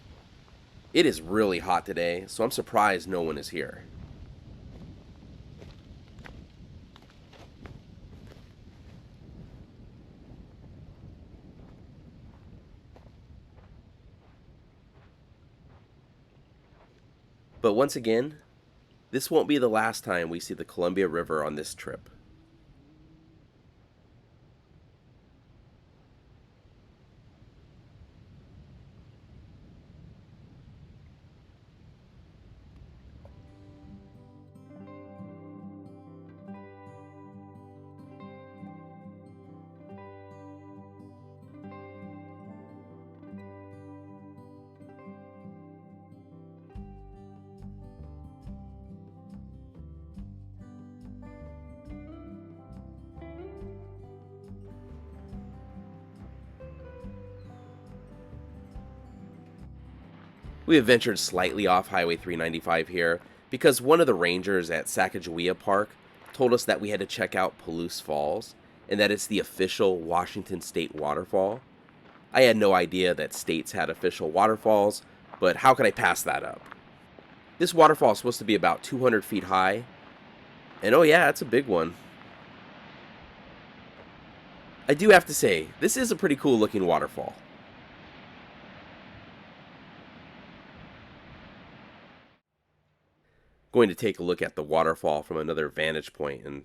A: It is really hot today, so I'm surprised no one is here. But once again, this won't be the last time we see the Columbia River on this trip. We have ventured slightly off Highway 395 here because one of the rangers at Sacagawea Park told us that we had to check out Palouse Falls and that it's the official Washington State waterfall. I had no idea that states had official waterfalls, but how could I pass that up? This waterfall is supposed to be about 200 feet high, and oh yeah, it's a big one. I do have to say, this is a pretty cool looking waterfall. Going to take a look at the waterfall from another vantage point, and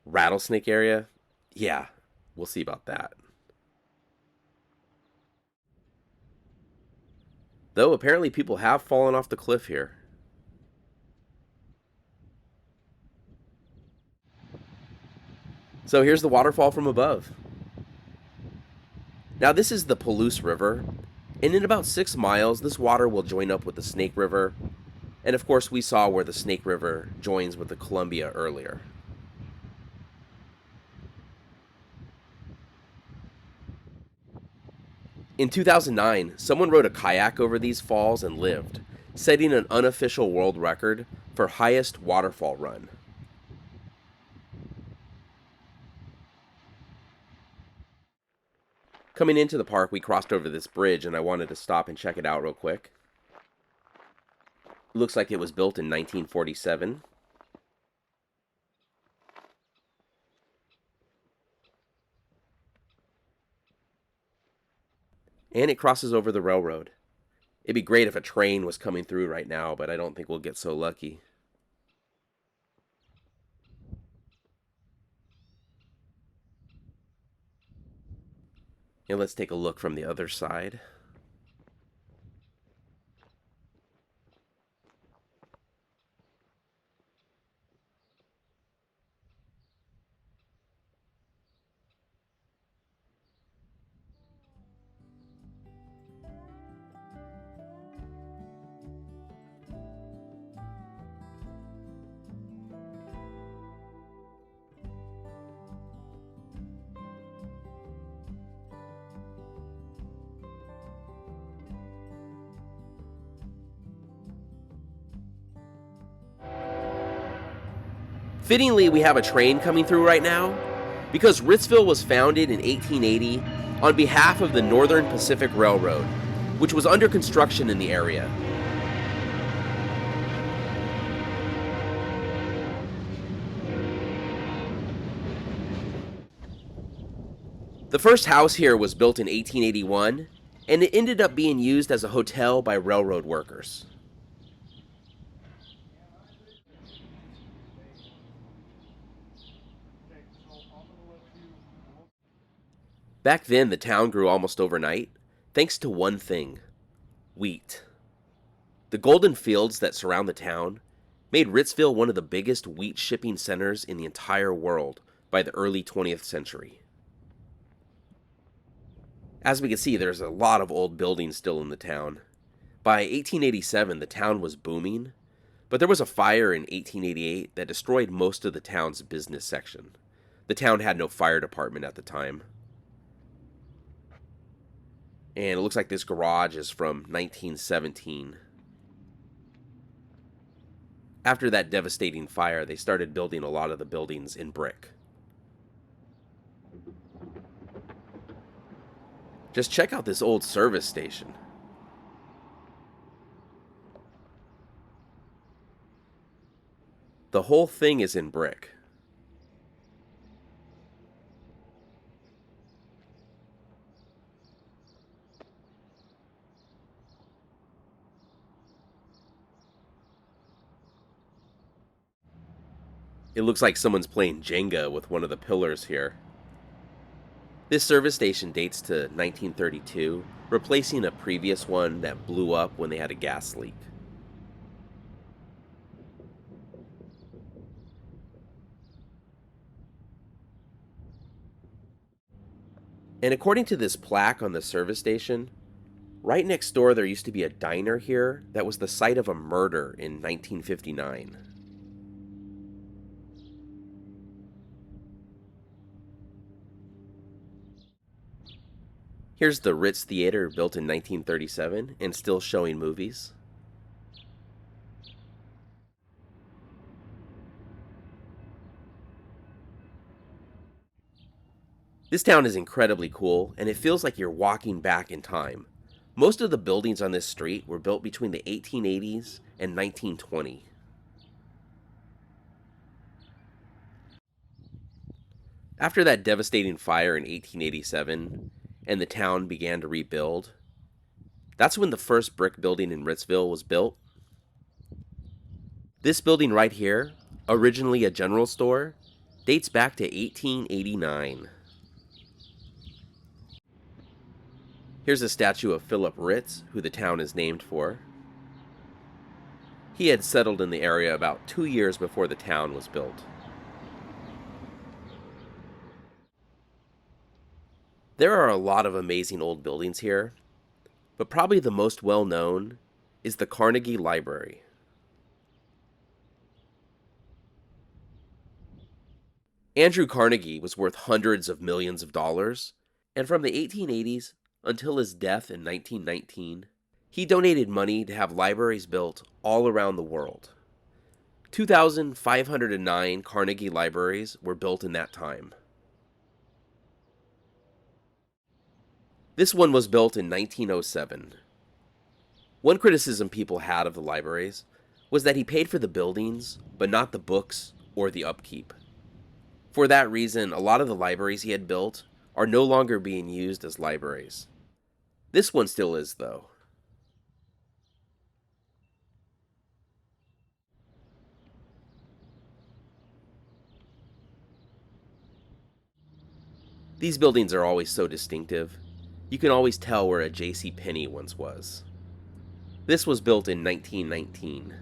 A: rattlesnake area? Yeah, we'll see about that. Though apparently people have fallen off the cliff here. So here's the waterfall from above. Now this is the Palouse River, and in about 6 miles this water will join up with the Snake River, and of course we saw where the Snake River joins with the Columbia earlier. In 2009, someone rode a kayak over these falls and lived, setting an unofficial world record for highest waterfall run. Coming into the park, we crossed over this bridge and I wanted to stop and check it out real quick. It looks like it was built in 1947. And it crosses over the railroad. It'd be great if a train was coming through right now, but I don't think we'll get so lucky. And let's take a look from the other side. Fittingly, we have a train coming through right now because Ritzville was founded in 1880 on behalf of the Northern Pacific Railroad, which was under construction in the area. The first house here was built in 1881, and it ended up being used as a hotel by railroad workers. Back then, the town grew almost overnight, thanks to one thing: wheat. The golden fields that surround the town made Ritzville one of the biggest wheat shipping centers in the entire world by the early 20th century. As we can see, there's a lot of old buildings still in the town. By 1887, the town was booming, but there was a fire in 1888 that destroyed most of the town's business section. The town had no fire department at the time. And it looks like this garage is from 1917. After that devastating fire, they started building a lot of the buildings in brick. Just check out this old service station. The whole thing is in brick. It looks like someone's playing Jenga with one of the pillars here. This service station dates to 1932, replacing a previous one that blew up when they had a gas leak. And according to this plaque on the service station, right next door there used to be a diner here that was the site of a murder in 1959. Here's the Ritz Theater, built in 1937 and still showing movies. This town is incredibly cool, and it feels like you're walking back in time. Most of the buildings on this street were built between the 1880s and 1920. After that devastating fire in 1887, and the town began to rebuild, that's when the first brick building in Ritzville was built. This building right here, originally a general store, dates back to 1889. Here's a statue of Philip Ritz, who the town is named for. He had settled in the area about 2 years before the town was built. There are a lot of amazing old buildings here, but probably the most well-known is the Carnegie Library. Andrew Carnegie was worth hundreds of millions of dollars, and from the 1880s until his death in 1919, he donated money to have libraries built all around the world. 2,509 Carnegie libraries were built in that time. This one was built in 1907. One criticism people had of the libraries was that he paid for the buildings, but not the books or the upkeep. For that reason, a lot of the libraries he had built are no longer being used as libraries. This one still is, though. These buildings are always so distinctive. You can always tell where a J.C. Penney once was. This was built in 1919.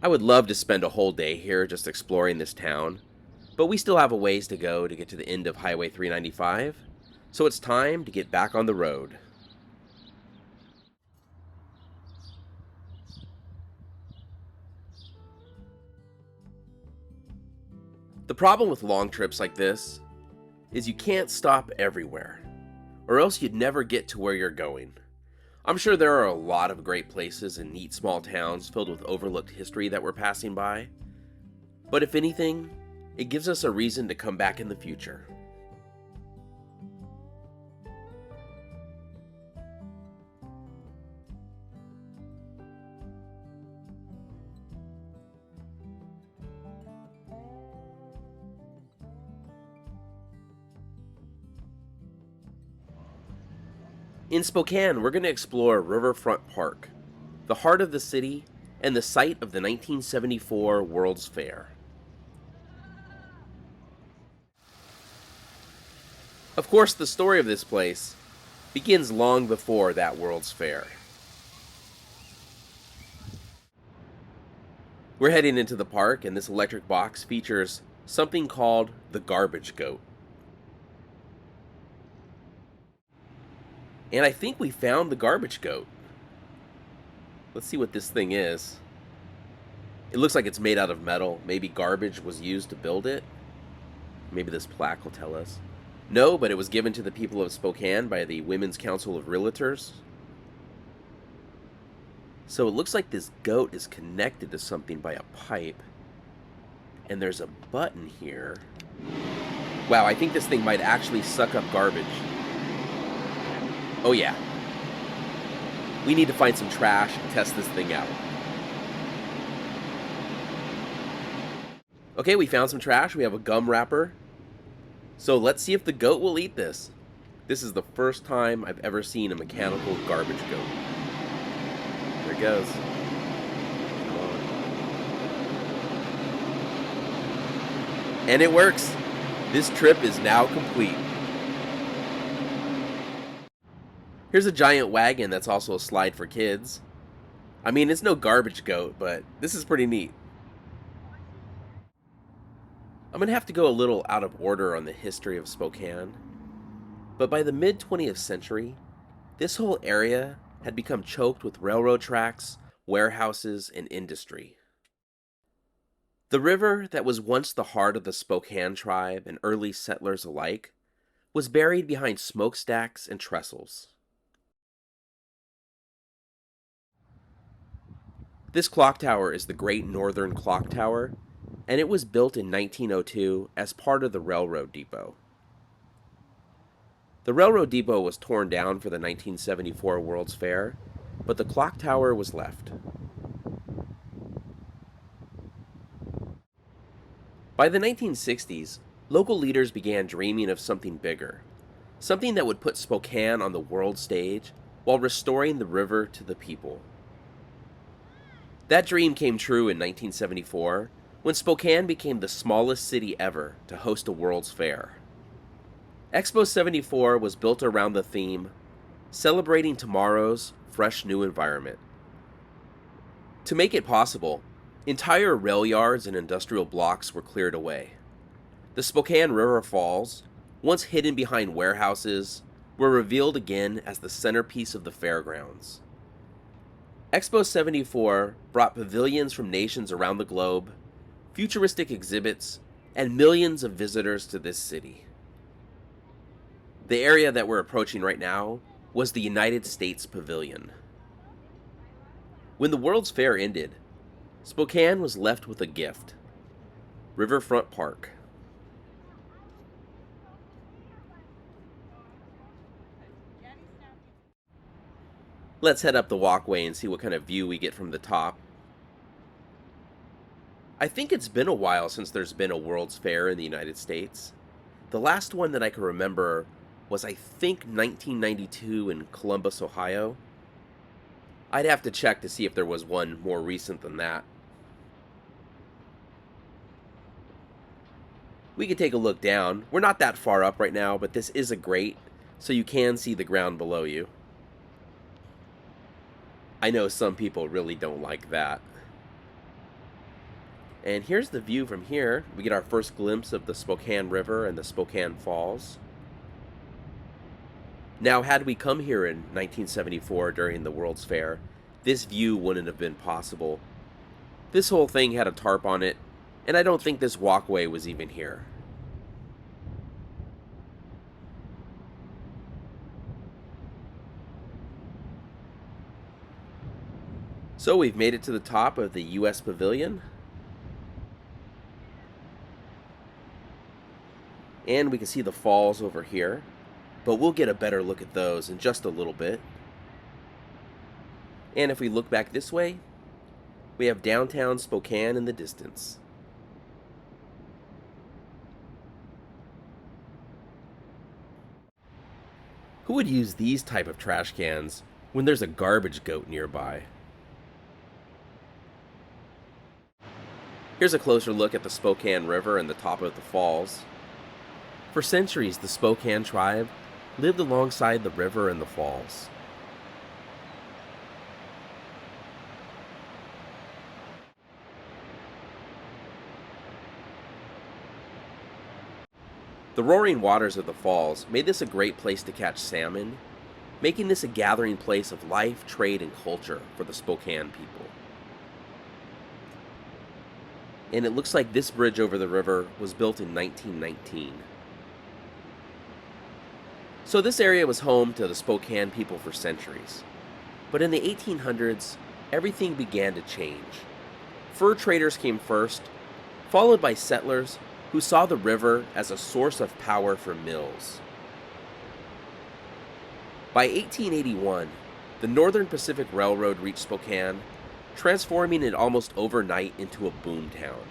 A: I would love to spend a whole day here just exploring this town, but we still have a ways to go to get to the end of Highway 395, so it's time to get back on the road. The problem with long trips like this is you can't stop everywhere. or else you'd never get to where you're going. I'm sure there are a lot of great places and neat small towns filled with overlooked history that we're passing by, but if anything, it gives us a reason to come back in the future. In Spokane, we're going to explore Riverfront Park, the heart of the city and the site of the 1974 World's Fair. Of course, the story of this place begins long before that World's Fair. We're heading into the park, and this electric box features something called the garbage goat. And I think we found the garbage goat. Let's see what this thing is. It looks like it's made out of metal. Maybe garbage was used to build it. Maybe this plaque will tell us. No, but it was given to the people of Spokane by the Women's Council of Realtors. So it looks like this goat is connected to something by a pipe. And there's a button here. Wow, I think this thing might actually suck up garbage. Oh yeah. We need to find some trash and test this thing out. Okay, we found some trash. We have a gum wrapper. So let's see if the goat will eat this. This is the first time I've ever seen a mechanical garbage goat. There it goes. Come on. And it works. This trip is now complete. Here's a giant wagon that's also a slide for kids. I mean, it's no garbage goat, but this is pretty neat. I'm going to have to go a little out of order on the history of Spokane, but by the mid-20th century, this whole area had become choked with railroad tracks, warehouses, and industry. The river that was once the heart of the Spokane tribe and early settlers alike was buried behind smokestacks and trestles. This clock tower is the Great Northern Clock Tower, and it was built in 1902 as part of the railroad depot. The railroad depot was torn down for the 1974 World's Fair, but the clock tower was left. By the 1960s, local leaders began dreaming of something bigger, something that would put Spokane on the world stage while restoring the river to the people. That dream came true in 1974, when Spokane became the smallest city ever to host a World's Fair. Expo 74 was built around the theme, celebrating tomorrow's fresh new environment. To make it possible, entire rail yards and industrial blocks were cleared away. The Spokane River Falls, once hidden behind warehouses, were revealed again as the centerpiece of the fairgrounds. Expo 74 brought pavilions from nations around the globe, futuristic exhibits, and millions of visitors to this city. The area that we're approaching right now was the United States Pavilion. When the World's Fair ended, Spokane was left with a gift: Riverfront Park. Let's head up the walkway and see what kind of view we get from the top. I think it's been a while since there's been a World's Fair in the United States. The last one that I can remember was, I think, 1992 in Columbus, Ohio. I'd have to check to see if there was one more recent than that. We could take a look down. We're not that far up right now, but this is a grate, so you can see the ground below you. I know some people really don't like that. And here's the view from here. We get our first glimpse of the Spokane River and the Spokane Falls. Now, had we come here in 1974 during the World's Fair, this view wouldn't have been possible. This whole thing had a tarp on it, and I don't think this walkway was even here. So we've made it to the top of the U.S. Pavilion, and we can see the falls over here, but we'll get a better look at those in just a little bit. And if we look back this way, we have downtown Spokane in the distance. Who would use these type of trash cans when there's a garbage goat nearby? Here's a closer look at the Spokane River and the top of the falls. For centuries, the Spokane tribe lived alongside the river and the falls. The roaring waters of the falls made this a great place to catch salmon, making this a gathering place of life, trade, and culture for the Spokane people. And it looks like this bridge over the river was built in 1919. So this area was home to the Spokane people for centuries. But in the 1800s, everything began to change. Fur traders came first, followed by settlers who saw the river as a source of power for mills. By 1881, the Northern Pacific Railroad reached Spokane, transforming it almost overnight into a boom town.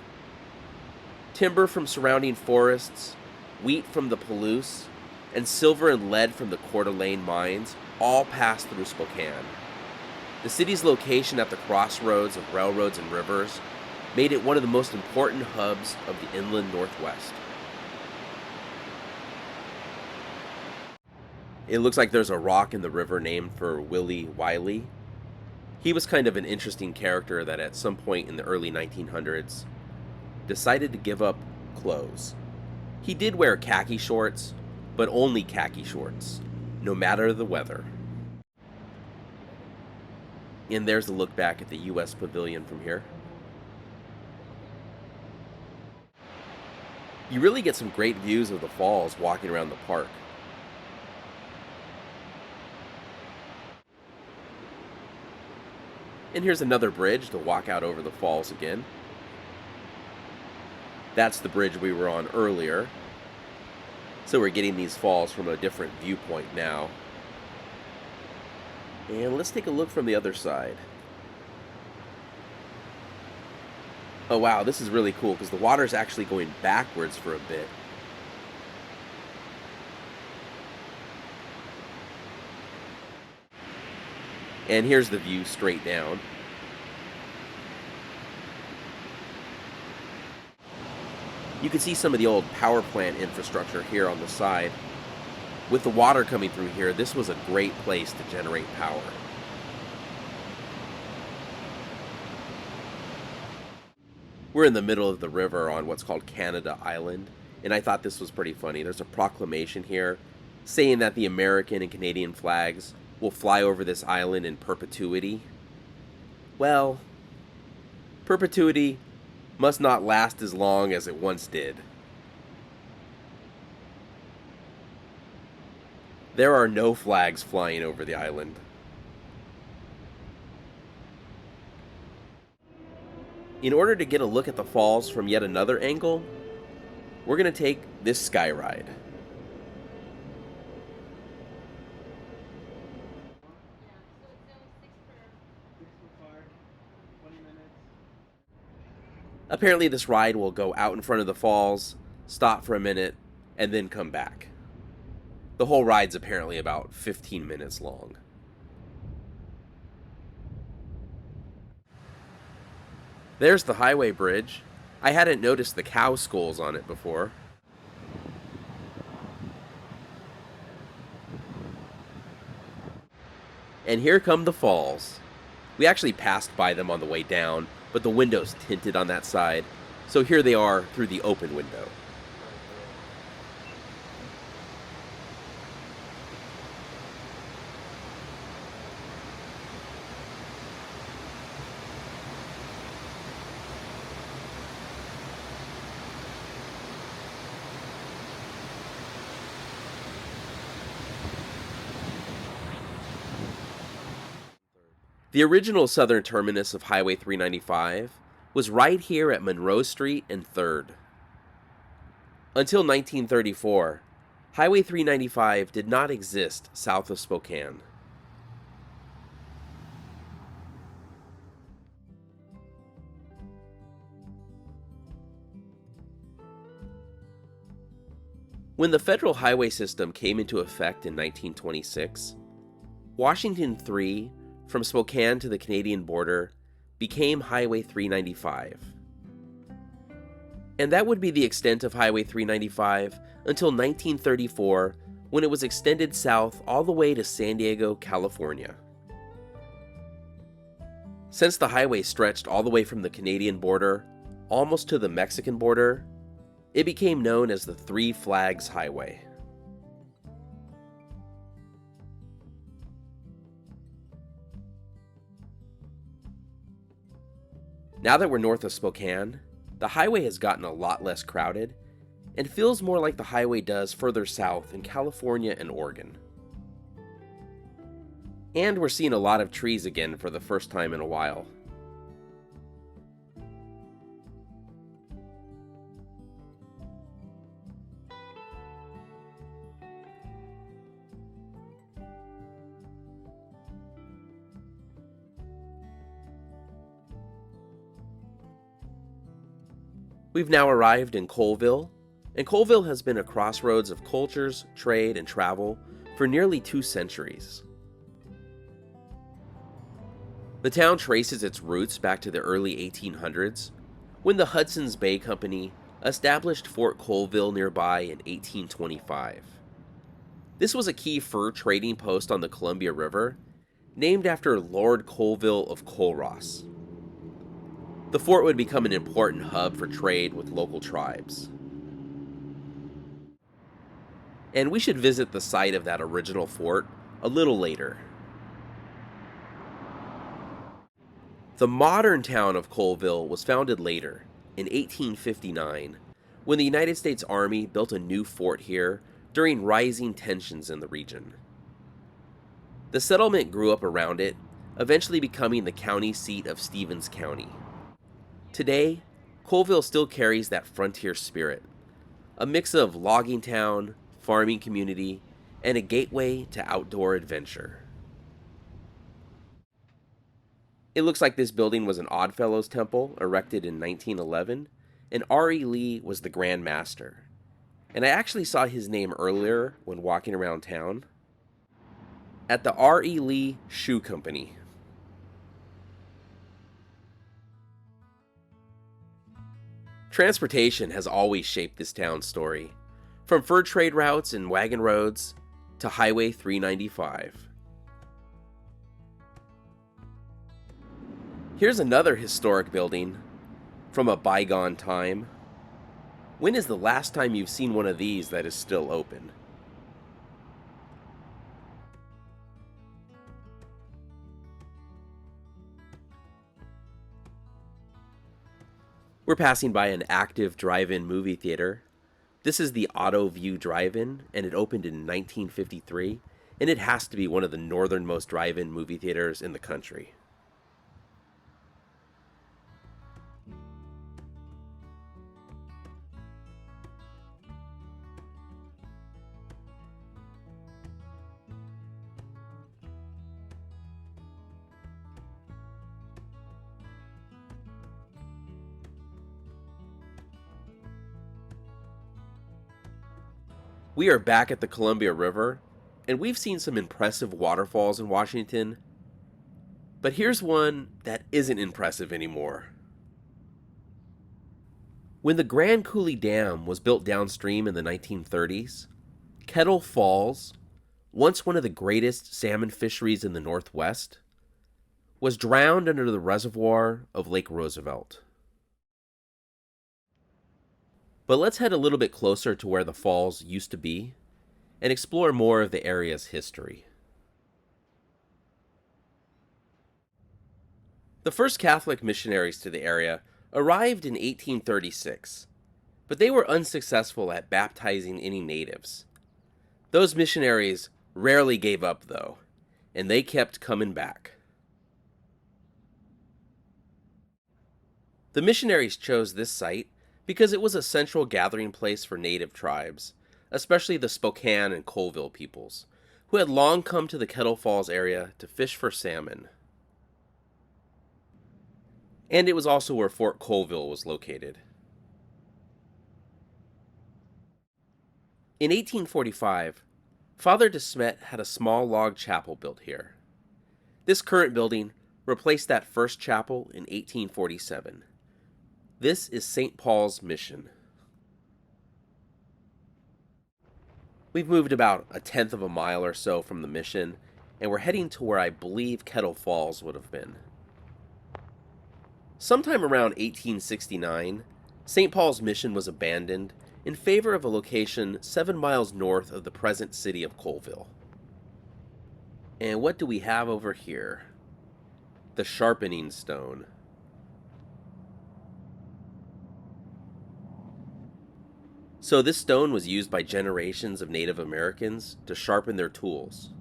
A: Timber from surrounding forests, wheat from the Palouse, and silver and lead from the Coeur d'Alene mines all passed through Spokane. The city's location at the crossroads of railroads and rivers made it one of the most important hubs of the inland Northwest. It looks like there's a rock in the river named for Willie Wiley. He was kind of an interesting character that at some point in the early 1900s decided to give up clothes. He did wear khaki shorts, but only khaki shorts, no matter the weather. And there's a look back at the U.S. Pavilion from here. You really get some great views of the falls walking around the park. And here's another bridge to walk out over the falls again. That's the bridge we were on earlier. So we're getting these falls from a different viewpoint now. And let's take a look from the other side. Oh wow, this is really cool because the water's actually going backwards for a bit. And here's the view straight down. You can see some of the old power plant infrastructure here on the side. With the water coming through here, this was a great place to generate power. We're in the middle of the river on what's called Canada Island, and I thought this was pretty funny. There's a proclamation here saying that the American and Canadian flags will fly over this island in perpetuity. Well, perpetuity must not last as long as it once did. There are no flags flying over the island. In order to get a look at the falls from yet another angle, we're going to take this sky ride. Apparently this ride will go out in front of the falls, stop for a minute, and then come back. The whole ride's apparently about 15 minutes long. There's the highway bridge. I hadn't noticed the cow skulls on it before. And here come the falls. We actually passed by them on the way down, but the window's tinted on that side, so here they are through the open window. The original southern terminus of Highway 395 was right here at Monroe Street and 3rd. Until 1934, Highway 395 did not exist south of Spokane. When the federal highway system came into effect in 1926, Washington 3 from Spokane to the Canadian border became Highway 395. And that would be the extent of Highway 395 until 1934, when it was extended south all the way to San Diego, California. Since the highway stretched all the way from the Canadian border almost to the Mexican border, it became known as the Three Flags Highway. Now that we're north of Spokane, the highway has gotten a lot less crowded and feels more like the highway does further south in California and Oregon. And we're seeing a lot of trees again for the first time in a while. We've now arrived in Colville, and Colville has been a crossroads of cultures, trade, and travel for nearly 2 centuries. The town traces its roots back to the early 1800s, when the Hudson's Bay Company established Fort Colville nearby in 1825. This was a key fur trading post on the Columbia River, named after Lord Colville of Culross. The fort would become an important hub for trade with local tribes. And we should visit the site of that original fort a little later. The modern town of Colville was founded later, in 1859, when the United States Army built a new fort here during rising tensions in the region. The settlement grew up around it, eventually becoming the county seat of Stevens County. Today, Colville still carries that frontier spirit, a mix of logging town, farming community, and a gateway to outdoor adventure. It looks like this building was an Oddfellows temple erected in 1911, and R.E. Lee was the Grand Master. And I actually saw his name earlier when walking around town at the R.E. Lee Shoe Company. Transportation has always shaped this town's story, from fur trade routes and wagon roads to Highway 395. Here's another historic building from a bygone time. When is the last time you've seen one of these that is still open? We're passing by an active drive-in movie theater. This is the Auto View Drive-In, and it opened in 1953, and it has to be one of the northernmost drive-in movie theaters in the country. We are back at the Columbia River, and we've seen some impressive waterfalls in Washington, but here's one that isn't impressive anymore. When the Grand Coulee Dam was built downstream in the 1930s, Kettle Falls, once one of the greatest salmon fisheries in the Northwest, was drowned under the reservoir of Lake Roosevelt. But let's head a little bit closer to where the falls used to be and explore more of the area's history. The first Catholic missionaries to the area arrived in 1836, but they were unsuccessful at baptizing any natives. Those missionaries rarely gave up, though, and they kept coming back. The missionaries chose this site because it was a central gathering place for native tribes, especially the Spokane and Colville peoples, who had long come to the Kettle Falls area to fish for salmon. And it was also where Fort Colville was located. In 1845, Father de Smet had a small log chapel built here. This current building replaced that first chapel in 1847. This is St. Paul's Mission. We've moved about a tenth of a mile or so from the mission, and we're heading to where I believe Kettle Falls would have been. Sometime around 1869, St. Paul's Mission was abandoned in favor of a location 7 miles north of the present city of Colville. And what do we have over here? The sharpening stone. So this stone was used by generations of Native Americans to sharpen their tools.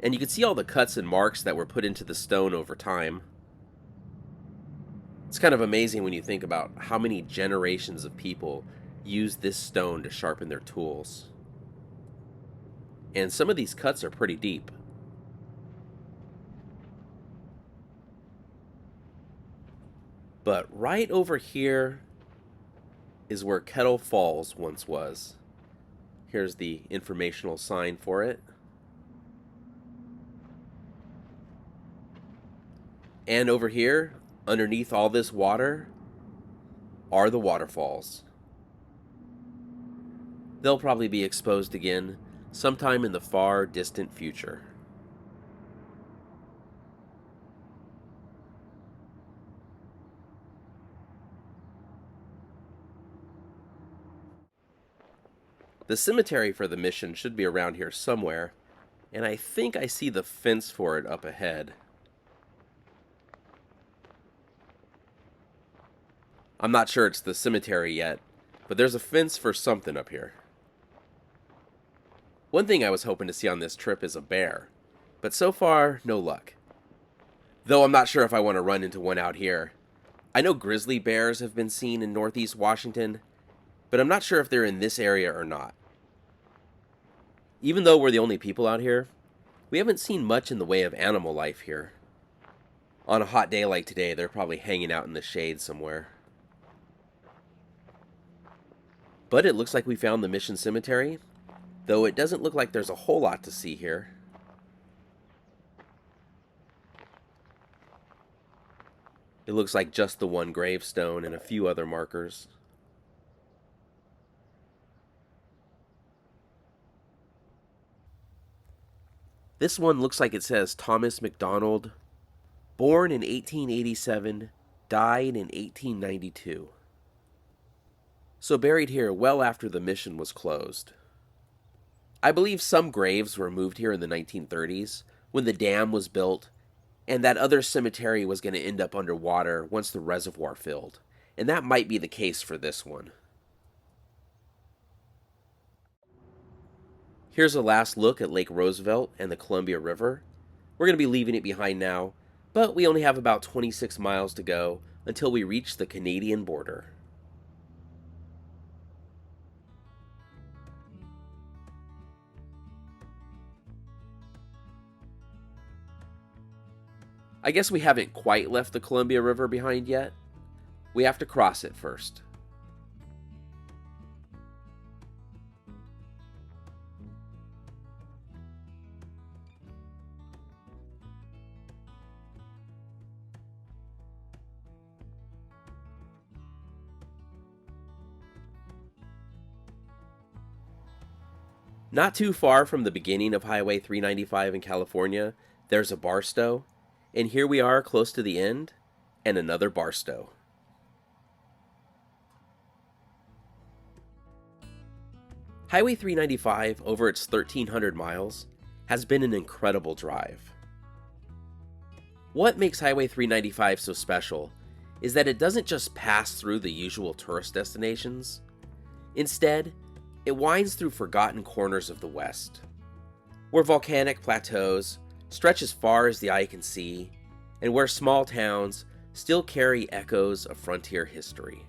A: And you can see all the cuts and marks that were put into the stone over time. It's kind of amazing when you think about how many generations of people used this stone to sharpen their tools. And some of these cuts are pretty deep. But right over here is where Kettle Falls once was. Here's the informational sign for it. And over here, underneath all this water, are the waterfalls. They'll probably be exposed again sometime in the far distant future. The cemetery for the mission should be around here somewhere, and I think I see the fence for it up ahead. I'm not sure it's the cemetery yet, but there's a fence for something up here. One thing I was hoping to see on this trip is a bear, but so far, no luck. Though I'm not sure if I want to run into one out here. I know grizzly bears have been seen in northeast Washington, but I'm not sure if they're in this area or not. Even though we're the only people out here, we haven't seen much in the way of animal life here. On a hot day like today, they're probably hanging out in the shade somewhere. But it looks like we found the mission cemetery, though it doesn't look like there's a whole lot to see here. It looks like just the one gravestone and a few other markers. This one looks like it says Thomas McDonald, born in 1887, died in 1892. So buried here well after the mission was closed. I believe some graves were moved here in the 1930s when the dam was built, and that other cemetery was going to end up underwater once the reservoir filled, and that might be the case for this one. Here's a last look at Lake Roosevelt and the Columbia River. We're going to be leaving it behind now, but we only have about 26 miles to go until we reach the Canadian border. I guess we haven't quite left the Columbia River behind yet. We have to cross it first. Not too far from the beginning of Highway 395 in California, there's a Barstow. And here we are close to the end, and another Barstow. Highway 395, over its 1,300 miles, has been an incredible drive. What makes Highway 395 so special is that it doesn't just pass through the usual tourist destinations. Instead, it winds through forgotten corners of the West, where volcanic plateaus stretch as far as the eye can see, and where small towns still carry echoes of frontier history.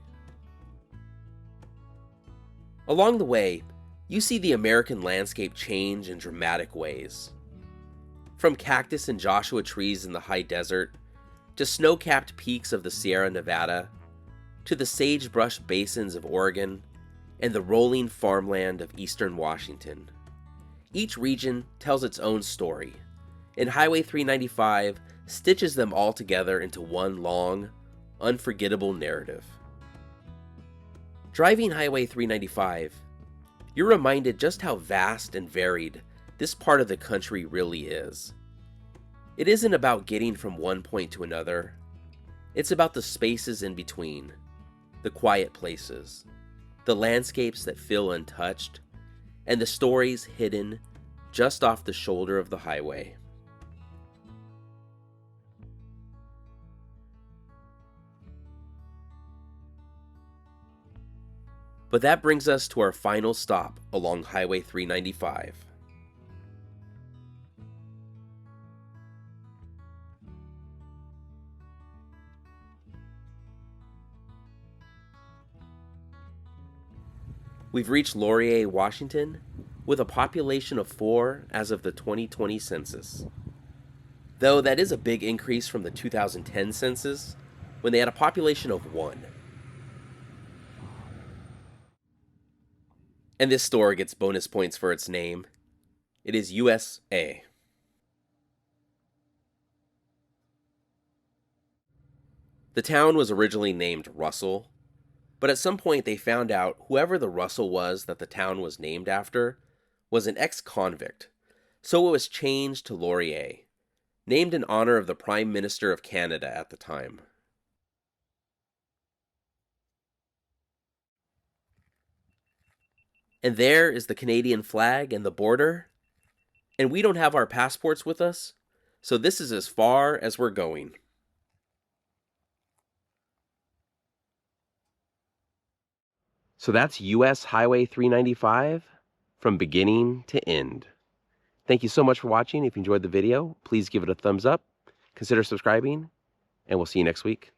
A: Along the way, you see the American landscape change in dramatic ways. From cactus and Joshua trees in the high desert, to snow-capped peaks of the Sierra Nevada, to the sagebrush basins of Oregon, and the rolling farmland of eastern Washington. Each region tells its own story, and Highway 395 stitches them all together into one long, unforgettable narrative. Driving Highway 395, you're reminded just how vast and varied this part of the country really is. It isn't about getting from one point to another. It's about the spaces in between, the quiet places, the landscapes that feel untouched, and the stories hidden just off the shoulder of the highway. But that brings us to our final stop along Highway 395. We've reached Laurier, Washington, with a population of 4 as of the 2020 census. Though that is a big increase from the 2010 census, when they had a population of 1. And this store gets bonus points for its name. It is USA. The town was originally named Russell, but at some point they found out whoever the Russell was that the town was named after was an ex-convict, so it was changed to Laurier, named in honor of the Prime Minister of Canada at the time. And there is the Canadian flag and the border, and we don't have our passports with us, so this is as far as we're going. So that's US Highway 395 from beginning to end. Thank you so much for watching. If you enjoyed the video, please give it a thumbs up, consider subscribing, and we'll see you next week.